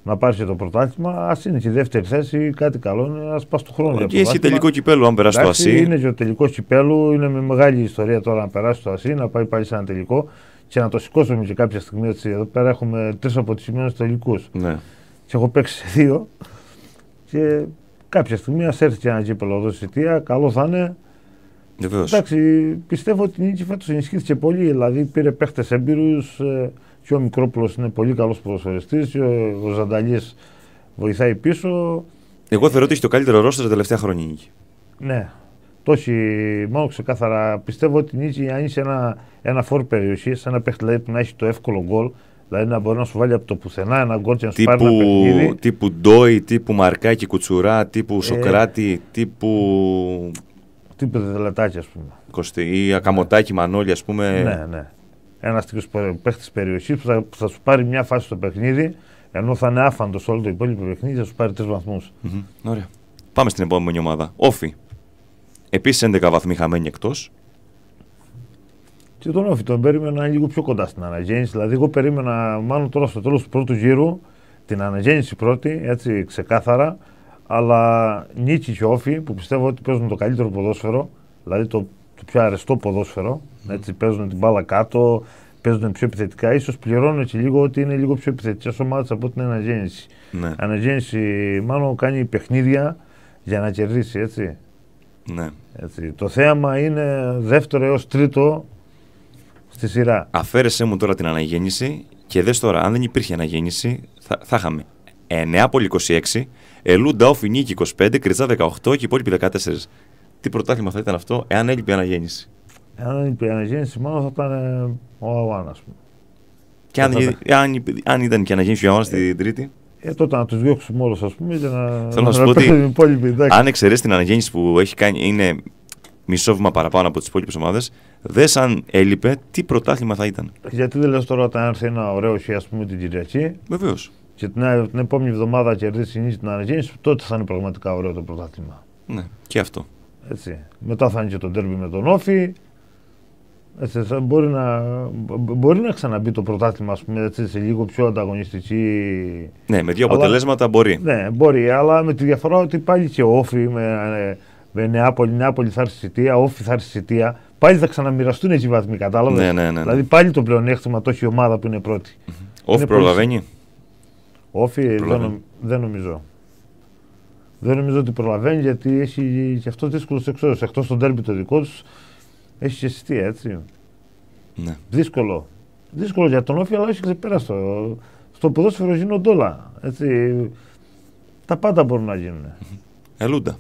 να πάρεις και το πρωτάθλημα. Ας είναι και η δεύτερη θέση, κάτι καλό είναι, ας πας του χρόνου. Και έχει τελικό κυπέλου, αν περάσει το ΑΣΥ. Είναι και ο τελικό κυπέλου, είναι με μεγάλη ιστορία τώρα να περάσει το ΑΣΥ, να πάει πάλι σε ένα τελικό και να το σηκώσουμε και κάποια στιγμή. Έτσι, εδώ πέρα έχουμε 3 αποτυχημένους τελικούς. Ναι. Και έχω παίξει σε 2 και κάποια στιγμή ας έρθει και ένα κύπελο εδώ στη Σιτία, καλό θα είναι. Βεβαίως. Εντάξει, πιστεύω ότι η Νίκη φέτος ενισχύθηκε πολύ. Δηλαδή πήρε παίχτες έμπειρους, Και ο Μικρόπουλος είναι πολύ καλός ποδοσφαιριστής. Ο Ζανταλής βοηθάει πίσω. Εγώ θεωρώ ότι έχει το καλύτερο ρόστερ τα τελευταία χρόνια η Νίκη. Ναι. Το έχει μόνο ξεκάθαρα. Πιστεύω ότι η Νίκη, αν είσαι ένα φόρ περιοχής, ένα παίχτη δηλαδή, που να έχει το εύκολο γκολ, δηλαδή να μπορεί να σου βάλει από το πουθενά ένα γκολ και να σου πάρει ένα παιχνίδι. Τύπου Ντόι, τύπου Μαρκάκη Κουτσουρά, τύπου Σοκράτη, τύπου Δελετάκη, ας πούμε. Ή Ακαμωτάκη Μανώλη, ας πούμε. Ναι. Ένας τέτοιος παίχτης περιοχής που θα σου πάρει μια φάση στο παιχνίδι, ενώ θα είναι άφαντος όλο το υπόλοιπο παιχνίδι, θα σου πάρει 3 βαθμούς. Ωραία. Πάμε στην επόμενη ομάδα. Όφι. Επίσης 11 βαθμοί χαμένοι εκτός. Και τον Όφι τον περίμενα λίγο πιο κοντά στην αναγέννηση. Δηλαδή, εγώ περίμενα μάλλον τώρα στο τέλος του πρώτου γύρου την αναγέννηση πρώτη, έτσι ξεκάθαρα. Αλλά Νίκη και Όφι που πιστεύω ότι παίζουν το καλύτερο ποδόσφαιρο, δηλαδή το πιο αρεστό ποδόσφαιρο. Έτσι, παίζουν την μπάλα κάτω, παίζουν πιο επιθετικά. Ίσως πληρώνουν και λίγο ότι είναι λίγο πιο επιθετικές ομάδες από την αναγέννηση. Ναι. Αναγέννηση μάλλον κάνει παιχνίδια για να κερδίσει, έτσι. Ναι. Έτσι. Το θέαμα είναι δεύτερο έως τρίτο στη σειρά. Αφαίρεσέ μου τώρα την αναγέννηση και δες τώρα, αν δεν υπήρχε αναγέννηση, θα είχαμε Νεάπολη 26, Ελούντα Όφι Νίκη 25, Κριτζά 18 και οι υπόλοιποι 14. Τι πρωτάθλημα θα ήταν αυτό, εάν έλειπε η αναγέννηση? Αν έλειπε η αναγέννηση, μάλλον θα ήταν ο Αγώνα, ας πούμε. Και αν ήταν και αναγέννηση ο Αγώνα στην Τρίτη. Τότε να τους διώξουμε όλους, ας πούμε, για να. Θέλω να σου πω ότι αν εξαιρέσει την αναγέννηση που έχει κάνει, είναι μισό βήμα παραπάνω από τις υπόλοιπες ομάδες, δες αν έλειπε, τι πρωτάθλημα θα ήταν. Γιατί δεν λες τώρα όταν έρθει ένα ωραίο χι, ας πούμε, την Κυριακή. Βεβαίως. Και την επόμενη εβδομάδα κερδίσει η Νίκη την αναγέννηση, τότε θα είναι πραγματικά ωραίο το πρωτάθλημα. Ναι, και αυτό. Έτσι. Μετά θα είναι και το ντέρμπι με τον Όφι. Έτσι, μπορεί να ξαναμπεί το πρωτάθλημα, ας πούμε, έτσι, σε λίγο πιο ανταγωνιστική. Ναι, με δύο αποτελέσματα μπορεί. Ναι, μπορεί, αλλά με τη διαφορά ότι πάλι και ο Όφι με Νεάπολη θα έρθει Σιτία, Όφι θα έρθει Σιτία. Πάλι θα ξαναμοιραστούν έτσι οι βαθμοί, κατάλαβες. Ναι. Δηλαδή πάλι το πλεονέκτημα το έχει η ομάδα που είναι πρώτη. Όφι προλαβαίνει. Όφι δεν νομίζω. Δεν νομίζω ότι προλαβαίνει, γιατί έχει και αυτό δύσκολο εξόδους. Εκτός τον τέρμπι το δικό τους, έχει και Σιτία, έτσι. Ναι. Δύσκολο. Δύσκολο για τον Όφι, αλλά έχει ξεπέραστο. Στο ποδόσφαιρο γίνονται όλα. Έτσι. Τα πάντα μπορούν να γίνουν. Ελούντα.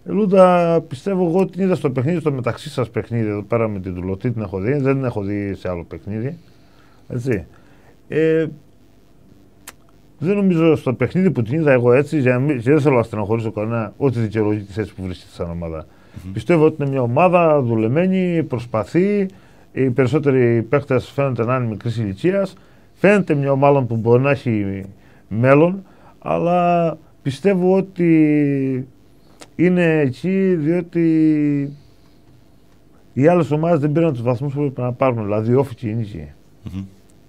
Ελούντα, πιστεύω εγώ την είδα στο παιχνίδι, στο μεταξύ σας παιχνίδι εδώ πέρα με την Τουλωτή, την έχω δει. Δεν την έχω δει σε άλλο παιχνίδι. Έτσι. Δεν νομίζω στο παιχνίδι που την είδα εγώ έτσι, και δεν θέλω να στενοχωρήσω κανένα, ότι δικαιολογεί τη θέση που βρίσκεται σαν ομάδα. Πιστεύω ότι είναι μια ομάδα δουλεμένη, προσπαθεί. Οι περισσότεροι παίκτες φαίνεται να είναι μικρής ηλικίας. Φαίνεται μια ομάδα που μπορεί να έχει μέλλον, αλλά πιστεύω ότι είναι εκεί διότι οι άλλες ομάδες δεν πήραν τους βαθμούς που έπρεπε να πάρουν. Δηλαδή, Όφι και η Νίκη.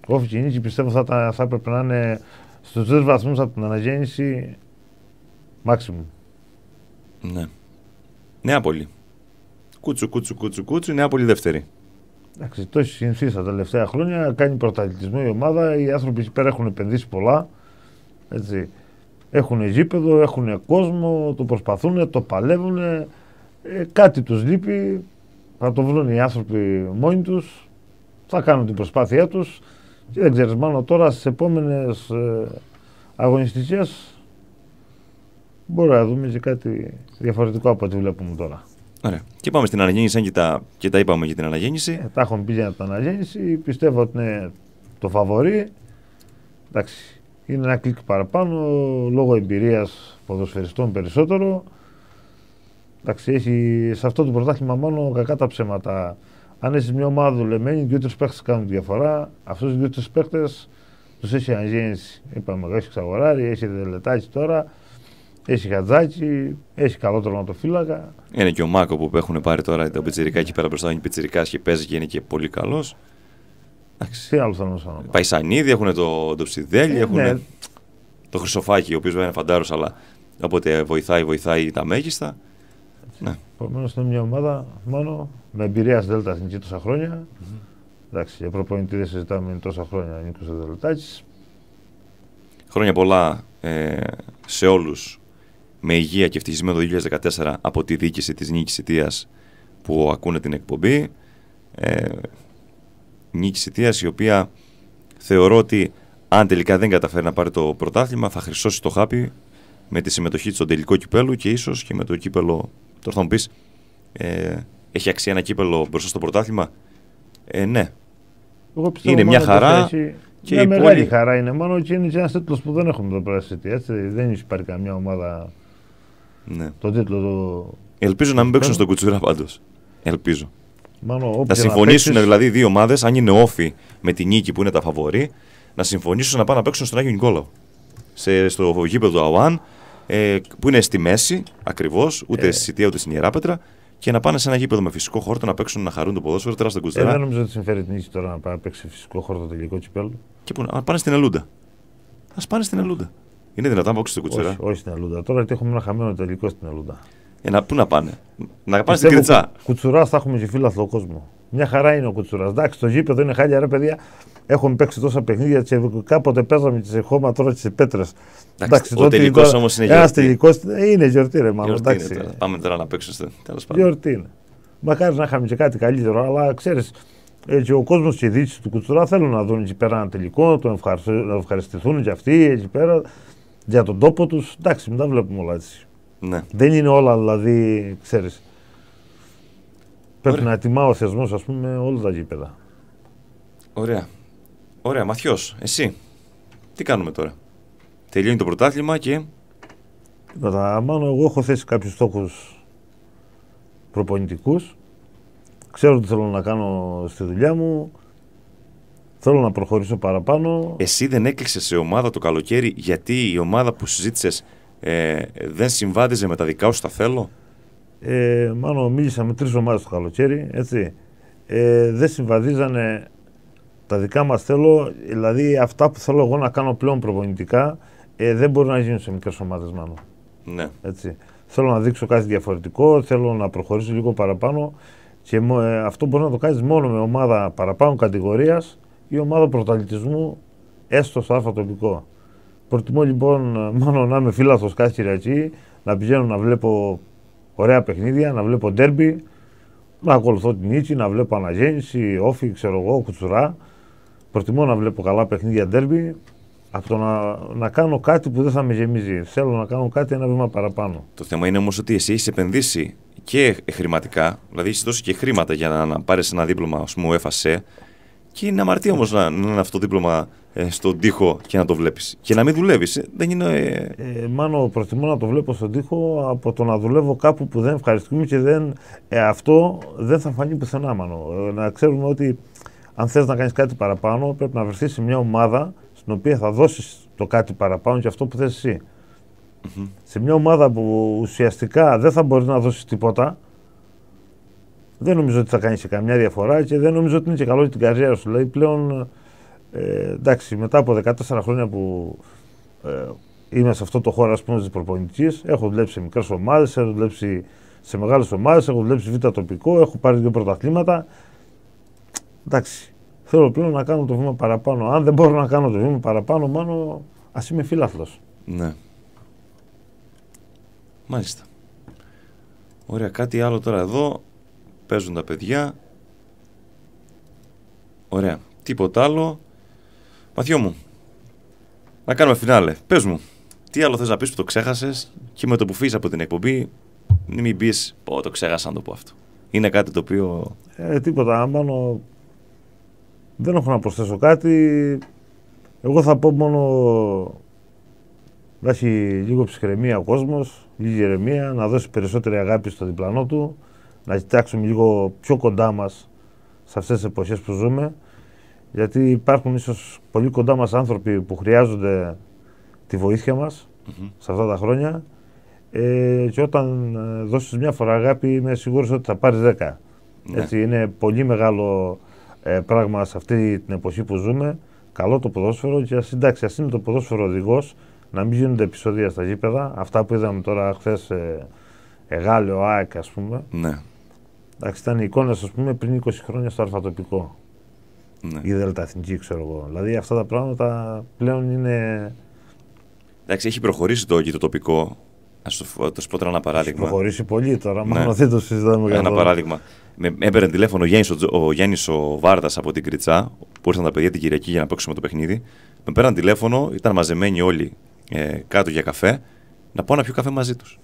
Όφι και η Νίκη πιστεύω θα έπρεπε να είναι στους 2 βαθμούς από την αναγέννηση maximum. Ναι. Νεάπολη. Κούτσου, Νεάπολη δεύτερη. Εντάξει, το έχει συνηθίσει τα τελευταία χρόνια. Κάνει πρωταθλητισμό η ομάδα. Οι άνθρωποι εκεί πέρα έχουν επενδύσει πολλά. Έτσι. Έχουν γήπεδο, έχουν κόσμο, το προσπαθούν, το παλεύουν. Κάτι τους λείπει. Θα το βρουν οι άνθρωποι μόνοι τους. Θα κάνουν την προσπάθειά τους. Και δεν ξέρεις, μάλλον τώρα στις επόμενες αγωνιστικές μπορεί να δούμε και κάτι διαφορετικό από ό,τι βλέπουμε τώρα. Ωραία. Και πάμε στην αναγέννηση, αν και τα είπαμε για την αναγέννηση. Τα έχουμε πει για την αναγέννηση. Πιστεύω ότι είναι το φαβορί. Εντάξει, είναι ένα κλικ παραπάνω λόγω εμπειρίας ποδοσφαιριστών περισσότερο. Εντάξει, έχει σε αυτό το πρωτάθλημα μόνο κακά τα ψέματα. Αν έχει μια ομάδα δουλεμένη, 2-3 παίχτες κάνουν τη διαφορά. Αυτούς τους 2-3 παίχτες τους έχει αναγέννηση. Είπαμε, έχει Ξαγοράρη, έχει Δελετάκη τώρα. Έχει Χατζάκη, έχει καλό τερματοφύλακα. Είναι και ο Μάκο που έχουν πάρει τώρα το πιτσιρικά εκεί πέρα μπροστά. Είναι πιτσιρικάς και παίζει και είναι και πολύ καλός. Τι άλλο θέλω να σου πω. Παϊσανίδη, έχουν το Ψιδέλη, έχουν το Χρυσοφάκη, ο οποίος είναι φαντάρος, αλλά όποτε βοηθάει τα μέγιστα. Ναι. Επομένως είναι μια ομάδα μόνο με εμπειρία στη Δέλτα Εθνική τόσα χρόνια. Εντάξει, για προπονητή δεν συζητάμε τόσα χρόνια. Νίκος Δελετάκης. Χρόνια πολλά σε όλους, με υγεία και ευτυχισμένο το 2014 από τη διοίκηση της Νίκης Σιτίας που ακούνε την εκπομπή. νίκη Σιτίας, η οποία θεωρώ ότι αν τελικά δεν καταφέρει να πάρει το πρωτάθλημα, θα χρυσώσει το χάπι με τη συμμετοχή της στο τελικό κυπέλου και ίσως και με το κύπελο. Τώρα θα μου πεις, έχει αξία ένα κύπελο μπροστά στο πρωτάθλημα? Ναι. Είναι μια χαρά. Και μια μεγάλη χαρά είναι, μόνο και είναι και ένας τίτλος που δεν έχουμε εδώ πέρα στη City, έτσι. Δεν έχει πάρει καμιά ομάδα το τίτλο του. Ελπίζω να μην παίξουν στον Κουτσουρά πάντως. Ελπίζω. Μάνο, να συμφωνήσουν δηλαδή οι δύο ομάδες, αν είναι όφι με τη νίκη που είναι τα φαβορί, να συμφωνήσουν να πάνε να παίξουν στον Άγιο Νικόλαο. Στο γήπεδο του ΑΟΑΝ, που είναι στη μέση ακριβώς, ούτε στη Σιτία ούτε στην Ιεράπετρα, και να πάνε σε ένα γήπεδο με φυσικό χόρτο να παίξουν, να χαρούν το ποδόσφαιρο τώρα στον Κουτσουρά. Δεν νομίζω ότι συμφέρει την νίκη τώρα να πάει να παίξει φυσικό χόρτο τελικό κυπέλλου. Και πού να πάνε στην Ελούντα. Α πάνε στην Ελούντα. Είναι δυνατόν να παίξουν στον Κουτσουρά? Όχι στην Ελούντα. Τώρα γιατί έχουμε ένα χαμένο τελικό στην Ελούντα. Πού να πάνε? Να πάνε στην Κριτσά. Κουτσουρά θα έχουμε και φίλαθλο κόσμο. Μια χαρά είναι ο Κουτσουρά. Εντάξει, το γήπεδο είναι χάλια, ρε παιδιά. Έχουμε παίξει τόσα παιχνίδια και κάποτε παίζαμε και σε χώμα, τώρα και σε πέτρες. Ο τελικός όμως είναι γιορτή. Ένας τελικός είναι γιορτή, ρε μάλλον. Πάμε τώρα να παίξουμε τέλος πάντων. Γιορτή είναι. Μακάρι να είχαμε και κάτι καλύτερο, αλλά ξέρεις, έτσι, ο κόσμος και η διοίκηση του Κουτσουρά θέλουν να δουν εκεί πέρα ένα τελικό, να ευχαριστηθούν και αυτοί εκεί πέρα για τον τόπο τους. Εντάξει, μην τα βλέπουμε όλα έτσι. Ναι. Δεν είναι όλα δηλαδή, ξέρεις. Πρέπει να ετοιμά ο θεσμός, ας πούμε, όλα τα γήπεδα. Ωραία. Ωραία, Μαθιός, εσύ, τι κάνουμε τώρα? Τελειώνει το πρωτάθλημα και... Μάλλον εγώ έχω θέσει κάποιους στόχους προπονητικούς. Ξέρω τι θέλω να κάνω στη δουλειά μου. Θέλω να προχωρήσω παραπάνω. Εσύ δεν έκλεισες σε ομάδα το καλοκαίρι γιατί η ομάδα που συζήτησες δεν συμβάδιζε με τα δικά σου τα θέλω? Μάλλον μίλησα με 3 ομάδες το καλοκαίρι, έτσι. Δεν συμβαδίζανε τα δικά μας θέλω, δηλαδή αυτά που θέλω εγώ να κάνω πλέον προπονητικά δεν μπορεί να γίνουν σε μικρές ομάδες μάλλον. Ναι. Έτσι. Θέλω να δείξω κάτι διαφορετικό, θέλω να προχωρήσω λίγο παραπάνω και αυτό μπορεί να το κάνεις μόνο με ομάδα παραπάνω κατηγορίας ή ομάδα πρωταθλητισμού έστω στο α τοπικό. Προτιμώ λοιπόν μόνο να είμαι φίλαθλος κάθε Κυριακή, να πηγαίνω να βλέπω ωραία παιχνίδια, να βλέπω ντέρμπι, να ακολουθώ την νίκη, να βλέπω αναγέννηση, όφι, ξέρω εγώ, Κουτσουρά. Προτιμώ να βλέπω καλά παιχνίδια ντέρμπι από το να κάνω κάτι που δεν θα με γεμίζει. Θέλω να κάνω κάτι ένα βήμα παραπάνω. Το θέμα είναι όμως ότι εσύ έχεις επενδύσει και χρηματικά, δηλαδή έχεις δώσει και χρήματα για να πάρεις ένα δίπλωμα, ας πούμε, UEFA, και είναι αμαρτία όμως να είναι αυτό το δίπλωμα στον τοίχο και να το βλέπεις. Και να μην δουλεύεις. Δεν είναι. Μάνο, προτιμώ να το βλέπω στον τοίχο από το να δουλεύω κάπου που δεν ευχαριστούμε και αυτό δεν θα φανεί πουθενά, Μάνο. Να ξέρουμε ότι αν θες να κάνεις κάτι παραπάνω, πρέπει να βρεθείς σε μια ομάδα στην οποία θα δώσεις το κάτι παραπάνω και αυτό που θες εσύ. Mm-hmm. Σε μια ομάδα που ουσιαστικά δεν θα μπορεί να δώσεις τίποτα, δεν νομίζω ότι θα κάνεις καμιά διαφορά και δεν νομίζω ότι είναι και καλό για την καριέρα σου. Δηλαδή πλέον, εντάξει, μετά από 14 χρόνια που είμαι σε αυτό το χώρο, ας πούμε, της προπονητικής, έχω δουλέψει σε μικρές ομάδες, έχω δουλέψει σε μεγάλες ομάδες, έχω δουλέψει β' τοπικό, έχω πάρει 2 πρωταθλήματα. Εντάξει, θέλω πλέον να κάνω το βήμα παραπάνω. Αν δεν μπορώ να κάνω το βήμα παραπάνω, μόνο ας είμαι φίλαθλος. Ναι. Μάλιστα. Ωραία, κάτι άλλο τώρα εδώ. Παίζουν τα παιδιά. Ωραία. Τίποτα άλλο. Μαθιό μου, να κάνουμε φινάλε. Πες μου, τι άλλο θες να πεις που το ξέχασες και με το που φύγεις από την εκπομπή μην πεις πω το ξέχασα να το πω αυτό. Είναι κάτι το οποίο... Τίποτα, μόνο δεν έχω να προσθέσω κάτι. Εγώ θα πω μόνο να έχει λίγο ψυχραιμία ο κόσμος, λίγη ηρεμία, να δώσει περισσότερη αγάπη στο διπλανό του, να κοιτάξουμε λίγο πιο κοντά μας σε αυτές τις εποχές που ζούμε, γιατί υπάρχουν ίσως πολύ κοντά μας άνθρωποι που χρειάζονται τη βοήθεια μας σε αυτά τα χρόνια και όταν δώσεις μια φορά αγάπη είμαι σίγουρος ότι θα πάρεις 10. Ναι. Έτσι, είναι πολύ μεγάλο πράγμα σε αυτή την εποχή που ζούμε. Καλό το ποδόσφαιρο και ας είναι το ποδόσφαιρο οδηγός, να μην γίνονται επεισόδια στα γήπεδα. Αυτά που είδαμε τώρα χθες Εγάλεο, ΑΕΚ, ας πούμε. Ναι. Εντάξει, ήταν εικόνες, ας πούμε, πριν 20 χρόνια στο αρφατοπικό. Ναι. Η Δέλτα Εθνική, ξέρω εγώ. Δηλαδή αυτά τα πράγματα πλέον είναι... Εντάξει, έχει προχωρήσει το τοπικό. Ας σου πω τώρα ένα παράδειγμα. Έχει προχωρήσει πολύ τώρα, μάλλον δεν το συζητάμε. Ένα παράδειγμα. Έπαιρνε τηλέφωνο ο Γιάννης ο Βάρδας από την Κριτσά, που ήρθαν τα παιδιά την Κυριακή για να παίξουμε το παιχνίδι. Με πέραν τηλέφωνο, ήταν μαζεμένοι όλοι κάτω για καφέ, να πάω να πιω καφέ μαζί τους.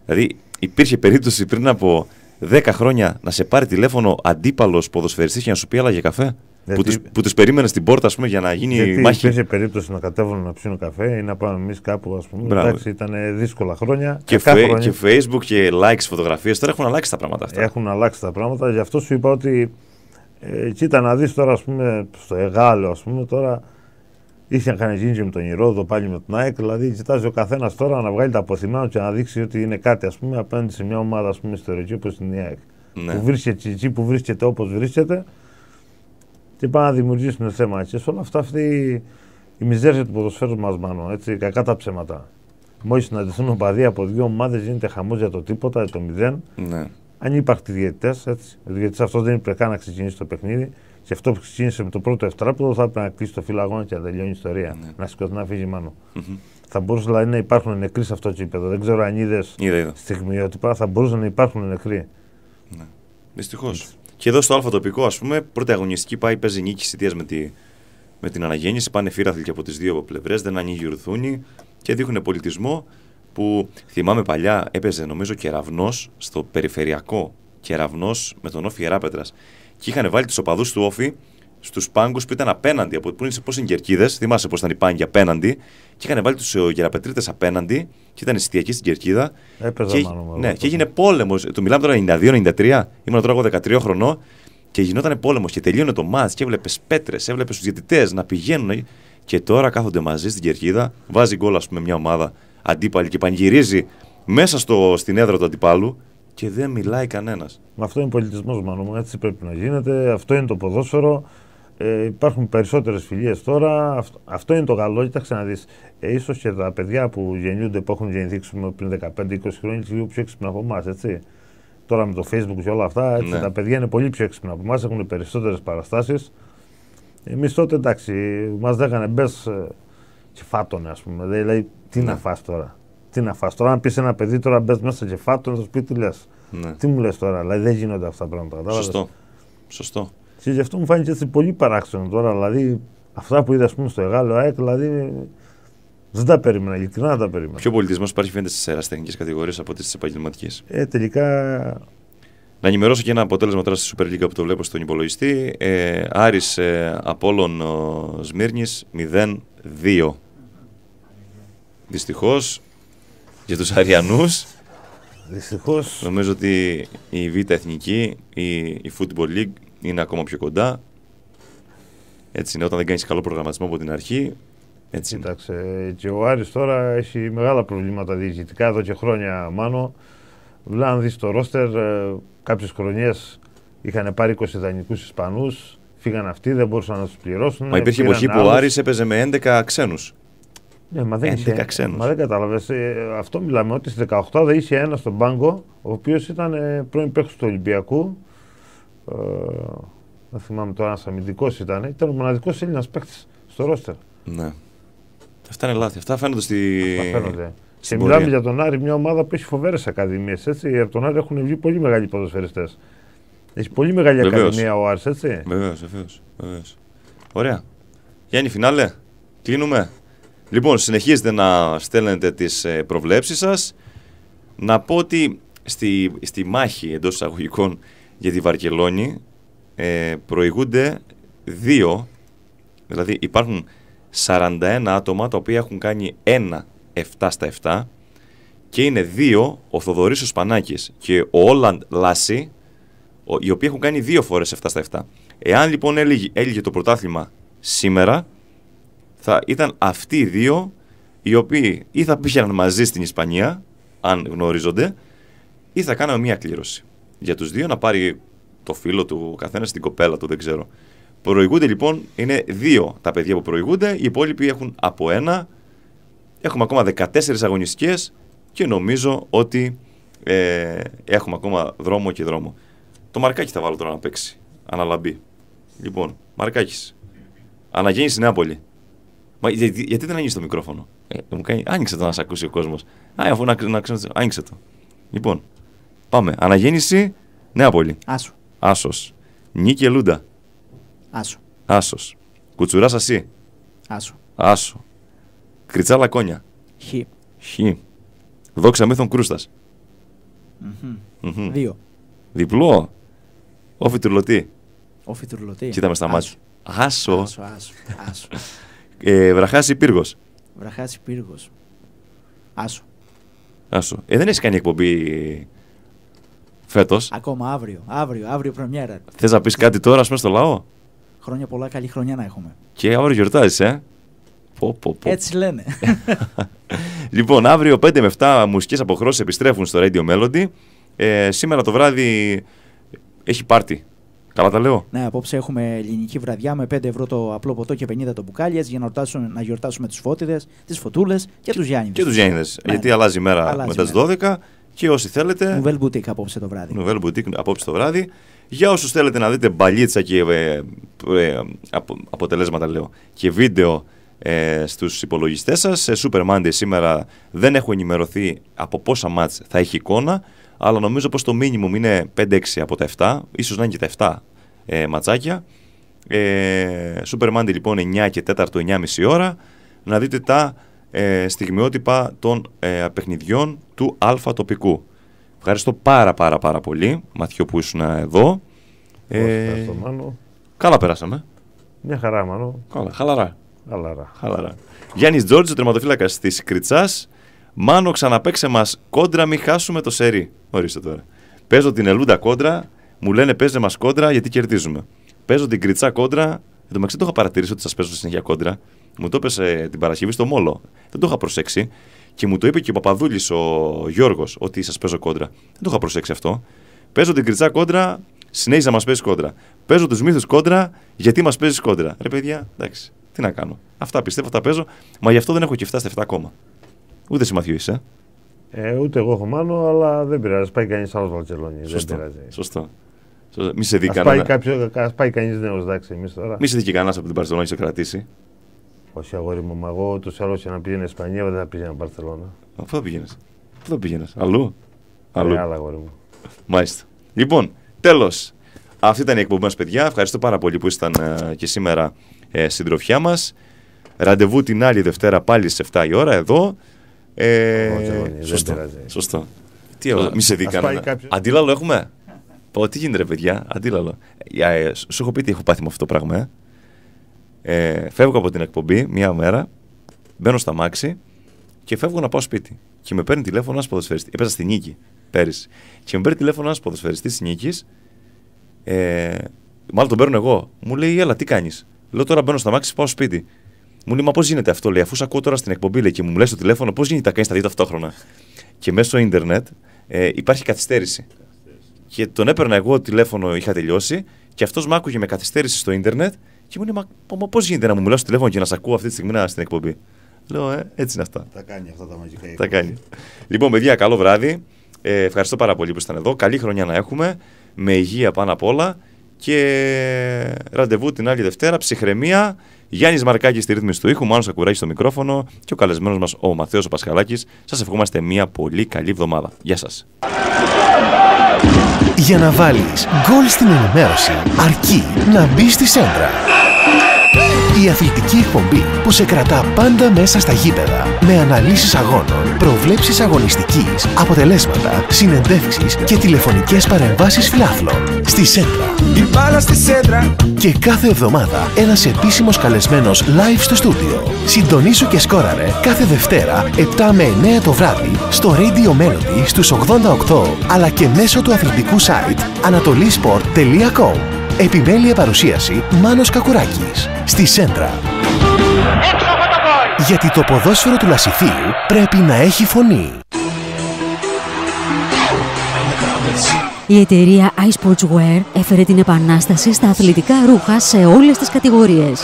Δηλαδή, υπήρχε περίπτωση πριν από 10 χρόνια να σε πάρει τηλέφωνο αντίπαλος ποδοσφαιριστής και να σου πει άλλα για καφέ. Που τους περίμενε στην πόρτα, ας πούμε, για να γίνει μάχη. Υπήρχε περίπτωση να κατέβουν να ψήνουν καφέ ή να πάμε εμείς κάπου, ας πούμε. Εντάξει, ήταν δύσκολα χρόνια. Και Facebook και likes φωτογραφίες. Τώρα έχουν αλλάξει τα πράγματα αυτά. Έχουν αλλάξει τα πράγματα. Γι' αυτό σου είπα ότι κοίτα να δεις τώρα, ας πούμε, στο Εγάλεο, ας πούμε, τώρα είχαν κάνει γίνει και με τον Ηρώδο πάλι με τον ΑΕΚ. Δηλαδή, κοιτάζει ο καθένας τώρα να βγάλει τα αποθυμένα και να δείξει ότι είναι κάτι, ας πούμε, απέναντι σε μια ομάδα, ας πούμε, ιστορική όπως είναι η ΑΕΚ. Ναι. Που βρίσκεται εκεί που βρίσκεται όπως βρίσκεται. Και πάνε να δημιουργήσουν θέμα. Και σε όλα αυτά αυτή η μιζέρια του ποδοσφαίρου μας, μάλλον, έτσι, κακά τα ψέματα. Μόλις συναντηθούν οπαδοί από δύο ομάδες, γίνεται χαμός για το τίποτα, για το 0. Ναι. Αν υπάρχουν διαιτητές, έτσι. Ο διαιτητής αυτός δεν έπρεπε καν να ξεκινήσει το παιχνίδι. Και αυτό που ξεκίνησε με το πρώτο ευτράπτο θα έπρεπε να κλείσει το φύλλο και να τελειώνει η ιστορία. Ναι. Να σηκωθεί να φύγει μάνο. Θα μπορούσε δηλαδή να υπάρχουν νεκροί σε αυτό το επίπεδο. Δεν ξέρω αν είδες στιγμιότυπα, θα μπορούσαν να υπάρχουν νεκροί. Ναι. Δυστυχώς. Και εδώ στο αλφα τοπικό, ας πούμε, πρώτη αγωνιστική παίζει νίκη Σιτίας με την αναγέννηση. Πάνε φύραφλοι και από τις δύο πλευρές, δεν ανοίγει ουρθούνη και δείχνουν πολιτισμό που θυμάμαι παλιά έπαιζε, νομίζω, Κεραυνός στο περιφερειακό. Κεραυνός με τον Όφη Ιεράπετρας. Και είχαν βάλει τους οπαδούς του Όφη στους πάγκους που ήταν απέναντι, από που είναι πώς είναι Κερκίδες. Θυμάσαι πώς ήταν οι πάγκοι απέναντι. Και είχαν βάλει τους Γεραπετρίτες απέναντι και ήταν Σιτιακοί στην Κερκίδα. Ναι, και έγινε πόλεμος. Το μιλάμε τώρα 92-93. Ήμουν τώρα εγώ 13 χρονών και γινόταν πόλεμος. Και τελείωνε το μάτς και έβλεπες πέτρες, έβλεπες τους διαιτητές να πηγαίνουν. Και τώρα κάθονται μαζί στην Κερκίδα. Βάζει γκολ, ας πούμε, μια ομάδα αντίπαλη και πανηγυρίζει μέσα στην έδρα του αντιπάλου. Και δεν μιλάει κανένας. Αυτό είναι πολιτισμός, μάλλον. Έτσι πρέπει να γίνεται. Αυτό είναι το ποδόσφαιρο. Υπάρχουν περισσότερες φιλίες τώρα. Αυτό είναι το καλό. Κοίταξε να δεις. Ίσως και τα παιδιά που γεννιούνται, που έχουν γεννηθεί πριν 15-20 χρόνια, είναι λίγο πιο έξυπνα από εμάς. Τώρα με το Facebook και όλα αυτά, έτσι, ναι. Τα παιδιά είναι πολύ πιο έξυπνα από εμάς. Έχουν περισσότερες παραστάσεις. Εμείς τότε, εντάξει, μας λέγανε μπες και φάτονε, ας πούμε. Δηλαδή, τι να φας τώρα. Τι να φας τώρα, αν πεις ένα παιδί τώρα μπες μέσα και φάτο, να σου πει τι λες. Ναι. Τι μου λες τώρα, δηλαδή δεν γίνονται αυτά τα πράγματα. Σωστό. Και γι' αυτό μου φάνηκε έτσι πολύ παράξενο τώρα, δηλαδή αυτά που είδα, ας πούμε, στο Εγάλεο ΑΕΚ, δηλαδή δεν τα περίμενα, ειλικρινά δεν τα περίμενα. Ποιο πολιτισμός υπάρχει, φαίνεται, στις ερασιτεχνικές κατηγορίες από τις επαγγελματικές. Τελικά. Να ενημερώσω και ένα αποτέλεσμα τώρα στη Super League που το βλέπω στον υπολογιστή. Άρης Απόλλων Σμύρνης 0-2. Δυστυχώς για τους Αριανούς. Δυστυχώς. Νομίζω ότι η Β' Εθνική, η Football League είναι ακόμα πιο κοντά. Έτσι είναι, όταν δεν κάνεις καλό προγραμματισμό από την αρχή. Έτσι. Κοίταξε, και ο Άρης τώρα έχει μεγάλα προβλήματα διοικητικά εδώ και χρόνια, Μάνο. Αν δεις το ρόστερ, κάποιες χρονιές είχαν πάρει 20 δανεικούς Ισπανούς, φύγαν αυτοί, δεν μπορούσαν να τους πληρώσουν. Μα υπήρχε εποχή που ο Άρης έπαιζε με 11 ξένους. Ναι, μα δεν κατάλαβες. Αυτό μιλάμε, ότι στις 18 δεν είχε ένα στον πάγκο, ο οποίος ήταν πρώην παίκτης του Ολυμπιακού. Δεν θυμάμαι τώρα, ένας αμυντικός ήταν ο μοναδικός Έλληνας παίκτης στο ρόστερ. Ναι. Αυτά είναι λάθη. Αυτά φαίνονται φαίνονται. Και μιλάμε για τον Άρη, μια ομάδα που έχει φοβέρες ακαδημίες. Από τον Άρη έχουν βγει πολύ μεγάλοι ποδοσφαιριστές. Έχει πολύ μεγάλη ακαδημία ο Άρης, έτσι. Βεβαίως. Ωραία. Γιάννη, φινάλε. Κλείνουμε. Λοιπόν, συνεχίζετε να στέλνετε τις προβλέψεις σας. Να πω ότι στη μάχη εντός εισαγωγικών για τη Βαρκελόνη προηγούνται 2, δηλαδή υπάρχουν 41 άτομα τα οποία έχουν κάνει 7/7 και είναι 2 ο Θοδωρής ο Σπανάκης και ο Όλαντ Λάση, οι οποίοι έχουν κάνει 2 φορές 7/7. Εάν λοιπόν έλυγε το πρωτάθλημα σήμερα, θα ήταν αυτοί οι 2 οι οποίοι ή θα πήγαιναν μαζί στην Ισπανία, αν γνωρίζονται, ή θα κάναμε μία κλήρωση για τους 2 να πάρει το φίλο του καθένας, την κοπέλα του, δεν ξέρω. Προηγούνται λοιπόν, είναι 2 τα παιδιά που προηγούνται, οι υπόλοιποι έχουν από 1. Έχουμε ακόμα 14 αγωνιστικές και νομίζω ότι έχουμε ακόμα δρόμο και δρόμο. Το Μαρκάκι θα βάλω τώρα να παίξει. Αναλαμπεί. Λοιπόν, Μαρκάκης. Αναγέννηση Νεάπολη. Μα γιατί δεν ανοίγεις το μικρόφωνο? Μου κάνει, άνοιξε το να σε ακούσει ο κόσμος. Αφού άνοιξε το. Λοιπόν, πάμε. Αναγέννηση, Νέαπολη. Άσο. Άσος. Νίκη Ελούντα. Άσο. Άσος. Κουτσουράς Ασί. Άσο. Άσο. Κριτσά Λακόνια. Χ. Δόξα Μύθων Κρούστας. 2. Διπλό. Όφι Τουρλωτή. Όφι Τουρλωτή. Κοίτα με στα μάτια. Άσο. Άσο. Βραχάσι Πύργος. Βραχάσι Πύργος. Άσο. Άσο. Δεν έχεις κάνει εκπομπή φέτος? Ακόμα αύριο πρεμιέρα. Θες να πεις κάτι τώρα, ας πούμε, στο λαό? Χρόνια πολλά, καλή χρονιά να έχουμε. Και αύριο γιορτάζεις, Έτσι λένε. Λοιπόν, αύριο 5 με 7 μουσικές αποχρώσεις επιστρέφουν στο Radio Melody. Σήμερα το βράδυ έχει πάρτι. Καλά τα λέω? Ναι, απόψε έχουμε ελληνική βραδιά με 5 ευρώ το απλό ποτό και 50 το μπουκάλιες για να γιορτάσουμε τους φώτιδες, τις φωτούλες και τους Γιάννηδες. Και τους Γιάννηδες, γιατί αλλάζει η μέρα μετά τις 12 και όσοι θέλετε... Nouvelle Boutique απόψε το βράδυ. Nouvelle Boutique απόψε το βράδυ. Για όσους θέλετε να δείτε μπαλίτσα και αποτελέσματα, λέω, και βίντεο στους υπολογιστές σας, σε Super Monday σήμερα δεν έχω ενημερωθεί από πόσα μάτς θα έχει εικόνα, αλλά νομίζω πως το minimum είναι 5-6 από τα 7, ίσως να είναι και τα 7 ματσάκια. Super Monday λοιπόν 9 και 4, 9.30 ώρα, να δείτε τα στιγμιότυπα των παιχνιδιών του Αλφα τοπικού. Ευχαριστώ πάρα πολύ, Μαθιό, που ήσουν εδώ. Ευχαριστώ, Μάνο. Καλά περάσαμε. Μια χαρά, Μάνο. Καλά, χαλαρά. Χαλαρά. Γιάννης Τζόρτζο, τερματοφύλακας της Κριτσάς. Μάνο, ξαναπαίξε μας κόντρα, μην χάσουμε το σερί. Ορίστε τώρα. Παίζω την Ελούντα κόντρα, μου λένε παίζε μας κόντρα γιατί κερδίζουμε. Παίζω την Κριτσά κόντρα, εν τω μεταξύ το είχα παρατηρήσει ότι σας παίζω συνέχεια κόντρα. Μου το έπεσε την Παρασκευή στο Μόλο. Δεν το είχα προσέξει. Και μου το είπε και ο Παπαδούλης, ο Γιώργος, ότι σας παίζω κόντρα. Δεν το είχα προσέξει αυτό. Παίζω την Κριτσά κόντρα, συνέχιζε να μας παίζει κόντρα. Παίζω τους Μύθους κόντρα, γιατί μας παίζει κόντρα. Ρε παιδιά, εντάξει, τι να κάνω. Αυτά πιστεύω, αυτά παίζω, μα γι' αυτό δεν έχω και φτάσει στα 7 ακόμα. Ούτε εσύ, Μαθιού, είσαι. Ούτε εγώ έχω, Μάνο, αλλά δεν πειράζει. Πάει κανείς άλλος Βαρκελόνη. Δεν πειράζει. Σωστό. Μη σε δει κανένα. Ας πάει κανείς νέος, εντάξει, εμείς τώρα. Μη σε δει και κανένας από την Μπαρσελόνη σε κρατήσει. Όχι, αγόρι μου, εγώ ούτως ή άλλως να πήγαινε Ισπανία, δεν θα πήγαινα Μπαρσελόνα. Πού θα πήγαινες, αλλού. Άλλα, αγόρι μου. Μάλιστα. Λοιπόν, τέλος. Αυτή ήταν η εκπομπή μας, παιδιά. Ευχαριστώ πάρα πολύ που ήσταν και σήμερα συντροφιά μας. Ραντεβού την άλλη Δευτέρα πάλι στις 7 η ώρα εδώ. Σωστό. Τι μη σε δει κανένα. Αντίλαλο έχουμε. Τι γίνεται, ρε παιδιά, αντίλαλο. Σου έχω πει τι έχω πάθει με αυτό το πράγμα. Φεύγω από την εκπομπή μία μέρα, μπαίνω στα μάξι και φεύγω να πάω σπίτι. Και με παίρνει τηλέφωνο ένας ποδοσφαιριστής. Έπαιζα στη Νίκη πέρυσι. Και με παίρνει τηλέφωνο ένας ποδοσφαιριστής της Νίκης. Μάλλον τον παίρνω εγώ. Μου λέει, έλα, τι κάνεις? Λέω, τώρα μπαίνω στα μάξι, πάω σπίτι. Μου λέει, μα πώς γίνεται αυτό? Λέει, αφού σ' ακούω τώρα στην εκπομπή, λέει, και μου λέει στο τηλέφωνο, πώς γίνεται να κάνεις τα δύο ταυτόχρονα? Και μέσω ίντερνετ υπάρχει καθυστέρηση. Και τον έπαιρνα εγώ τηλέφωνο, είχα τελειώσει, και αυτός μ' άκουγε με καθυστέρηση στο ίντερνετ και μου λέει, μα πώς γίνεται να μου μιλάς στο τηλέφωνο και να σ' ακούω αυτή τη στιγμή στην εκπομπή? Λέω, έτσι είναι αυτά. Τα κάνει αυτά τα μαγικά. Τα κάνει. Λοιπόν, παιδιά, καλό βράδυ. Ευχαριστώ πάρα πολύ που ήσταν εδώ. Καλή χρονιά να έχουμε. Με υγεία πάνω απ' όλα. Και ραντεβού την άλλη Δευτέρα. Ψυχραιμία. Γιάννης Μαρκάκης στη ρύθμιση του ήχου. Μάνος Σακουράκης στο μικρόφωνο. Και ο καλεσμένος μας ο Μαθαίος ο Πασχαλάκης. Σας ευχόμαστε μια πολύ καλή εβδομάδα. Γεια σας. Για να βάλεις γκολ στην ενημέρωση, αρκεί να μπεις στη Σέντρα. Η αθλητική εκπομπή που σε κρατά πάντα μέσα στα γήπεδα. Με αναλύσεις αγώνων, προβλέψεις αγωνιστικής, αποτελέσματα, συνεντεύξεις και τηλεφωνικές παρεμβάσεις φιλάθλων. Στη Σέντρα. Η μπάλα στη Σέντρα. Και κάθε εβδομάδα ένας επίσημος καλεσμένος live στο στούντιο. Συντονίσου και σκόραρε κάθε Δευτέρα 7 με 9 το βράδυ στο Radio Melody στους 88, αλλά και μέσω του αθλητικού site anatolisport.com. Επιμέλεια παρουσίαση Μάνος Κακουράκης. Στη Σέντρα. Γιατί το ποδόσφαιρο του Λασιθίου πρέπει να έχει φωνή. Η εταιρεία iSportswear έφερε την επανάσταση στα αθλητικά ρούχα σε όλες τις κατηγορίες.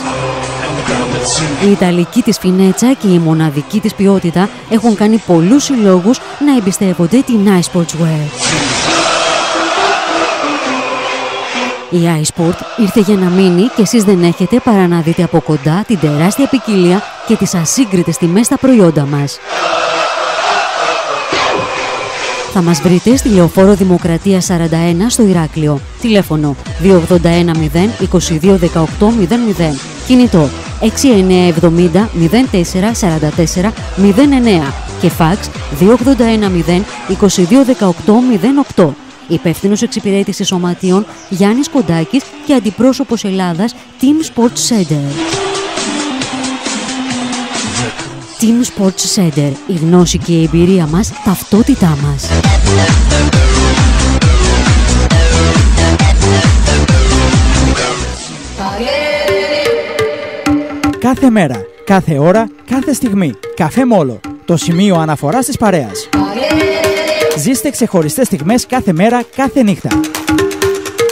Η ιταλική της φινέτσα και η μοναδική της ποιότητα έχουν κάνει πολλούς συλλόγους να εμπιστεύονται την iSportswear. Η iSport ήρθε για να μείνει και εσείς δεν έχετε παρά να δείτε από κοντά την τεράστια ποικιλία και τις ασύγκριτες τιμές στα προϊόντα μας. Θα μας βρείτε στη Λεωφόρο Δημοκρατία 41 στο Ηράκλειο. Τηλέφωνο 281 0 22 18 00. Κινητό 6970 04 44 09 και φάξ 281 0 22 18 08. Υπεύθυνος εξυπηρέτησης σωματείων Γιάννης Κοντάκης και αντιπρόσωπος Ελλάδας Team Sports Center. Team Sports Center. Η γνώση και η εμπειρία μας, ταυτότητά μας. Κάθε μέρα, κάθε ώρα, κάθε στιγμή. Καφέ Μόλο. Το σημείο αναφοράς της παρέας. Ζήστε ξεχωριστές στιγμές κάθε μέρα, κάθε νύχτα.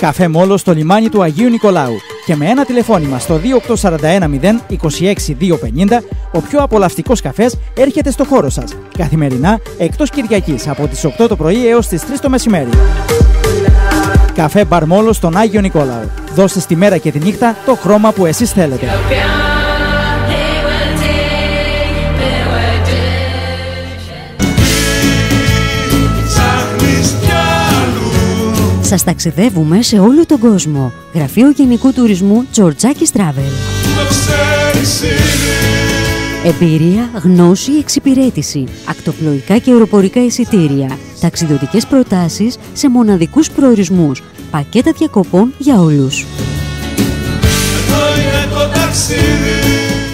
Καφέ Μόλο στο λιμάνι του Αγίου Νικολάου. Και με ένα τηλεφώνημα στο 28410 26 250, ο πιο απολαυστικός καφές έρχεται στο χώρο σας. Καθημερινά, εκτός Κυριακής, από τις 8 το πρωί έως τις 3 το μεσημέρι. Καφέ Μπαρ Μόλο στον Άγιο Νικόλαο. Δώστε στη μέρα και τη νύχτα το χρώμα που εσείς θέλετε. Σας ταξιδεύουμε σε όλο τον κόσμο. Γραφείο Γενικού Τουρισμού Georgiakis Travel. Εμπειρία, γνώση, εξυπηρέτηση. Ακτοπλοϊκά και αεροπορικά εισιτήρια. Ταξιδιωτικές προτάσεις σε μοναδικούς προορισμούς. Πακέτα διακοπών για όλους.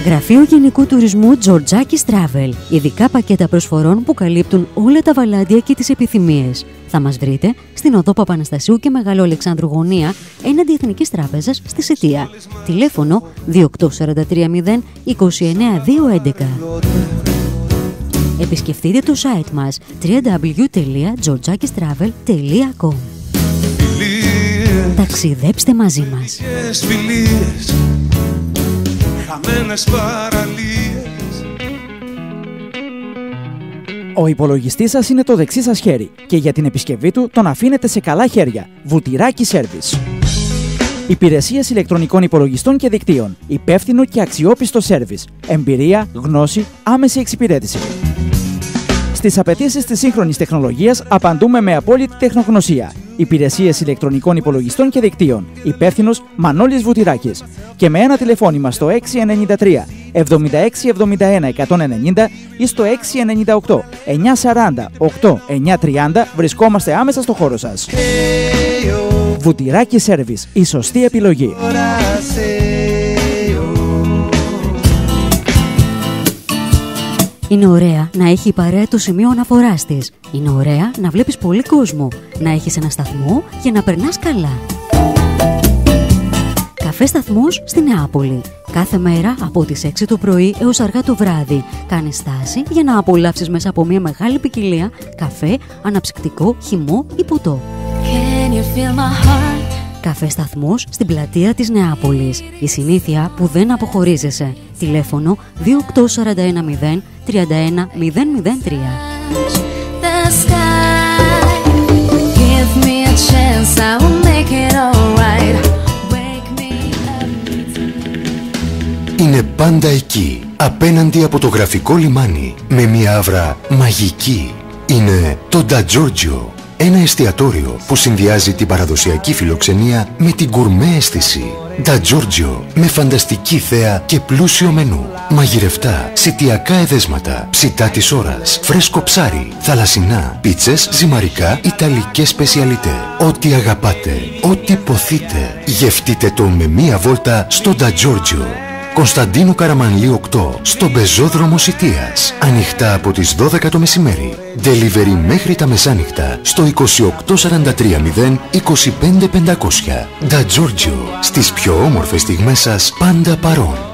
Γραφείο Γενικού Τουρισμού Georgiakis Travel. Ειδικά πακέτα προσφορών που καλύπτουν όλα τα βαλάντια και τις επιθυμίες. Θα μας βρείτε στην οδό Παπαναστασίου και Μεγάλου Αλεξάνδρου Γωνία, έναντι Εθνικής Τράπεζας στη Σιτία. Τηλέφωνο 28430 29211. Επισκεφτείτε το site μας www.georgiakistravel.com. Ταξιδέψτε μαζί μας. Ο υπολογιστής σας είναι το δεξί σας χέρι και για την επισκευή του τον αφήνετε σε καλά χέρια. Βουτυράκι Service. Υπηρεσίες ηλεκτρονικών υπολογιστών και δικτύων. Υπεύθυνο και αξιόπιστο σέρβις. Εμπειρία, γνώση, άμεση εξυπηρέτηση. Στις απαιτήσεις της σύγχρονης τεχνολογίας απαντούμε με απόλυτη τεχνογνωσία. Υπηρεσίες ηλεκτρονικών υπολογιστών και δικτύων. Υπεύθυνος Μανώλης Βουτυράκης. Και με ένα τηλεφώνημα στο 693 76 71 190 ή στο 698 940 8 930 βρισκόμαστε άμεσα στο χώρο σας. Βουτυράκι Service, η σωστή επιλογή. Είναι ωραία να έχει η παρέα το σημείο αναφοράς της. Είναι ωραία να βλέπεις πολύ κόσμο, να έχεις ένα σταθμό για να περνάς καλά. Καφέ σταθμός στη Νεάπολη. Κάθε μέρα από τις 6 το πρωί έως αργά το βράδυ. Κάνεις στάση για να απολαύσεις μέσα από μια μεγάλη ποικιλία καφέ, αναψυκτικό, χυμό ή ποτό. Καφέ σταθμός στην πλατεία της Νεάπολης. Η συνήθεια που δεν αποχωρίζεσαι. Τηλέφωνο 28410 31 003. Είναι πάντα εκεί, απέναντι από το γραφικό λιμάνι, με μια άβρα μαγική. Είναι το Da Giorgio, ένα εστιατόριο που συνδυάζει την παραδοσιακή φιλοξενία με την γκουρμέ αίσθηση. Da Giorgio, με φανταστική θέα και πλούσιο μενού. Μαγειρευτά, σιτιακά εδέσματα, ψητά της ώρας, φρέσκο ψάρι, θαλασσινά, πίτσες, ζυμαρικά, ιταλικές σπεσιαλιτέ. Ό,τι αγαπάτε, ό,τι ποθείτε, γευτείτε το με μία βόλτα στο Da Giorgio. Κωνσταντίνου Καραμανλή 8, στον πεζόδρομο Σιτίας. Ανοιχτά από τις 12 το μεσημέρι. Delivery μέχρι τα μεσάνυχτα στο 28430 25500. Da Giorgio, στις πιο όμορφες στιγμές σας πάντα παρόν.